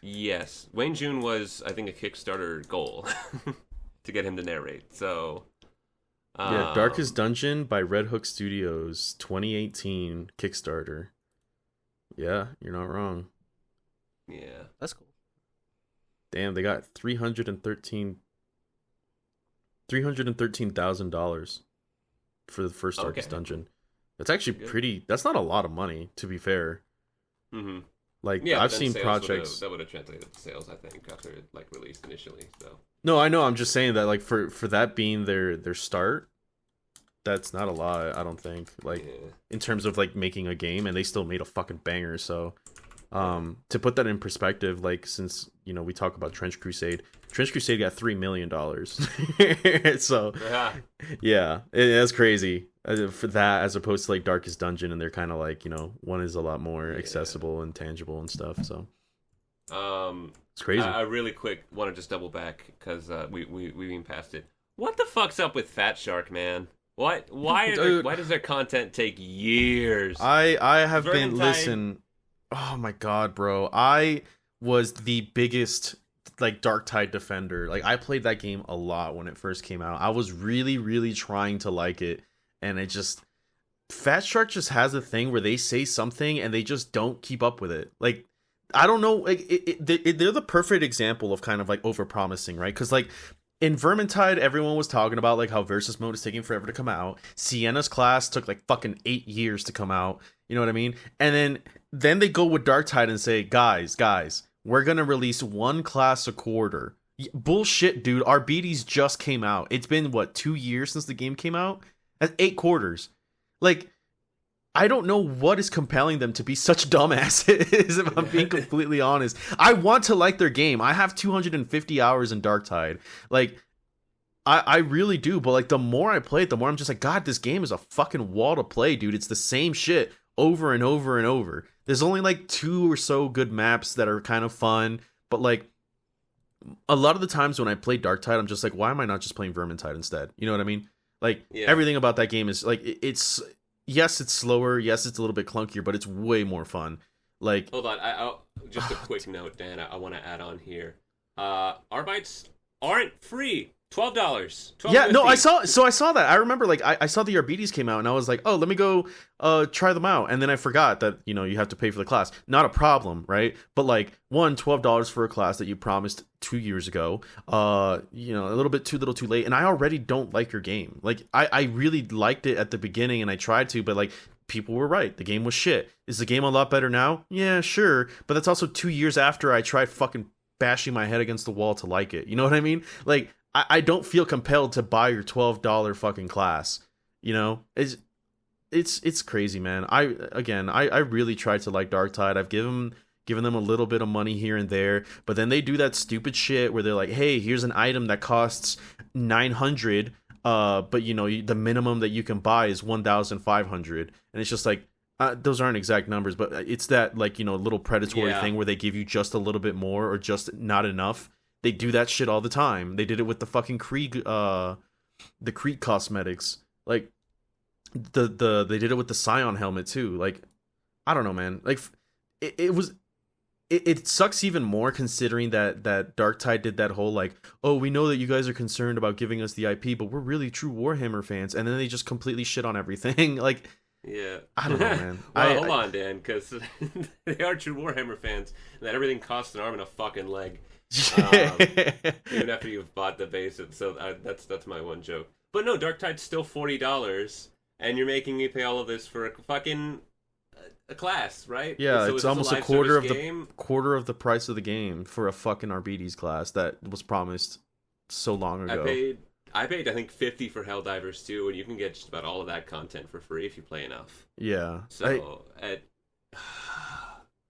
yes, Wayne June was, I think, a Kickstarter goal to get him to narrate. So, yeah, Darkest Dungeon by Red Hook Studios, 2018 Kickstarter. Yeah, you're not wrong. Yeah, that's cool. Damn, they got $313,000 for the first Darkest Dungeon. That's actually pretty. That's not a lot of money, to be fair. Mm-hmm. Like I've seen projects that would have translated to sales, I think, after it like released initially. So no, I know. I'm just saying that like for that being their start, that's not a lot. I don't think like in terms of like making a game, and they still made a fucking banger. So to put that in perspective, like since we talk about Trench Crusade got $3 million. So yeah, that's crazy for that, as opposed to like Darkest Dungeon, and they're kind of like one is a lot more accessible and tangible and stuff. So it's crazy. I really quick want to just double back because we've been past it. What the fuck's up with Fat Shark, man? Why does their content take years? I have been listen. Oh my god, bro! I was the biggest like Darktide defender. Like I played that game a lot when it first came out. I was really, really trying to like it, and it just Fat Shark just has a thing where they say something and they just don't keep up with it. Like, I don't know, like they're the perfect example of kind of like overpromising, right? Because like in Vermintide, everyone was talking about like how versus mode is taking forever to come out. Sienna's class took like fucking 8 years to come out. You know what I mean? And then they go with Darktide and say, guys, we're gonna release one class a quarter. Bullshit, dude. Arbites just came out. It's been what, 2 years since the game came out? That's 8 quarters. Like, I don't know what is compelling them to be such dumbasses, if I'm being completely honest. I want to like their game. I have 250 hours in Darktide. Like, I really do, but like the more I play it, the more I'm just like, God, this game is a fucking wall to play, dude. It's the same shit over and over and over. There's only like 2 or so good maps that are kind of fun, but like a lot of the times when I play Darktide, I'm just like, why am I not just playing Vermintide instead? You know what I mean? Like, everything about that game is like, it's, yes, it's slower, yes, it's a little bit clunkier, but it's way more fun. Like, hold on, I'll just a quick note, Dan, I want to add on here. Arbites aren't free. $12. Yeah, no, I saw that. I remember, like, I saw the Arbites came out, and I was like, oh, let me go try them out. And then I forgot that, you know, you have to pay for the class. Not a problem, right? But, like, $12 for a class that you promised 2 years ago, you know, a little bit too little too late. And I already don't like your game. Like, I really liked it at the beginning, and I tried to, but, like, people were right. The game was shit. Is the game a lot better now? Yeah, sure. But that's also 2 years after I tried fucking bashing my head against the wall to like it. You know what I mean? Like, I don't feel compelled to buy your $12 fucking class. You know, it's crazy, man. I really tried to like Darktide. I've given them a little bit of money here and there, but then they do that stupid shit where they're like, hey, here's an item that costs 900, but you know, the minimum that you can buy is 1,500, and it's just like, those aren't exact numbers, but it's that, like, you know, little predatory thing where they give you just a little bit more or just not enough. They do that shit all the time. They did it with the fucking Krieg, the Krieg cosmetics. Like, they did it with the Scion helmet too. Like, I don't know, man. Like, it sucks even more considering that Darktide did that whole like, oh, we know that you guys are concerned about giving us the IP, but we're really true Warhammer fans, and then they just completely shit on everything. Like, yeah, I don't know, man. Well, hold on, Dan, because they are true Warhammer fans, and that everything costs an arm and a fucking leg. Even after you've bought the base, so that's my one joke. But no, Darktide's still $40, and you're making me pay all of this for a fucking a class, right? Yeah, so it's almost a quarter of the price of the game for a fucking Arbites class that was promised so long ago. I paid I think $50 for Helldivers 2, and you can get just about all of that content for free if you play enough. Yeah. So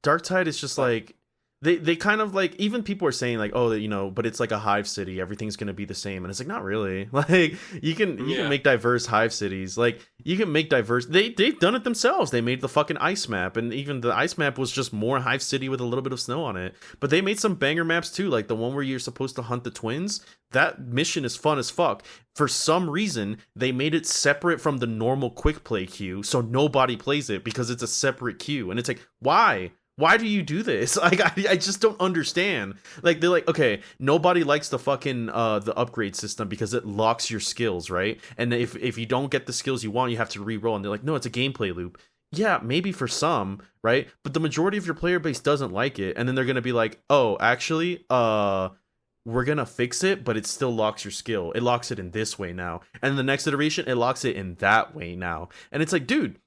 Darktide is just like, They kind of like, even people are saying like, oh, you know, but it's like a hive city, everything's gonna be the same, and it's like, not really. Like, you can make diverse hive cities. Like, you can make diverse. They've done it themselves. They made the fucking ice map, and even the ice map was just more hive city with a little bit of snow on it. But they made some banger maps too, like the one where you're supposed to hunt the twins. That mission is fun as fuck. For some reason, they made it separate from the normal quick play queue, so nobody plays it because it's a separate queue, and it's like, why? Why do you do this? Like, I just don't understand. Like, they're like, okay, nobody likes the fucking the upgrade system because it locks your skills, right? And if you don't get the skills you want, you have to re-roll. And they're like, no, it's a gameplay loop. Yeah, maybe for some, right? But the majority of your player base doesn't like it. And then they're gonna be like, oh, actually, we're gonna fix it, but it still locks your skill. It locks it in this way now. And the next iteration, it locks it in that way now. And it's like, dude,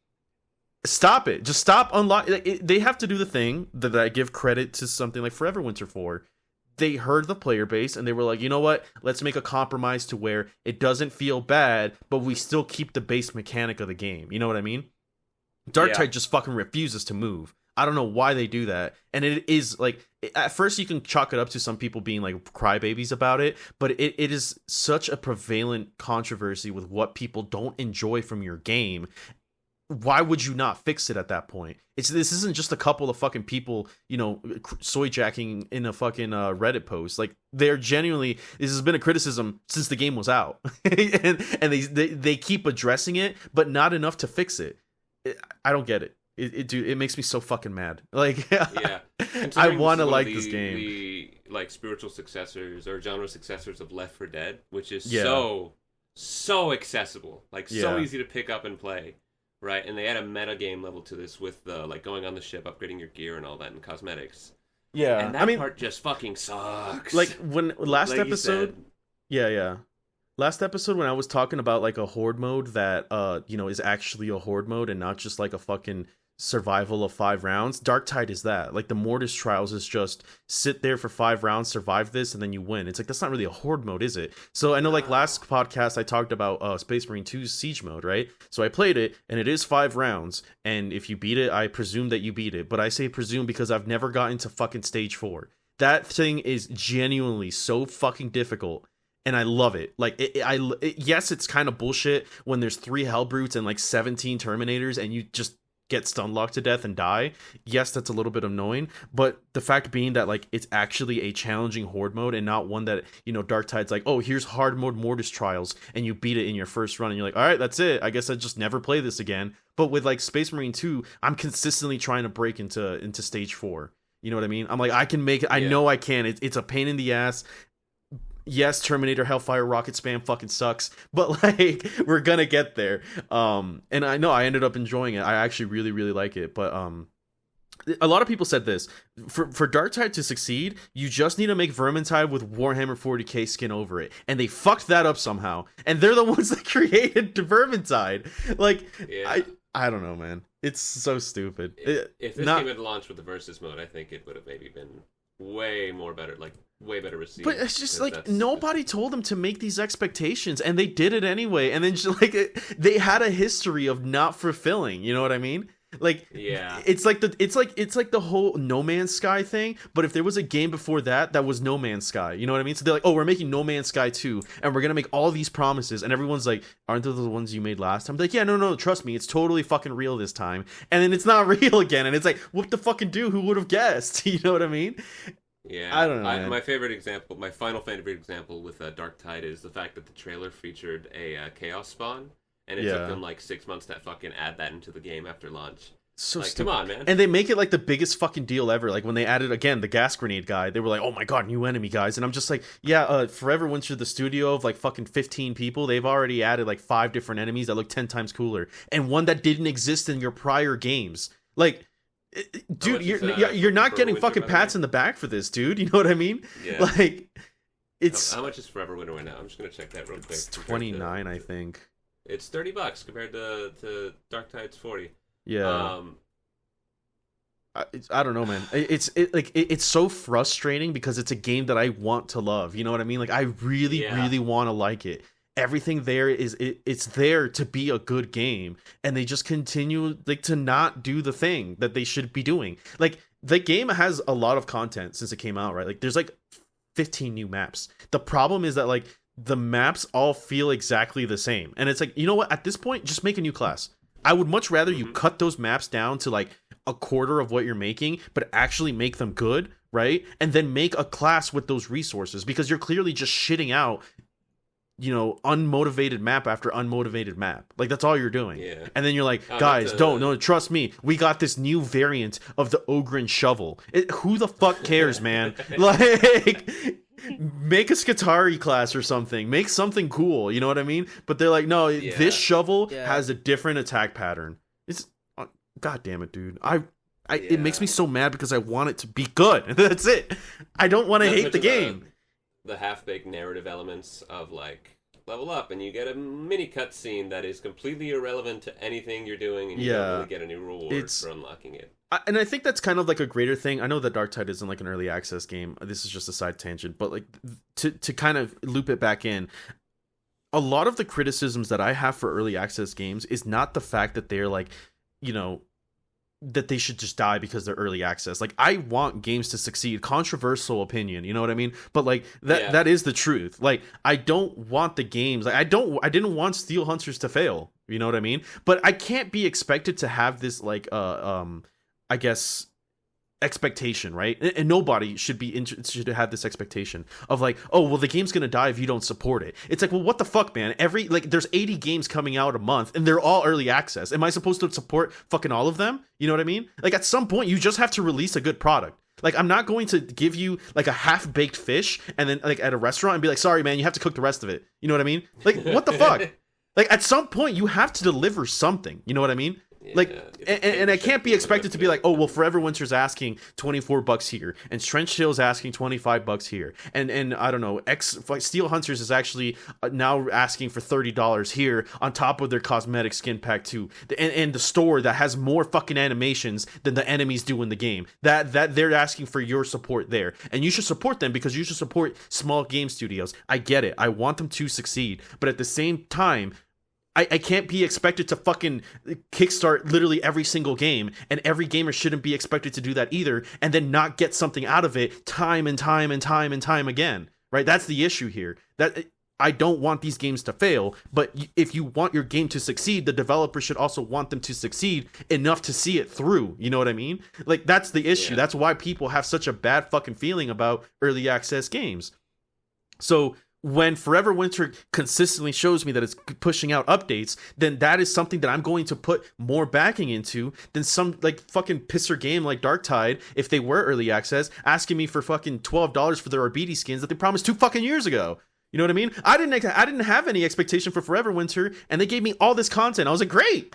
stop it. Just stop unlocking. They have to do the thing that I give credit to something like Forever Winter for. They heard the player base and they were like, you know what? Let's make a compromise to where it doesn't feel bad, but we still keep the base mechanic of the game. You know what I mean? Darktide just fucking refuses to move. I don't know why they do that. And it is like, at first you can chalk it up to some people being like crybabies about it, but it is such a prevalent controversy with what people don't enjoy from your game. Why would you not fix it at that point? This isn't just a couple of fucking people, you know, soy jacking in a fucking Reddit post. Like, they're genuinely, this has been a criticism since the game was out, and they keep addressing it, but not enough to fix it. I don't get it. Dude, it makes me so fucking mad. Like, yeah, I want to like this game. The like spiritual successors or genre successors of Left 4 Dead, which is so accessible, like so easy to pick up and play. right? And they add a meta game level to this with the like going on the ship, upgrading your gear and all that, and cosmetics. Yeah, and that part just fucking sucks. Like when last like episode, yeah. Last episode when I was talking about like a horde mode that is actually a horde mode and not just like a fucking survival of 5 rounds. Darktide is that. Like the Mortis Trials is just sit there for 5 rounds, survive this, and then you win. It's like that's not really a horde mode, is it? So I know like last podcast I talked about Space Marine 2's siege mode, right? So I played it and it is 5 rounds, and if you beat it, I presume that you beat it. But I say presume because I've never gotten to fucking stage 4. That thing is genuinely so fucking difficult. And I love it. Like, yes, it's kind of bullshit when there's 3 Hellbrutes and like 17 Terminators and you just get stun locked to death and die. Yes, that's a little bit annoying. But the fact being that like it's actually a challenging horde mode and not one that, Darktide's like, oh, here's hard mode Mortis Trials and you beat it in your first run and you're like, all right, that's it. I guess I just never play this again. But with like Space Marine 2, I'm consistently trying to break into stage 4. You know what I mean? I'm like, I can make it. I know I can. It's a pain in the ass. Yes, Terminator Hellfire rocket spam fucking sucks, but like we're gonna get there. And I know I ended up enjoying it. I actually really, really like it. But a lot of people said this for Darktide to succeed, you just need to make Vermintide with Warhammer 40k skin over it, and they fucked that up somehow. And they're the ones that created Vermintide. Like, I don't know, man. It's so stupid. If this game had launched with the versus mode, I think it would have maybe been way better received. But it's just like nobody told them to make these expectations, and they did it anyway. And then just like they had a history of not fulfilling. You know what I mean? Like, yeah, it's like the whole No Man's Sky thing. But if there was a game before that was No Man's Sky, you know what I mean? So they're like, oh, we're making No Man's Sky 2, and we're gonna make all these promises, and everyone's like, aren't those the ones you made last time? They're like, yeah, no, trust me, it's totally fucking real this time. And then it's not real again, and it's like, whoop the fucking do, who would have guessed? You know what I mean? Yeah, I don't know. My final favorite example with Darktide is the fact that the trailer featured a Chaos Spawn, and it took them like 6 months to fucking add that into the game after launch. So like, stupid. Come on, man. And they make it like the biggest fucking deal ever. Like when they added again the gas grenade guy, they were like, "Oh my god, new enemy, guys!" And I'm just like, "Yeah, Forever went through the studio of like fucking 15 people. They've already added like 5 different enemies that look 10 times cooler, and one that didn't exist in your prior games. Like, dude, you're not getting fucking pats in the back for this, dude. You know what I mean? Yeah. Like, it's how much is Forever Winter right now? I'm just gonna check that real quick. It's 29, I think. It's $30 compared to Darktide's 40. Yeah. I don't know, man. It's so frustrating because it's a game that I want to love. You know what I mean? Like I really want to like it. Everything there it's there to be a good game, and they just continue like to not do the thing that they should be doing. Like the game has a lot of content since it came out, right? Like there's like 15 new maps. The problem is that like the maps all feel exactly the same, and it's like, you know what? At this point, just make a new class. I would much rather you cut those maps down to like a quarter of what you're making, but actually make them good, right? And then make a class with those resources, because you're clearly just shitting out, unmotivated map after unmotivated map. Like that's all you're doing. Yeah. And then you're like, guys, don't trust me. We got this new variant of the Ogryn shovel. Who the fuck cares, man? Like, make a Skitarii class or something. Make something cool. You know what I mean? But they're like, no, this shovel has a different attack pattern. It's God damn it, dude. It makes me so mad because I want it to be good. That's it. I don't want to hate the game. The half-baked narrative elements of like level up and you get a mini cutscene that is completely irrelevant to anything you're doing, and you don't really get any reward for unlocking it. And I think that's kind of like a greater thing. I know that Darktide isn't like an early access game. This is just a side tangent, but like to kind of loop it back in, a lot of the criticisms that I have for early access games is not the fact that they're like, that they should just die because they're early access. Like I want games to succeed. Controversial opinion, you know what I mean? But like that is the truth. Like I don't want the games. Like I didn't want Steel Hunters to fail. You know what I mean? But I can't be expected to have this like I guess expectation, right? And nobody should have this expectation of like, oh well, the game's gonna die if you don't support it. It's like, well, what the fuck, man? There's 80 games coming out a month and they're all early access. Am I supposed to support fucking all of them? You know what I mean? Like at some point you just have to release a good product. Like I'm not going to give you like a half-baked fish and then like at a restaurant and be like, sorry man, you have to cook the rest of it. You know what I mean? Like what the fuck? Like at some point you have to deliver something. You know what I mean? Like, and it can't be expected to be like, oh, well, Forever Winter's asking $24 here, and Trench Hill's asking $25 here, and I don't know, Steel Hunters is actually now asking for $30 here on top of their cosmetic skin pack too, and the store that has more fucking animations than the enemies do in the game. That they're asking for your support there, and you should support them because you should support small game studios. I get it. I want them to succeed, but at the same time, I can't be expected to fucking kickstart literally every single game, and every gamer shouldn't be expected to do that either, and then not get something out of it time and time and time and time again, right? That's the issue here. That I don't want these games to fail, but if you want your game to succeed, the developer should also want them to succeed enough to see it through. You know what I mean? Like, that's the issue. Yeah. That's why people have such a bad fucking feeling about early access games. So when Forever Winter consistently shows me that it's pushing out updates, then that is something that I'm going to put more backing into than some like fucking pisser game like Darktide, if they were early access, asking me for fucking $12 for their Arbiti skins that they promised 2 fucking years ago. You know what I mean? I didn't have any expectation for Forever Winter, and they gave me all this content. I was like, great.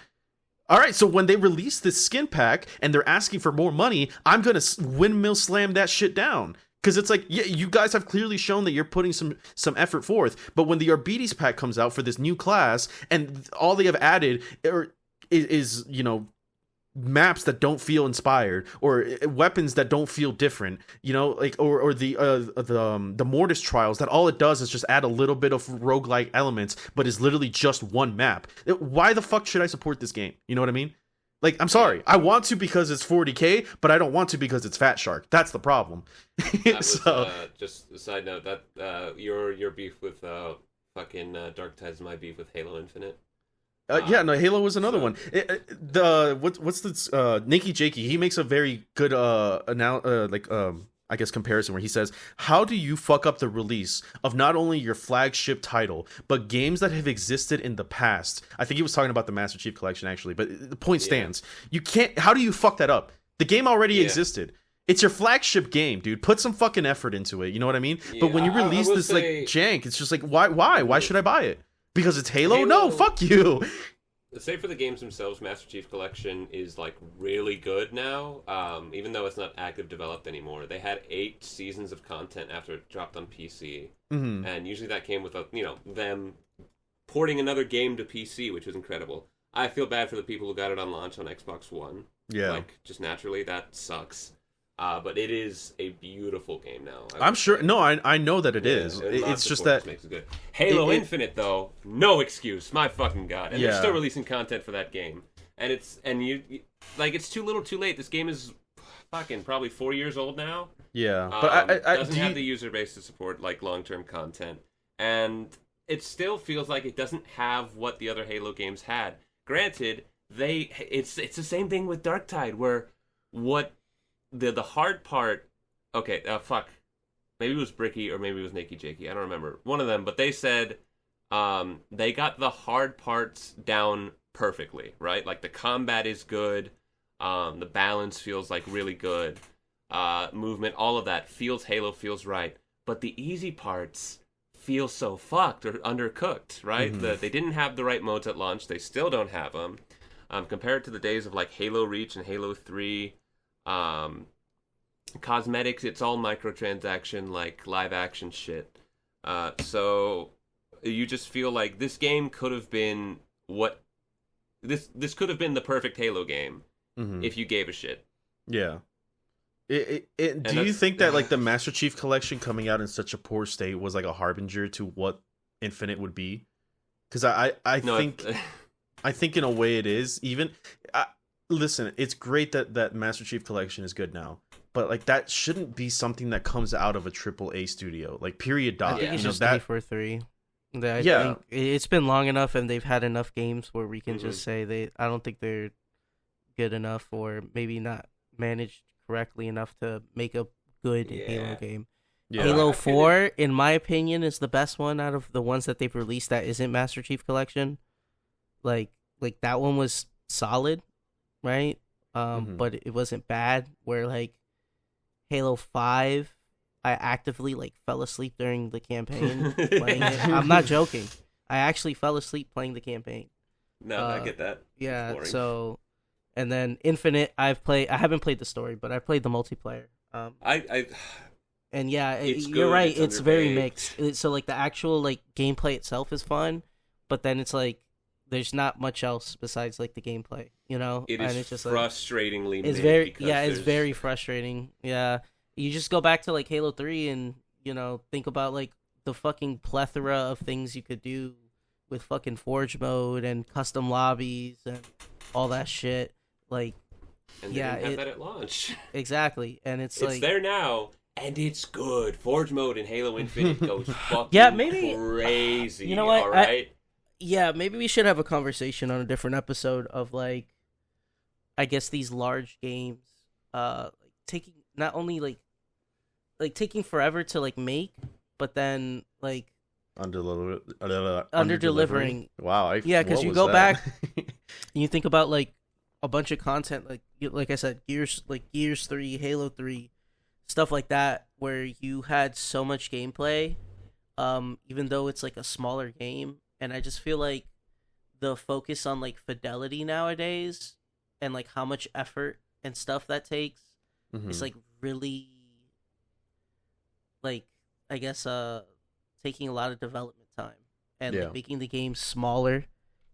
All right, so when they release this skin pack and they're asking for more money, I'm gonna windmill slam that shit down. Because it's like, yeah, you guys have clearly shown that you're putting some effort forth. But when the Arbites pack comes out for this new class, and all they have added is you know, maps that don't feel inspired, or weapons that don't feel different, you know, like or the Mortis Trials, that all it does is just add a little bit of roguelike elements, but is literally just one map. Why the fuck should I support this game? You know what I mean? Like, I'm sorry, I want to because it's 40K, but I don't want to because it's Fat Shark. That's the problem. That was, just a side note, that your beef with fucking Darktide's my beef with Halo Infinite. Yeah, no, Halo was another one. What's this? Nikki Jakey, he makes a very good I guess comparison where he says, how do you fuck up the release of not only your flagship title, but games that have existed in the past? I think he was talking about the Master Chief Collection, actually, but the point stands. You can't, how do you fuck that up? The game already existed. It's your flagship game, dude. Put some fucking effort into it. You know what I mean? Yeah, but when you release this like jank, it's just like, why should I buy it? Because it's Halo? No, fuck you. Say for the games themselves, Master Chief Collection is like really good now. Even though it's not active developed anymore, they had 8 seasons of content after it dropped on PC, and usually that came with them porting another game to PC, which was incredible. I feel bad for the people who got it on launch on Xbox One. Yeah, like just naturally that sucks. But it is a beautiful game now. I'm sure. No, I know that it is. It's just that makes it good. Halo Infinite, though, no excuse. My fucking god! And they're still releasing content for that game. And it's it's too little, too late. This game is fucking probably 4 years old now. Yeah, but I doesn't have the user base to support like long-term content, and it still feels like it doesn't have what the other Halo games had. Granted, it's the same thing with Darktide, where what. The hard part, okay, maybe it was Bricky or maybe it was Nikki Jakey, I don't remember, one of them, but they said they got the hard parts down perfectly, right? Like the combat is good, the balance feels like really good, movement, all of that Halo feels right, but the easy parts feel so fucked or undercooked, right? They didn't have the right modes at launch, they still don't have them, compared to the days of like Halo Reach and Halo 3. Cosmetics, it's all microtransaction, like live action shit. So you just feel like this game could have been this could have been the perfect Halo game if you gave a shit. Yeah. Do you think that like the Master Chief Collection coming out in such a poor state was like a harbinger to what Infinite would be? Because I think in a way it is. Even listen, it's great that Master Chief Collection is good now, but like that shouldn't be something that comes out of a AAA studio. Like period. Dot. I think it's just 3 for 3. I think it's been long enough, and they've had enough games where we can just say I don't think they're good enough, or maybe not managed correctly enough to make a good Halo game. Yeah. Halo 4, in my opinion, is the best one out of the ones that they've released that isn't Master Chief Collection. Like that one was solid. Right, but it wasn't bad. Where like Halo 5, I actively like fell asleep during the campaign playing it. I'm not joking. I actually fell asleep playing the campaign. No, I get that. Yeah, so and then Infinite, I haven't played the story, but I've played the multiplayer. And yeah, you're right. It's very mixed. So like the actual like gameplay itself is fun, but then it's like there's not much else besides like the gameplay, you know. It is, and it's just frustratingly. It's very it's very frustrating. Yeah, you just go back to like Halo 3 and think about like the fucking plethora of things you could do with fucking Forge mode and custom lobbies and all that shit. Like, and they didn't have that at launch. Exactly, and it's there now. And it's good. Forge mode in Halo Infinite goes fucking crazy. You know what? All right. Maybe we should have a conversation on a different episode of like, I guess these large games, taking not only like taking forever to like make, but then like under delivering. Wow. Because you go back, and you think about like a bunch of content, like I said, Gears 3, Halo 3. Stuff like that, where you had so much gameplay, even though it's like a smaller game, and I just feel like the focus on like fidelity nowadays and like how much effort and stuff that takes is like really like I guess taking a lot of development time and like making the games smaller,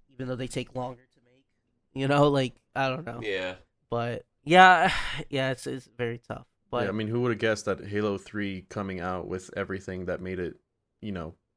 even though they take longer to make. Like I don't know. Yeah. But yeah, it's very tough. Yeah, I mean, who would have guessed that Halo 3 coming out with everything that made it,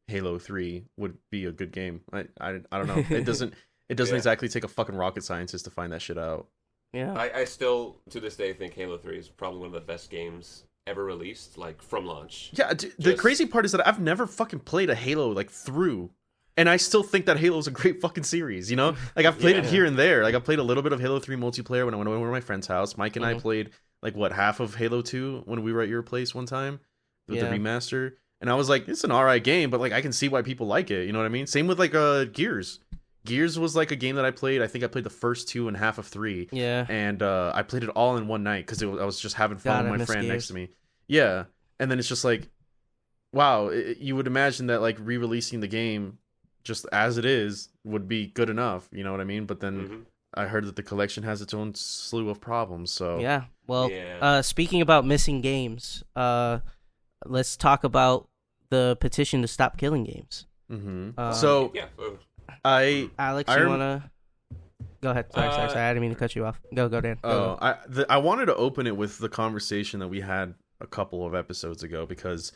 Halo 3 would be a good game? I don't know. It doesn't exactly take a fucking rocket scientist to find that shit out. Yeah. I still, to this day, think Halo 3 is probably one of the best games ever released, like, from launch. Yeah, the crazy part is that I've never fucking played a Halo, like, through. And I still think that Halo is a great fucking series, Like, I've played it here and there. Like, I played a little bit of Halo 3 multiplayer when I went over to my friend's house. Mike and I played... like half of Halo 2 when we were at your place one time with the remaster, and I was like, it's an alright game, but like I can see why people like it, you know what I mean? Same with like Gears was like a game that I played. I think I played the first 2 and half of 3, and I played it all in one night because I was just having fun with my friend next to me, and then it's just like, wow, you would imagine that like re-releasing the game just as it is would be good enough, you know what I mean? But then I heard that the collection has its own slew of problems, so... Yeah, well, speaking about missing games, let's talk about the petition to stop killing games. So, Alex, you want to... Go ahead. Sorry, I didn't mean to cut you off. Go, Dan. Go. I wanted to open it with the conversation that we had a couple of episodes ago, because...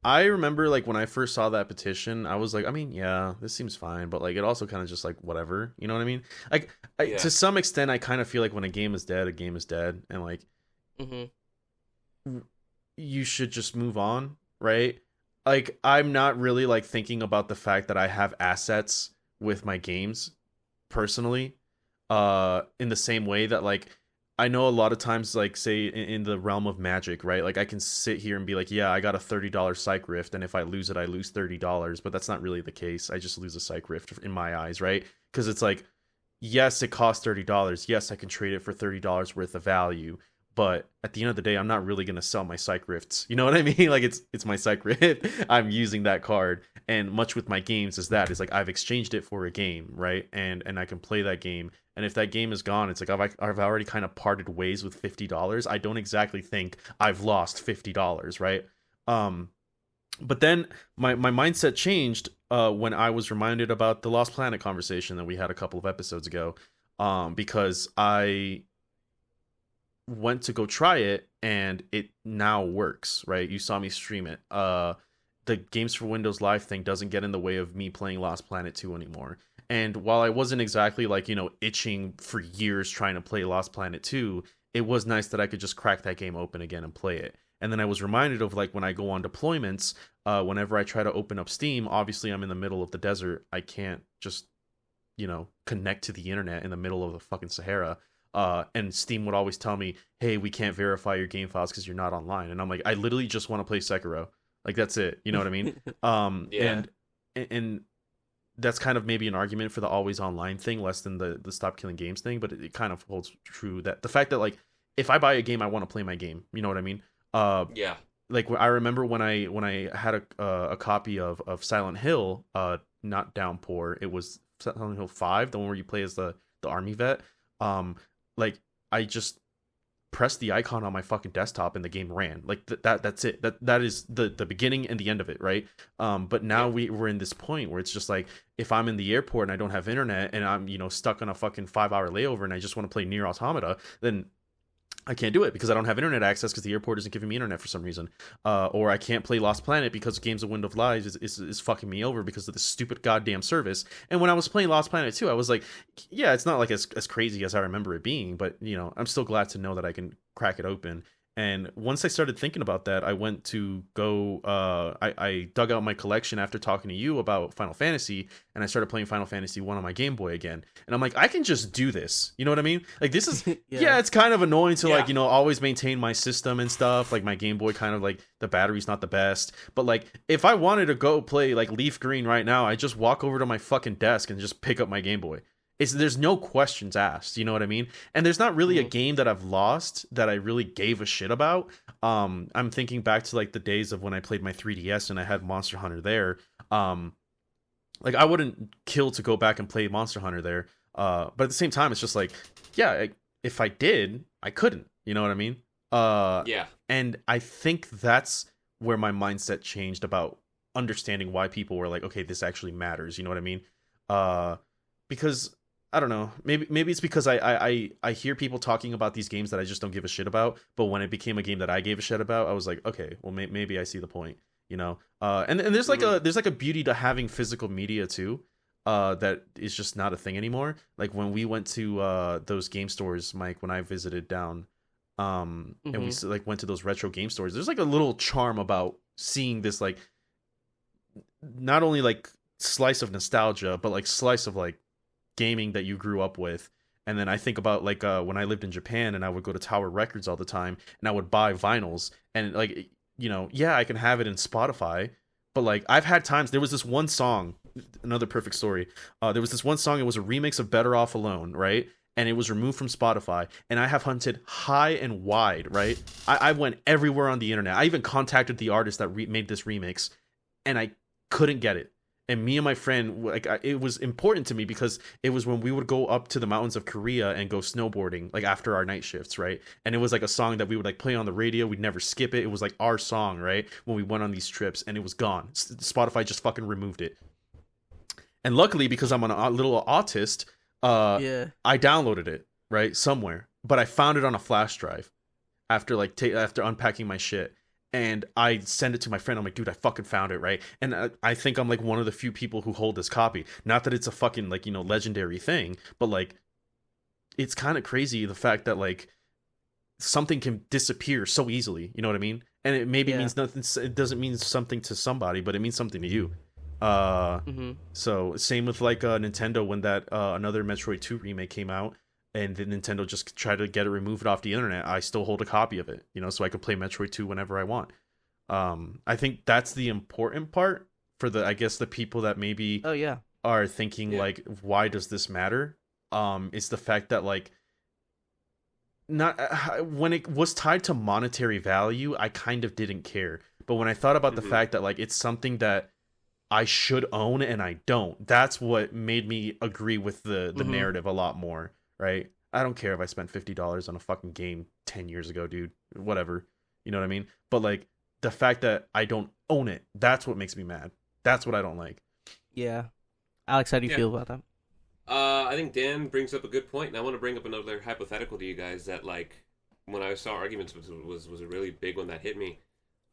I remember, like, when I first saw that petition, I was like, I mean, yeah, this seems fine, but, like, it also kind of just, like, whatever, you know what I mean? Like, to some extent, I kind of feel like when a game is dead, and, like, you should just move on, right? Like, I'm not really, like, thinking about the fact that I have assets with my games, personally, in the same way that, like, I know a lot of times, like, say, in the realm of Magic, right? Like, I can sit here and be like, yeah, I got a $30 Psych Rift, and if I lose it, I lose $30. But that's not really the case. I just lose a Psych Rift in my eyes, right? Because it's like, yes, it costs $30. Yes, I can trade it for $30 worth of value. But at the end of the day, I'm not really going to sell my Psych Rifts. You know what I mean? Like, it's my Psych Rift. I'm using that card. And much with my games is like, I've exchanged it for a game, right? And I can play that game. And if that game is gone, it's like I've already kind of parted ways with $50. I don't exactly think I've lost $50, right? But then my mindset changed when I was reminded about the Lost Planet conversation that we had a couple of episodes ago, because I went to go try it and it now works, right? You saw me stream it. The Games for Windows Live thing doesn't get in the way of me playing Lost Planet 2 anymore. And while I wasn't exactly like, itching for years trying to play Lost Planet 2, it was nice that I could just crack that game open again and play it. And then I was reminded of, like, when I go on deployments, whenever I try to open up Steam, obviously I'm in the middle of the desert. I can't just, connect to the internet in the middle of the fucking Sahara. And Steam would always tell me, hey, we can't verify your game files because you're not online. And I'm like, I literally just want to play Sekiro. Like, that's it. You know what I mean? And that's kind of maybe an argument for the always online thing, less than the stop killing games thing. But it kind of holds true that the fact that, like, if I buy a game, I want to play my game. You know what I mean? like I remember when I had a copy of Silent Hill, not Downpour, it was Silent Hill 5, the one where you play as the army vet. Like I just pressed the icon on my fucking desktop and the game ran. Like that's it. That is the beginning and the end of it, right? But now we're in this point where it's just like, if I'm in the airport and I don't have internet and I'm, stuck on a fucking 5-hour layover and I just want to play Nier Automata, then I can't do it because I don't have internet access because the airport isn't giving me internet for some reason. Or I can't play Lost Planet because Games of Wind of Lies is fucking me over because of this stupid goddamn service. And when I was playing Lost Planet 2, I was like, yeah, it's not like as crazy as I remember it being, but I'm still glad to know that I can crack it open. And once I started thinking about that, I went to go, I dug out my collection after talking to you about Final Fantasy, and I started playing Final Fantasy 1 on my Game Boy again. And I'm like, I can just do this. You know what I mean? Like, this is, yeah, it's kind of annoying to, like, always maintain my system and stuff. Like, my Game Boy kind of, like, the battery's not the best. But, like, if I wanted to go play, like, Leaf Green right now, I just walk over to my fucking desk and just pick up my Game Boy. There's no questions asked, you know what I mean? And there's not really a game that I've lost that I really gave a shit about. I'm thinking back to like the days of when I played my 3DS and I had Monster Hunter there. Like I wouldn't kill to go back and play Monster Hunter there. But at the same time, it's just like, yeah, if I did, I couldn't. You know what I mean? Yeah. And I think that's where my mindset changed about understanding why people were like, okay, this actually matters. You know what I mean? Because I don't know. Maybe it's because I hear people talking about these games that I just don't give a shit about. But when it became a game that I gave a shit about, I was like, okay, well maybe I see the point, And there's like a beauty to having physical media too, that is just not a thing anymore. Like when we went to those game stores, Mike, when I visited down, and we like went to those retro game stores. There's like a little charm about seeing this, like not only like slice of nostalgia, but like slice of like gaming that you grew up with. And then I think about like when I lived in Japan and I would go to Tower Records all the time and I would buy vinyls and like yeah, I can have it in Spotify, but like I've had times, there was this one song, another perfect story, there was this one song, it was a remix of Better Off Alone, right? And it was removed from Spotify, and I have hunted high and wide, right? I went everywhere on the internet. I even contacted the artist that made this remix and I couldn't get it. And me and my friend, like, it was important to me because it was when we would go up to the mountains of Korea and go snowboarding, like after our night shifts, right? And it was like a song that we would like play on the radio. We'd never skip it. It was like our song, right? When we went on these trips, and it was gone. Spotify just fucking removed it. And luckily, because I'm a little autist, I downloaded it, right? Somewhere. But I found it on a flash drive after after unpacking my shit. And I send it to my friend. I'm like, dude, I fucking found it, right? And I think I'm like one of the few people who hold this copy. Not that it's a fucking like, legendary thing, but like, it's kind of crazy the fact that like something can disappear so easily. You know what I mean? And it maybe means nothing. It doesn't mean something to somebody, but it means something to you. So same with like Nintendo when that another Metroid 2 remake came out. And then Nintendo just tried to get it removed off the internet. I still hold a copy of it, so I can play Metroid 2 whenever I want. I think that's the important part for I guess the people that maybe are thinking like, why does this matter? It's the fact that like, not when it was tied to monetary value, I kind of didn't care. But when I thought about the fact that like it's something that I should own and I don't, that's what made me agree with the narrative a lot more. Right? I don't care if I spent $50 on a fucking game 10 years ago, dude. Whatever. You know what I mean? But like the fact that I don't own it, that's what makes me mad. That's what I don't like. Yeah. Alex, how do you feel about that? I think Dan brings up a good point, and I want to bring up another hypothetical to you guys that like when I saw arguments was a really big one that hit me.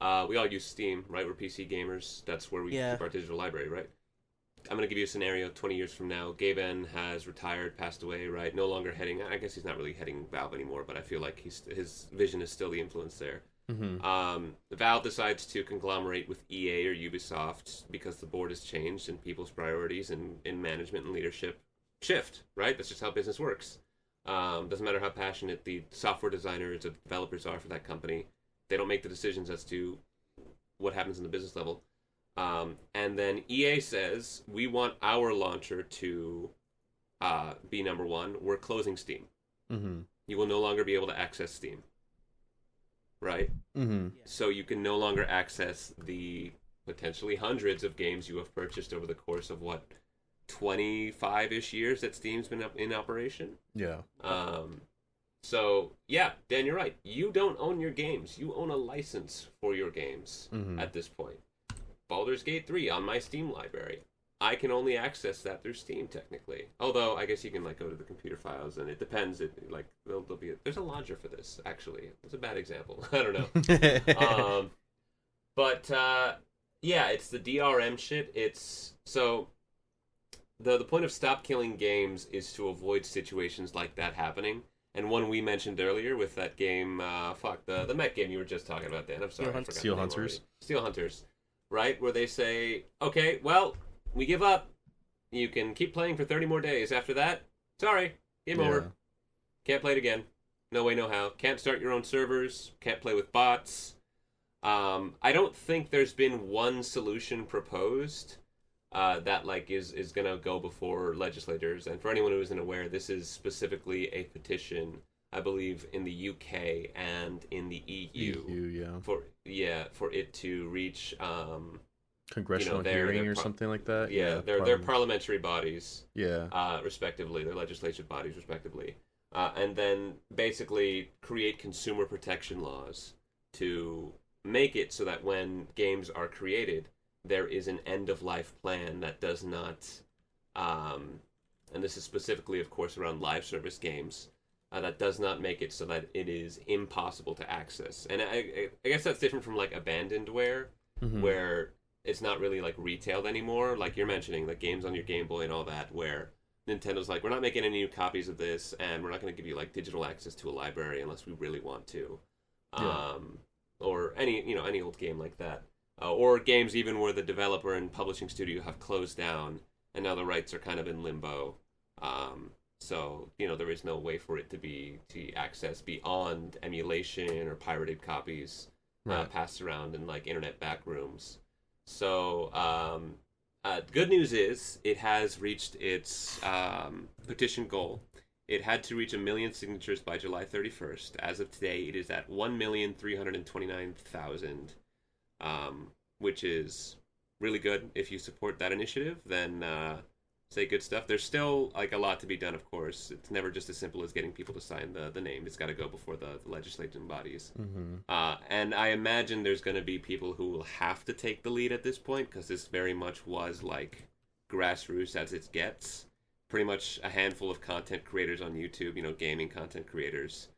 We all use Steam, right? We're PC gamers. That's where we keep our digital library, right? I'm going to give you a scenario 20 years from now. Gaben has retired, passed away, right? No longer heading... I guess he's not really heading Valve anymore, but I feel like his vision is still the influence there. Valve decides to conglomerate with EA or Ubisoft because the board has changed and people's priorities and in management and leadership shift, right? That's just how business works. Doesn't matter how passionate the software designers or developers are for that company. They don't make the decisions as to what happens in the business level. And then EA says, we want our launcher to be number one. We're closing Steam. You will no longer be able to access Steam. right? Mm-hmm. So you can no longer access the potentially hundreds of games you have purchased over the course of 25-ish years that Steam's been in operation. Yeah. So yeah, Dan, you're right. You don't own your games. You own a license for your games at this point. Baldur's Gate 3 on my Steam library. I can only access that through Steam technically. Although I guess you can like go to the computer files, and it depends. There'll be there's a launcher for this. Actually, it's a bad example. I don't know. But yeah, it's the DRM shit. It's so the point of stop killing games is to avoid situations like that happening. And one we mentioned earlier with that game, the mech game you were just talking about, Dan. I'm sorry, Steel Hunters. Steel Hunters, right? Where they say, okay, well, we give up. You can keep playing for 30 more days. After that, sorry, game over. Can't play it again. No way, no how. Can't start your own servers. Can't play with bots. I don't think there's been one solution proposed that like is gonna go before legislators. And for anyone who isn't aware, this is specifically a petition, I believe, in the UK and in the EU. For it to reach congressional hearing or something like that. Yeah, their parliamentary bodies. Yeah. Respectively, their legislative bodies, respectively, and then basically create consumer protection laws to make it so that when games are created, there is an end-of-life plan that does not, and this is specifically, of course, around live service games, that does not make it so that it is impossible to access. And I guess that's different from, like, abandonedware, where it's not really, like, retailed anymore. Like you're mentioning, like, games on your Game Boy and all that, where Nintendo's like, we're not making any new copies of this, and we're not going to give you, like, digital access to a library unless we really want to. Or any old game like that. Or games even where the developer and publishing studio have closed down and now the rights are kind of in limbo. So there is no way for it to be accessed beyond emulation or pirated copies passed around in like internet back rooms. So good news is it has reached its petition goal. It had to reach 1 million signatures by July 31st. As of today, it is at 1,329,000, which is really good. If you support that initiative, then say good stuff. There's still like a lot to be done, of course. It's never just as simple as getting people to sign the name. It's got to go before the legislative bodies. And I imagine there's going to be people who will have to take the lead at this point, because this very much was like grassroots as it gets. Pretty much a handful of content creators on YouTube, gaming content creators,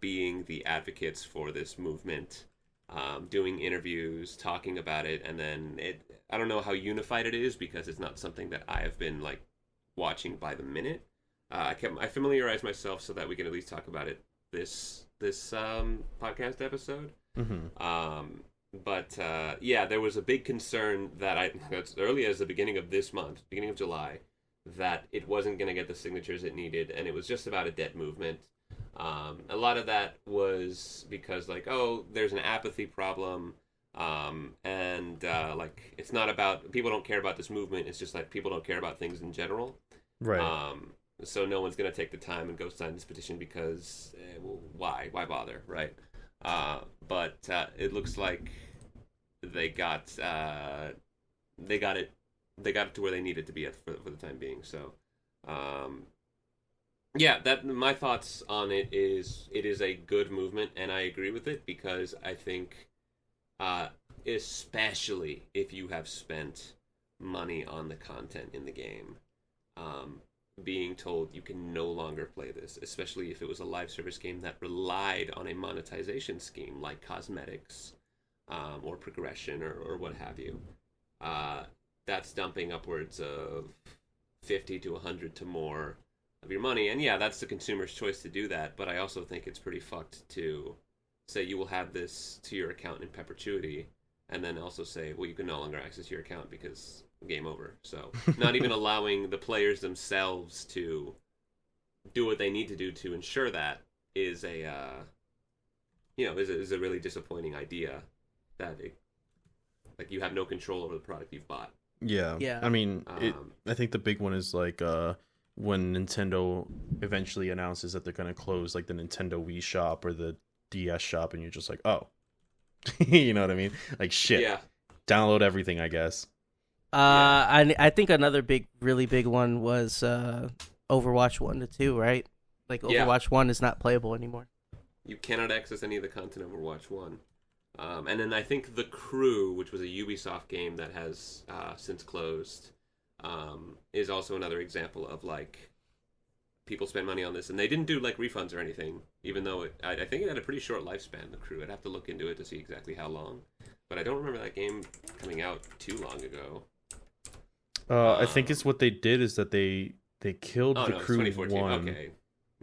being the advocates for this movement, doing interviews, talking about it, and then I don't know how unified it is because it's not something that I have been like watching by the minute. I familiarize myself so that we can at least talk about it this podcast episode. But there was a big concern that as early as the beginning of this month, beginning of July, that it wasn't going to get the signatures it needed, and it was just about a debt movement. A lot of that was because, like, there's an apathy problem, and it's not about, people don't care about this movement, it's just like people don't care about things in general. Right. So no one's going to take the time and go sign this petition because, why bother, right? But it looks like they got it to where they needed to be at for the time being. So, that my thoughts on it is a good movement, and I agree with it because I think, especially if you have spent money on the content in the game, being told you can no longer play this, especially if it was a live service game that relied on a monetization scheme like cosmetics, or progression or what have you. That's dumping upwards of 50 to 100 to more of your money. And that's the consumer's choice to do that. But I also think it's pretty fucked to say you will have this to your account in perpetuity and then also say, well, you can no longer access your account because game over. So not even allowing the players themselves to do what they need to do to ensure that is a really disappointing idea that you have no control over the product you've bought. Yeah. I mean, I think the big one is like when Nintendo eventually announces that they're going to close like the Nintendo Wii shop or the DS shop and you're just like, oh, you know what I mean? Like shit. Yeah. Download everything, I guess. I think another really big one was Overwatch 1 to 2, right? Like Overwatch 1 is not playable anymore. You cannot access any of the content of Overwatch 1. And then I think The Crew, which was a Ubisoft game that has since closed, is also another example of like people spent money on this and they didn't do like refunds or anything, even though I think it had a pretty short lifespan. The Crew, I'd have to look into it to see exactly how long, but I don't remember that game coming out too long ago. I think it's what they did is that they killed The Crew 1. Okay.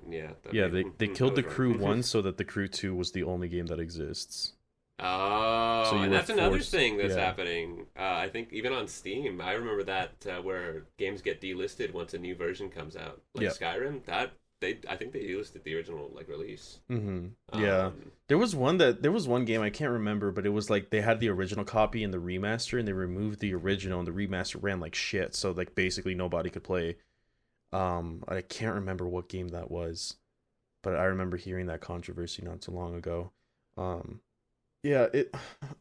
Yeah. They killed The Crew 1 so that The Crew 2 was the only game that exists. Oh, so and that's another thing that's happening. I think even on Steam, I remember that where games get delisted once a new version comes out. Like Skyrim, I think they delisted the original like release. Mm-hmm. Yeah, there was one game I can't remember, but it was like they had the original copy and the remaster, and they removed the original, and the remaster ran like shit. So like basically nobody could play. I can't remember what game that was, but I remember hearing that controversy not too long ago. Yeah,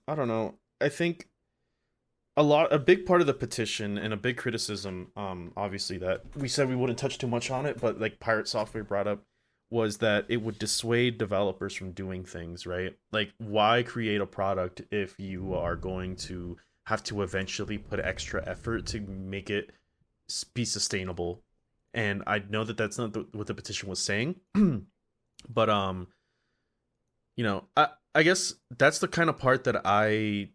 I don't know. I think a big part of the petition and a big criticism, obviously that we said we wouldn't touch too much on it, but like Pirate Software brought up, was that it would dissuade developers from doing things, right? Like, why create a product if you are going to have to eventually put extra effort to make it be sustainable? And I know that that's not what the petition was saying, but you know, I guess that's the kind of part that I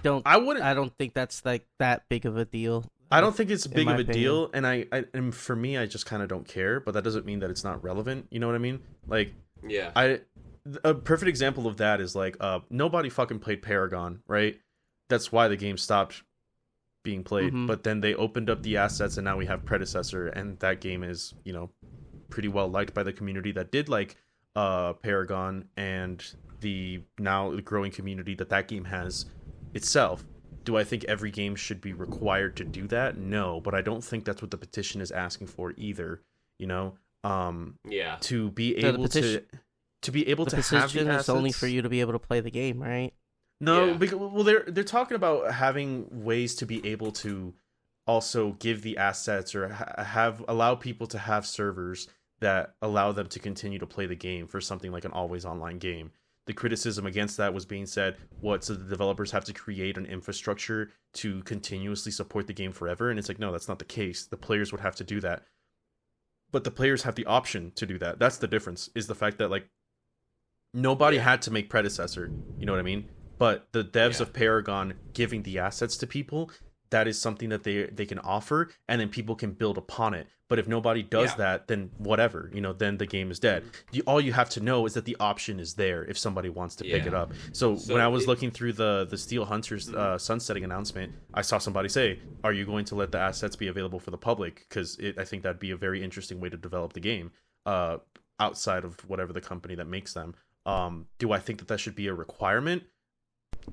don't think that's like that big of a deal. I don't think it's big of a deal, and and for me, I just kind of don't care. But that doesn't mean that it's not relevant. You know what I mean? Like, yeah. A perfect example of that is like nobody fucking played Paragon, right? That's why the game stopped being played. Mm-hmm. But then they opened up the assets, and now we have Predecessor, and that game is, you know, pretty well liked by the community that did like Paragon, and the now growing community that game has itself. Do I think every game should be required to do that? No, but I don't think that's what the petition is asking for either. You know, to be able to have the petition assets, is only for you to be able to play the game, right? No, because, well, they're talking about having ways to be able to also give the assets or allow people to have servers that allow them to continue to play the game for something like an always online game. The criticism against that was being said, so the developers have to create an infrastructure to continuously support the game forever? And it's like, no, that's not the case. The players would have to do that. But the players have the option to do that. That's the difference, is the fact that, like, nobody had to make Predecessor, you know what I mean? But the devs of Paragon giving the assets to people, that is something that they can offer, and then people can build upon it. But if nobody does that, then whatever, you know, then the game is dead. All you have to know is that the option is there if somebody wants to pick it up. So when I was looking through the Steel Hunters sunsetting announcement, I saw somebody say, are you going to let the assets be available for the public? Because I think that'd be a very interesting way to develop the game outside of whatever the company that makes them. Do I think that should be a requirement?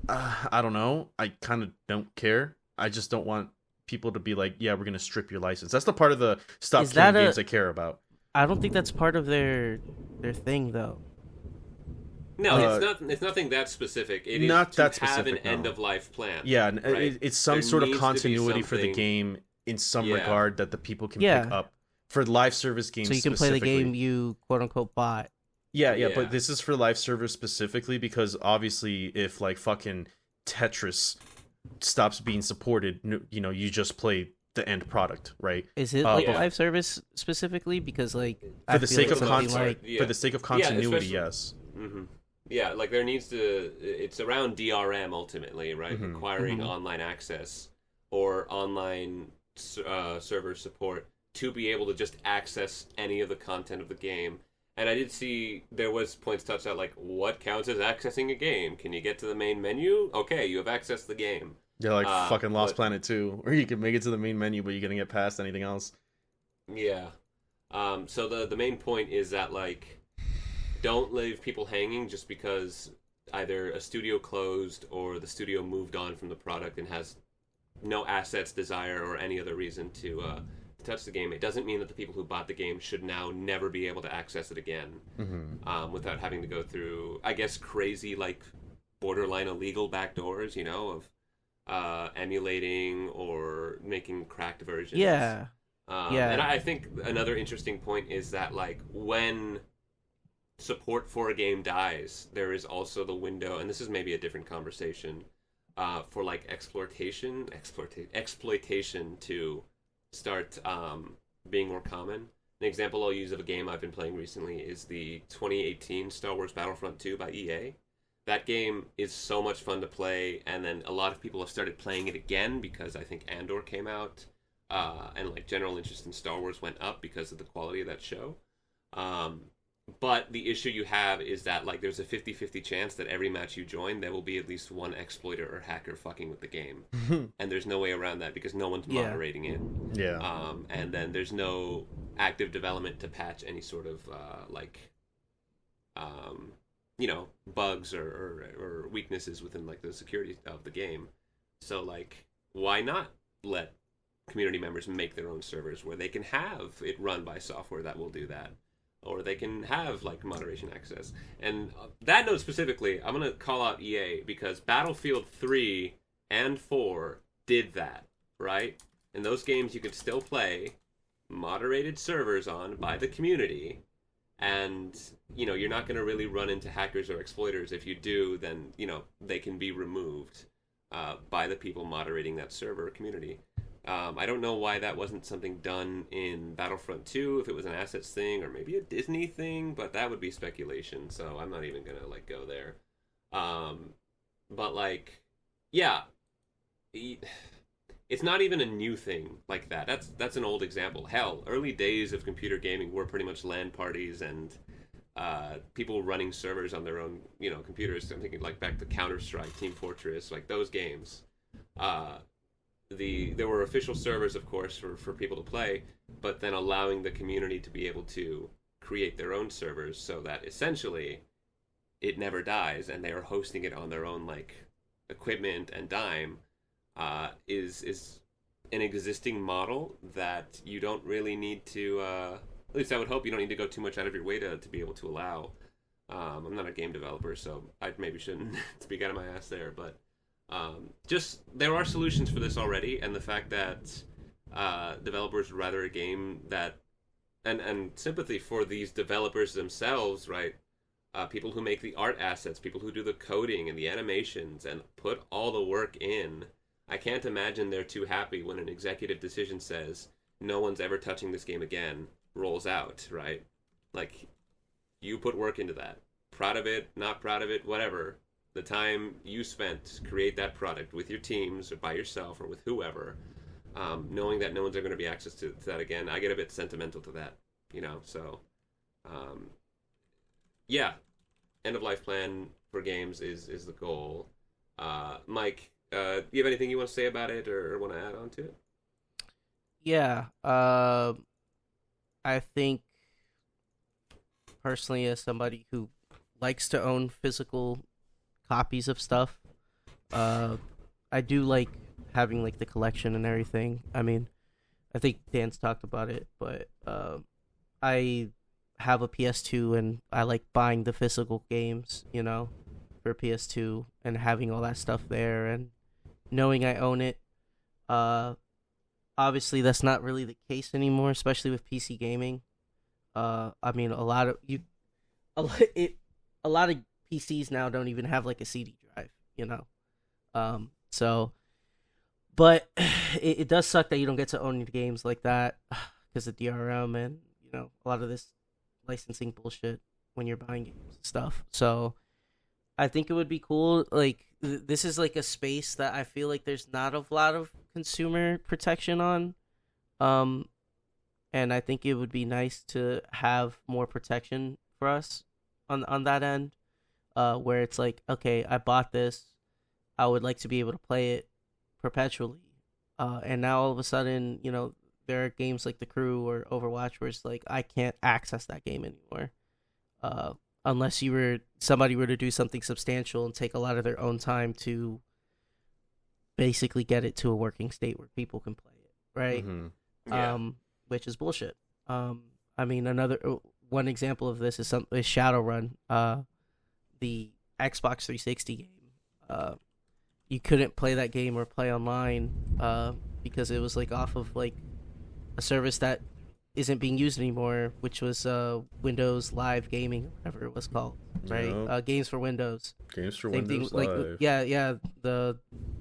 I don't know. I kind of don't care. I just don't want people to be like, yeah, we're going to strip your license. That's the part of the stop killing games I care about. I don't think that's part of their thing, though. No, it's nothing that specific. It not is to that have specific, an end-of-life plan. Yeah, right? It's some sort of continuity for the game in some regard that the people can pick up. For live service games so you can play the game you quote-unquote bought. Yeah, but this is for live servers specifically, because obviously if like fucking Tetris stops being supported, you know, you just play the end product, right? Is it like live service specifically? Because like for the sake of for the sake of continuity, yes. Mm-hmm. Yeah, like there needs to. It's around DRM ultimately, right? Mm-hmm. Requiring online access or online server support to be able to just access any of the content of the game. And I did see there was points touched out like, what counts as accessing a game? Can you get to the main menu? Okay, you have accessed the game. Yeah, like fucking Lost Planet 2, where you can make it to the main menu, but you're gonna get past anything else. Yeah. So the main point is that, like, don't leave people hanging just because either a studio closed or the studio moved on from the product and has no assets, desire, or any other reason to to touch the game, it doesn't mean that the people who bought the game should now never be able to access it again without having to go through, I guess, crazy, like, borderline illegal backdoors, you know, of emulating or making cracked versions. Yeah. And I think another interesting point is that, like, when support for a game dies, there is also the window, and this is maybe a different conversation, for, like, exploitation to start being more common. An example I'll use of a game I've been playing recently is the 2018 Star Wars Battlefront 2 by EA. That game is so much fun to play, and then a lot of people have started playing it again because I think Andor came out, and, like, general interest in Star Wars went up because of the quality of that show. But the issue you have is that, like, there's a 50-50 chance that every match you join, there will be at least one exploiter or hacker fucking with the game. And there's no way around that because no one's moderating it. Yeah. And then there's no active development to patch any sort of, you know, bugs or weaknesses within, like, the security of the game. So, like, why not let community members make their own servers where they can have it run by software that will do that? Or they can have, like, moderation access. And that note specifically, I'm going to call out EA because Battlefield 3 and 4 did that, right? In those games, you could still play moderated servers on by the community. And, you know, you're not going to really run into hackers or exploiters. If you do, then, you know, they can be removed by the people moderating that server community. I don't know why that wasn't something done in Battlefront 2, if it was an assets thing or maybe a Disney thing, but that would be speculation, so I'm not even gonna, like, go there. But, like, yeah, it's not even a new thing like that. That's an old example. Hell, early days of computer gaming were pretty much LAN parties and people running servers on their own, you know, computers. I'm thinking, like, back to Counter-Strike, Team Fortress, like, those games. There were official servers, of course, for people to play, but then allowing the community to be able to create their own servers so that essentially it never dies and they are hosting it on their own, like, equipment and dime is an existing model that you don't really need to, at least I would hope you don't need to go too much out of your way to be able to allow. I'm not a game developer, so I maybe shouldn't speak out of my ass there, but just there are solutions for this already, and the fact that developers would rather a game that and sympathy for these developers themselves, right? People who make the art assets, people who do the coding and the animations and put all the work in. I can't imagine they're too happy when an executive decision says no one's ever touching this game again rolls out, right? Like, you put work into that. Proud of it, not proud of it, whatever. The time you spent to create that product with your teams or by yourself or with whoever, knowing that no one's ever going to be access to that again, I get a bit sentimental to that, you know? So, yeah, end of life plan for games is the goal. Mike, do you have anything you want to say about it or want to add on to it? Yeah, I think personally, as somebody who likes to own physical copies of stuff, I do like having, like, the collection and everything. I mean, I think Dan's talked about it, but I have a PS2 and I like buying the physical games, you know, for PS2 and having all that stuff there and knowing I own it. Obviously that's not really the case anymore, especially with PC gaming. I mean, a lot of PCs now don't even have, like, a CD drive, you know. So, but it does suck that you don't get to own games like that because of DRM and, you know, a lot of this licensing bullshit when you're buying games and stuff. So I think it would be cool. Like, this is, like, a space that I feel like there's not a lot of consumer protection on. And I think it would be nice to have more protection for us on that end. Where it's like, okay, I bought this, I would like to be able to play it perpetually. And now all of a sudden, you know, there are games like The Crew or Overwatch where it's like, I can't access that game anymore. Unless somebody were to do something substantial and take a lot of their own time to basically get it to a working state where people can play it, right? Mm-hmm. Yeah. which is bullshit. I mean, another one example of this is Shadowrun, the Xbox 360 game. You couldn't play that game or play online because it was like off of like a service that isn't being used anymore, which was Windows Live Gaming, whatever it was called, right? Yep. Games for Windows. Games for Same Windows thing, like Live. yeah, the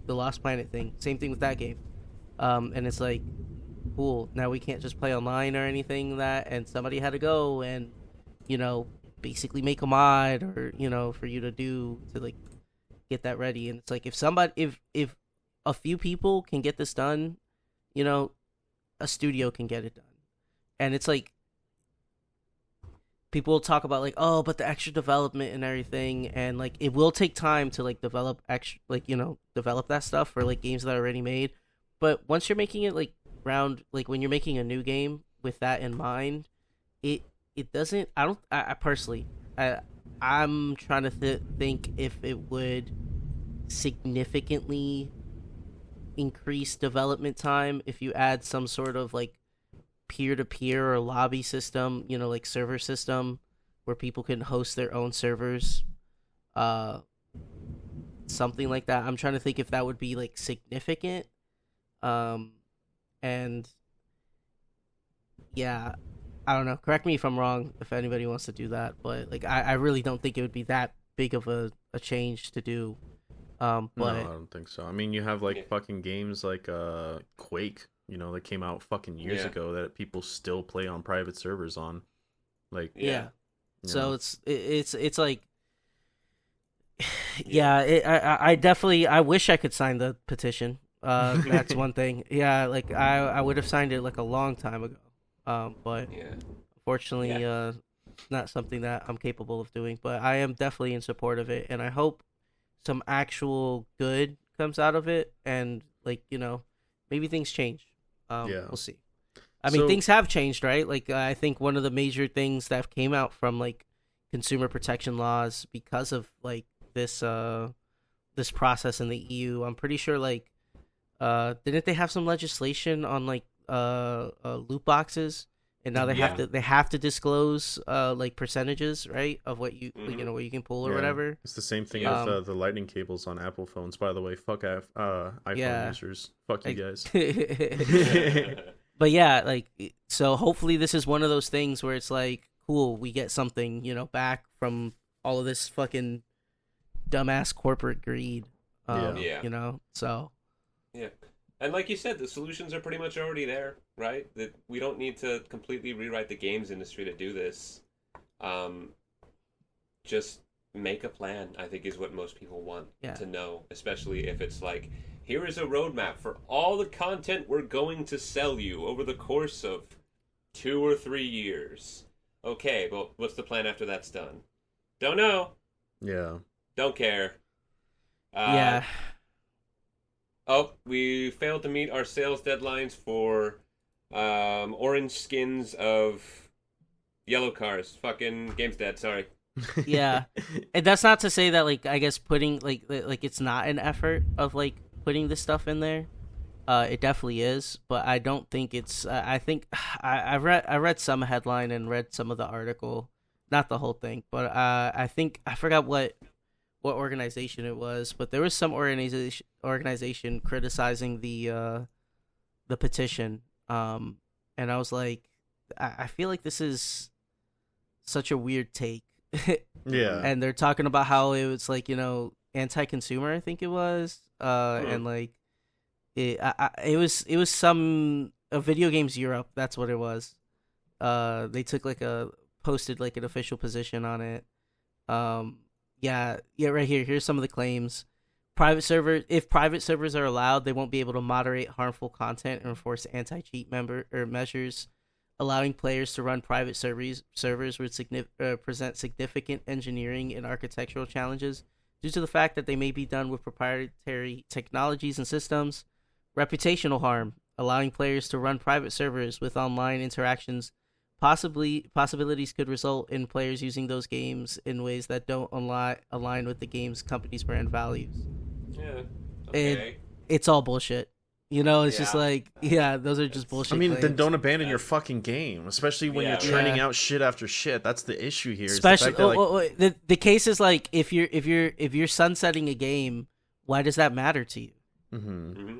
Lost Planet thing. Same thing with that game. And it's like, cool. Now we can't just play online or anything that, and somebody had to go and, basically make a mod or for you to like get that ready. And it's like if a few people can get this done, a studio can get it done. And it's like, people will talk about like, oh, but the extra development and everything, and like it will take time to like develop develop that stuff for like games that are already made. But once you're making it like when you're making a new game with that in mind, it doesn't. I personally, I'm trying to think if it would significantly increase development time if you add some sort of like peer-to-peer or lobby system, like server system where people can host their own servers, something like that. I'm trying to think if that would be like significant. And yeah, I don't know, correct me if I'm wrong if anybody wants to do that, but like I really don't think it would be that big of a change to do. But no, I don't think so. I mean, you have like fucking games like Quake, that came out fucking years ago that people still play on private servers on. Like so it's like I definitely wish I could sign the petition. That's one thing. Yeah, like I would have signed it like a long time ago. But unfortunately, not something that I'm capable of doing. But I am definitely in support of it, and I hope some actual good comes out of it, and like maybe things change. We'll see. I mean, things have changed, right? Like I think one of the major things that came out from like consumer protection laws because of like this process in the EU. I'm pretty sure like didn't they have some legislation on like loot boxes, and now they have to disclose like percentages, right, of what you what you can pull or whatever. It's the same thing with the lightning cables on Apple phones, by the way. Fuck iPhone users. Fuck you guys. But yeah, like, so hopefully this is one of those things where it's like, cool, we get something back from all of this fucking dumbass corporate greed. So yeah. And like you said, the solutions are pretty much already there, right? That we don't need to completely rewrite the games industry to do this. Just make a plan, I think, is what most people want to know, especially if it's like, here is a roadmap for all the content we're going to sell you over the course of 2 or 3 years. Okay, well, what's the plan after that's done? Don't know. Yeah. Don't care. Oh, we failed to meet our sales deadlines for orange skins of yellow cars. Fucking game's dead, sorry. Yeah. And that's not to say that, like, I guess putting, like it's not an effort of, like, putting this stuff in there. It definitely is, but I don't think it's, I think, I read some headline and read some of the article, not the whole thing, but I think, I forgot what organization it was, but there was some organization criticizing the petition, and I was like, I feel like this is such a weird take. Yeah. And they're talking about how it was like, anti-consumer, I think it was, and like it was some Video Games Europe, that's what it was. They took posted like an official position on it. Yeah, right here. Here's some of the claims. If private servers are allowed, they won't be able to moderate harmful content and enforce anti-cheat measures. Allowing players to run private servers would present significant engineering and architectural challenges due to the fact that they may be done with proprietary technologies and systems. Reputational harm. Allowing players to run private servers with online interactions possibilities could result in players using those games in ways that don't align with the game's company's brand values. Yeah. Okay. It's all bullshit. You know, it's just like, yeah, those are just bullshit. I mean, claims. then don't abandon your fucking game, especially when you're churning out shit after shit. That's the issue here. Especially the case is like if you're sunsetting a game, why does that matter to you?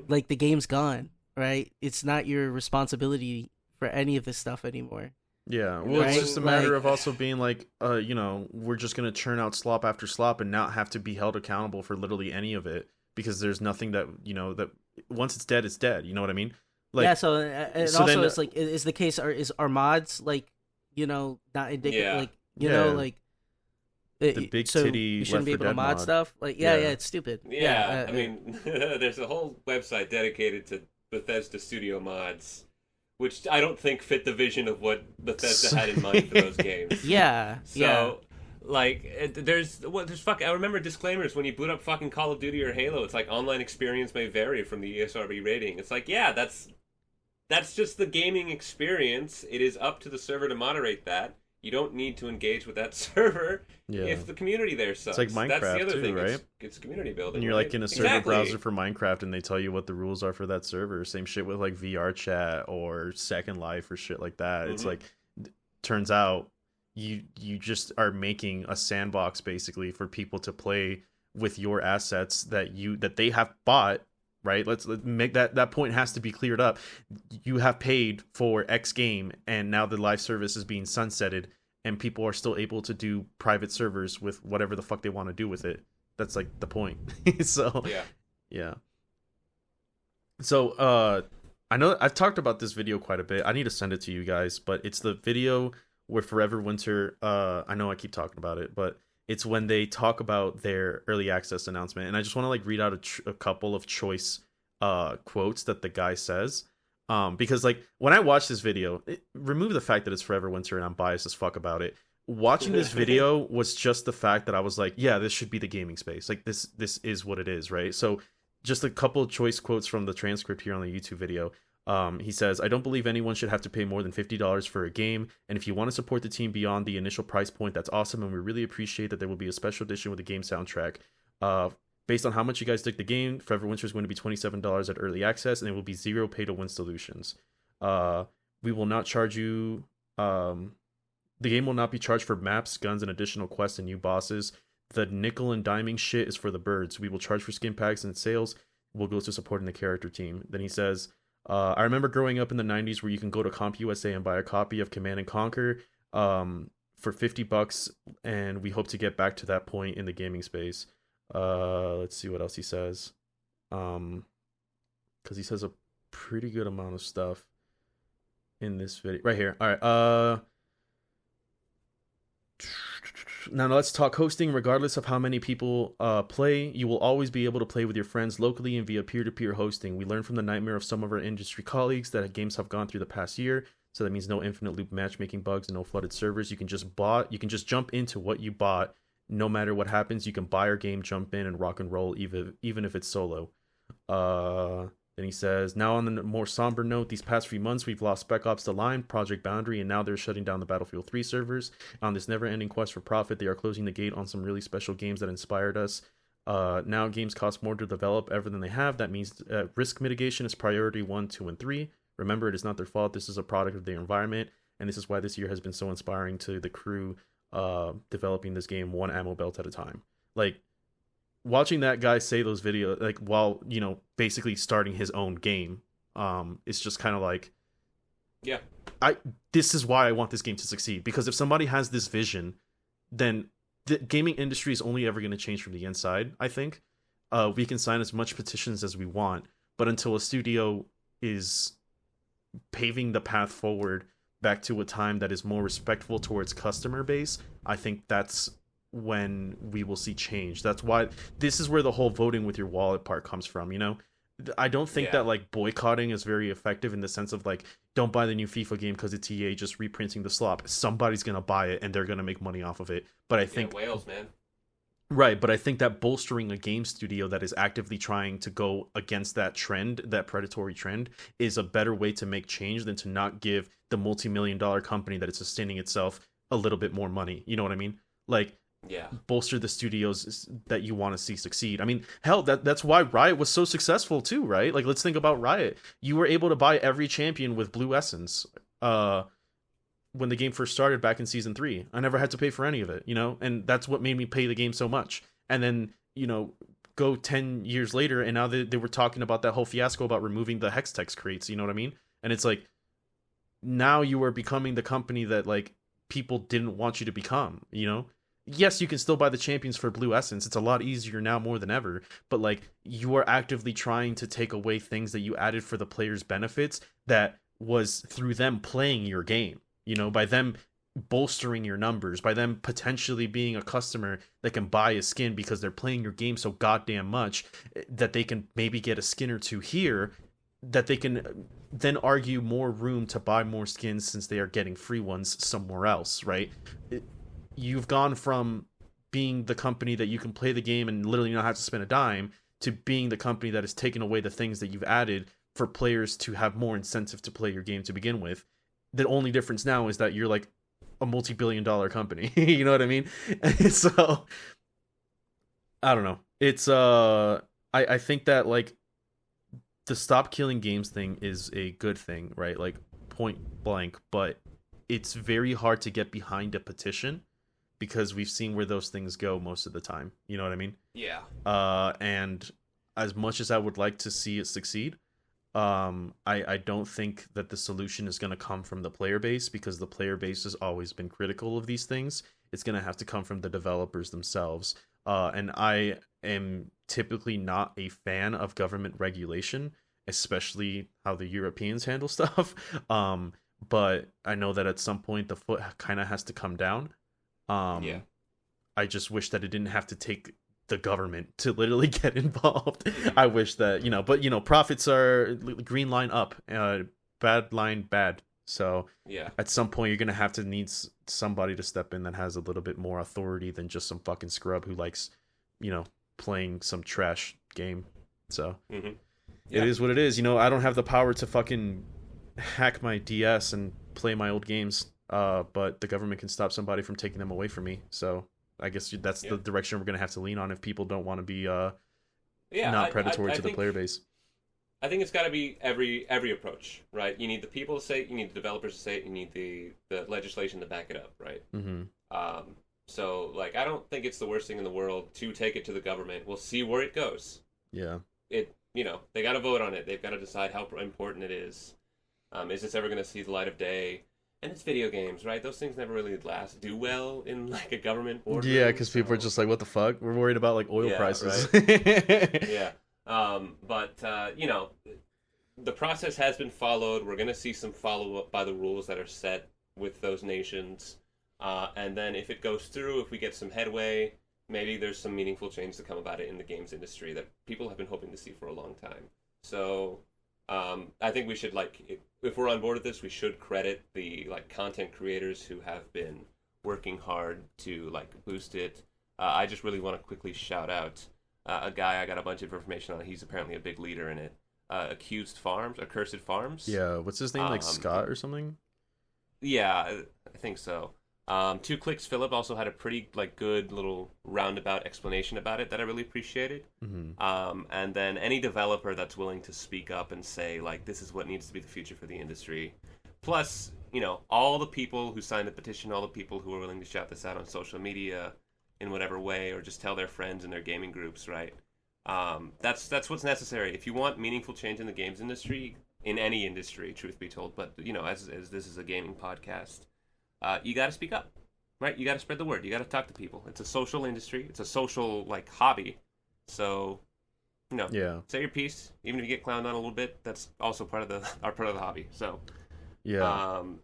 Like the game's gone, right? It's not your responsibility for any of this stuff anymore. Yeah, well, it's just a matter of also being like, you know, we're just gonna churn out slop after slop and not have to be held accountable for literally any of it because there's nothing that, you know, that once it's dead, it's dead. You know what I mean? Like, yeah. So and so also, then, it's like, is the case are mods like, you know, not indicative? Like, you know, like the big titty. You shouldn't be able to mod stuff. Like, yeah, it's stupid. Yeah, I mean, there's a whole website dedicated to Bethesda Studio mods, which I don't think fit the vision of what Bethesda had in mind for those games. Yeah. So, like, there's fucking. I remember disclaimers when you boot up fucking Call of Duty or Halo. It's like online experience may vary from the ESRB rating. It's like, yeah, that's just the gaming experience. It is up to the server to moderate that. You don't need to engage with that server if the community there sucks. It's like Minecraft, that's the other thing, right? It's community building. And you're like in a server browser for Minecraft, and they tell you what the rules are for that server. Same shit with like VR chat or Second Life or shit like that. It's like, turns out you just are making a sandbox basically for people to play with your assets that they have bought. Right, let's make that point has to be cleared up. You have paid for X game, and now the live service is being sunsetted, and people are still able to do private servers with whatever the fuck they want to do with it. That's like the point. So yeah. So I know I've talked about this video quite a bit. I need to send it to you guys, but it's the video where Forever Winter. I know I keep talking about it, but it's when they talk about their early access announcement, and I just want to like read out a couple of choice quotes that the guy says, because like when I watch this video, remove the fact that it's Forever Winter and I'm biased as fuck about it. Watching this video was just the fact that I was like, yeah, this should be the gaming space. Like this is what it is, right? So just a couple of choice quotes from the transcript here on the YouTube video. He says, I don't believe anyone should have to pay more than $50 for a game, and if you want to support the team beyond the initial price point, that's awesome, and we really appreciate that there will be a special edition with a game soundtrack. Based on how much you guys dig the game, Forever Winter is going to be $27 at early access, and it will be 0 pay-to-win solutions. We will not charge you... the game will not be charged for maps, guns, and additional quests and new bosses. The nickel and diming shit is for the birds. We will charge for skin packs and sales. Will go to supporting the character team. Then he says... I remember growing up in the 90s where you can go to CompUSA and buy a copy of Command & Conquer for $50, and we hope to get back to that point in the gaming space. Let's see what else he says. Because he says a pretty good amount of stuff in this video. Right here. All right. Now let's talk hosting. Regardless of how many people play, you will always be able to play with your friends locally and via peer-to-peer hosting. We learned from the nightmare of some of our industry colleagues that games have gone through the past year. So that means no infinite loop matchmaking bugs and no flooded servers. You can just jump into what you bought. No matter what happens, you can buy our game, jump in, and rock and roll, even if it's solo. Then he says, now on the more somber note, these past few months, we've lost Spec Ops The Line, Project Boundary, and now they're shutting down the Battlefield 3 servers. On this never-ending quest for profit, they are closing the gate on some really special games that inspired us. Now games cost more to develop ever than they have. That means risk mitigation is priority 1, 2, and 3. Remember, it is not their fault. This is a product of their environment, and this is why this year has been so inspiring to the crew developing this game one ammo belt at a time. Like, watching that guy say those videos, like, while, you know, basically starting his own game, it's just kind of like, yeah, this is why I want this game to succeed. Because if somebody has this vision, then the gaming industry is only ever going to change from the inside, I think. We can sign as much petitions as we want, but until a studio is paving the path forward back to a time that is more respectful towards customer base, I think that's when we will see change. That's why this is where the whole voting with your wallet part comes from, you know? I don't think that like boycotting is very effective in the sense of like, don't buy the new FIFA game because it's EA just reprinting the slop. Somebody's gonna buy it and they're gonna make money off of it. But I think whales, man. Right, but I think that bolstering a game studio that is actively trying to go against that trend, that predatory trend, is a better way to make change than to not give the multi-million-dollar company that is sustaining itself a little bit more money. You know what I mean? Like, bolster the studios that you want to see succeed. I mean, hell, that's why Riot was so successful too, right? Like, let's think about Riot. You were able to buy every champion with Blue Essence when the game first started back in Season 3. I never had to pay for any of it, you know? And that's what made me pay the game so much. And then, you know, go 10 years later, and now they were talking about that whole fiasco about removing the Hextech crates, you know what I mean? And it's like, now you are becoming the company that, like, people didn't want you to become, you know? Yes, you can still buy the champions for Blue Essence. It's a lot easier now more than ever. But, like, you are actively trying to take away things that you added for the players' benefits that was through them playing your game. You know, by them bolstering your numbers, by them potentially being a customer that can buy a skin because they're playing your game so goddamn much that they can maybe get a skin or two here that they can then argue more room to buy more skins since they are getting free ones somewhere else, right? You've gone from being the company that you can play the game and literally not have to spend a dime to being the company that has taken away the things that you've added for players to have more incentive to play your game to begin with. The only difference now is that you're like a multi-billion-dollar company. You know what I mean? So I don't know. It's I think that, like, the stop killing games thing is a good thing, right? Like, point blank, but it's very hard to get behind a petition because we've seen where those things go most of the time. You know what I mean? Yeah. And as much as I would like to see it succeed, I don't think that the solution is going to come from the player base, because the player base has always been critical of these things. It's going to have to come from the developers themselves. And I am typically not a fan of government regulation, especially how the Europeans handle stuff. But I know that at some point the foot kind of has to come down. I just wish that it didn't have to take the government to literally get involved. I wish that, but profits are green line up, bad line bad. So at some point you're gonna have to need somebody to step in that has a little bit more authority than just some fucking scrub who likes, playing some trash game. So it is what it is. I don't have the power to fucking hack my DS and play my old games, but the government can stop somebody from taking them away from me. So I guess that's the direction we're going to have to lean on if people don't want to be not predatory to the player base. I think it's got to be every approach, right? You need the people to say it, you need the developers to say it, you need the legislation to back it up, right? Mm-hmm. So, like, I don't think it's the worst thing in the world to take it to the government. We'll see where it goes. Yeah. They got to vote on it. They've got to decide how important it is. Is this ever going to see the light of day? And it's video games, right? Those things never really do well in, like, a government board. Yeah, because people are just like, what the fuck? We're worried about, like, oil prices. Right? But the process has been followed. We're going to see some follow-up by the rules that are set with those nations. And then if it goes through, if we get some headway, maybe there's some meaningful change to come about it in the games industry that people have been hoping to see for a long time. So I think we should, if we're on board with this, we should credit the content creators who have been working hard to boost it. I just really want to quickly shout out a guy I got a bunch of information on. He's apparently a big leader in it. Accursed Farms. Yeah, what's his name? Scott or something? Yeah, I think so. 2 Clicks Philip also had a pretty good little roundabout explanation about it that I really appreciated. Mm-hmm. And then any developer that's willing to speak up and say this is what needs to be the future for the industry. Plus, all the people who signed the petition, all the people who are willing to shout this out on social media in whatever way, or just tell their friends in their gaming groups, right? That's what's necessary if you want meaningful change in the games industry, in any industry, truth be told. But as this is a gaming podcast. You got to speak up, right? You got to spread the word. You got to talk to people. It's a social industry. It's a social hobby. So, say your piece. Even if you get clowned on a little bit, that's also part of the hobby. So, and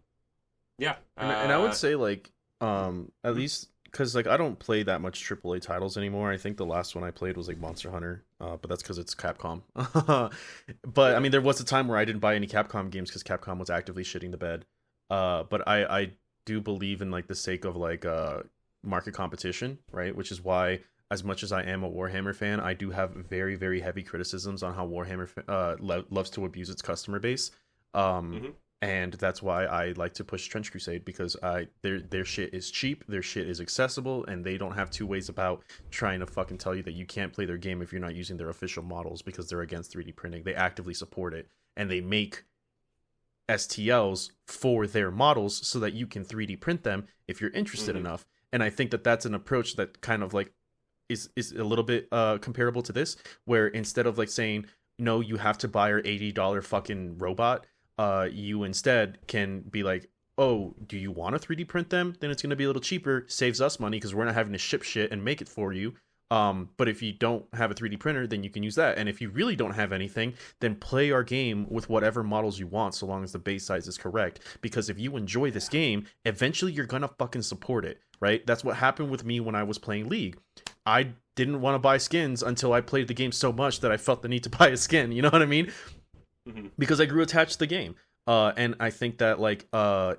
I would say at least because I don't play that much AAA titles anymore. I think the last one I played was Monster Hunter, but that's because it's Capcom. But I mean, there was a time where I didn't buy any Capcom games because Capcom was actively shitting the bed. But I do believe in the sake of market competition, right? Which is why, as much as I am a Warhammer fan, I do have very, very heavy criticisms on how Warhammer loves to abuse its customer base. And that's why I like to push Trench Crusade, because their shit is cheap, their shit is accessible, and they don't have two ways about trying to fucking tell you that you can't play their game if you're not using their official models, because they're against 3D printing. They actively support it, and they make STLs for their models so that you can 3D print them if you're interested enough. And I think that that's an approach that kind of like is a little bit comparable to this, where instead of like saying, no, you have to buy our $80 fucking robot, you instead can be like, oh, do you want to 3D print them? Then it's going to be a little cheaper, saves us money because we're not having to ship shit and make it for you. But if you don't have a 3D printer, then you can use that. And if you really don't have anything, then play our game with whatever models you want, so long as the base size is correct. Because if you enjoy this game, eventually you're going to fucking support it, right? That's what happened with me when I was playing League. I didn't want to buy skins until I played the game so much that I felt the need to buy a skin. You know what I mean? Because I grew attached to the game. And I think that, like,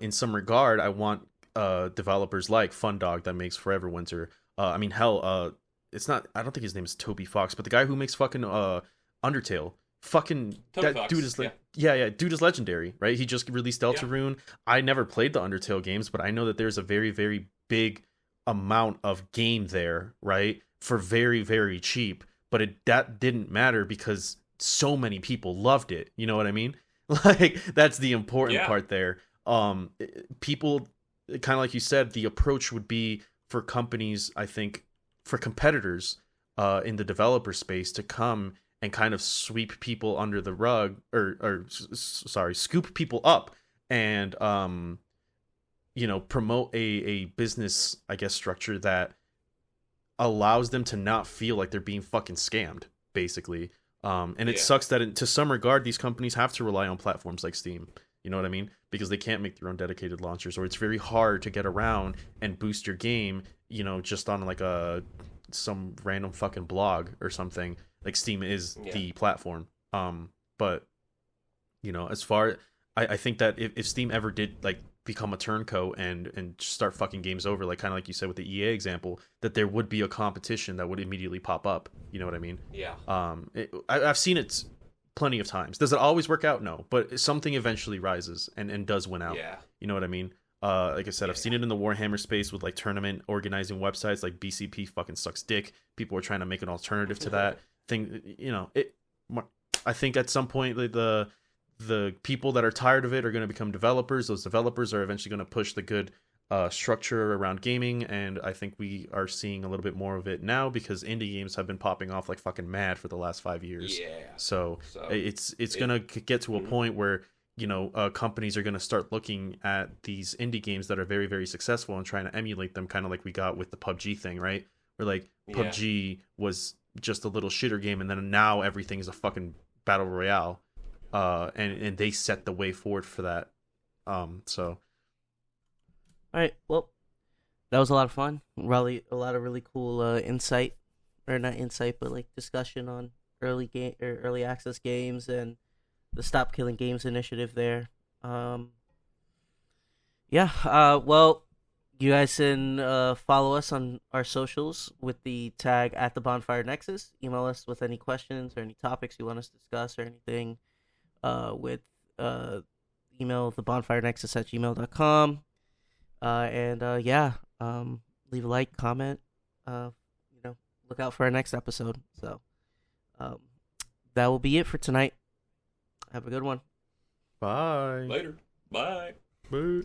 in some regard, I want developers like Fundog that makes Forever Winter. I mean, hell, it's not, I don't think his name is Toby Fox, but the guy who makes fucking Undertale. Fucking Toby that Fox, dude is like, yeah, dude is legendary, right? He just released Deltarune. I never played the Undertale games, but I know that there's a very, very big amount of game there, right? For very, very cheap. But that didn't matter because so many people loved it. You know what I mean? Like, that's the important part there. People, kind of like you said, the approach would be for companies, I think, for competitors in the developer space to come and kind of sweep people under the rug, or scoop people up and promote a business, I guess, structure that allows them to not feel like they're being fucking scammed, basically. And it sucks that to some regard these companies have to rely on platforms like Steam. You know what I mean? Because they can't make their own dedicated launchers, or it's very hard to get around and boost your game, just on like some random fucking blog or something. Like, Steam is the platform. But as far, I think that if Steam ever did like become a turncoat and start fucking games over, like kind of like you said with the EA example, that there would be a competition that would immediately pop up. You know what I mean? Yeah. I've seen it plenty of times. Does it always work out? No, but something eventually rises and does win out. Yeah. You know what I mean? Like I said, I've seen it in the Warhammer space with like tournament organizing websites like BCP fucking sucks dick. People are trying to make an alternative to that thing. I think at some point the people that are tired of it are going to become developers. Those developers are eventually going to push the good structure around gaming, and I think we are seeing a little bit more of it now because indie games have been popping off like fucking mad for the last 5 years. Yeah. So it's going to get to a point where companies are going to start looking at these indie games that are very, very successful and trying to emulate them, kind of like we got with the PUBG thing, right? Where like PUBG was just a little shitter game, and then now everything is a fucking battle royale. And they set the way forward for that. All right, well, that was a lot of fun. Really, a lot of really cool insight, or not insight, but like discussion on early access games and the Stop Killing Games initiative there. Well, you guys can follow us on our socials with the tag @thebonfirenexus. Email us with any questions or any topics you want us to discuss or anything. With email thebonfirenexus@gmail.com. Leave a like, comment, look out for our next episode. So that will be it for tonight. Have a good one. Bye. Later. Bye. Bye.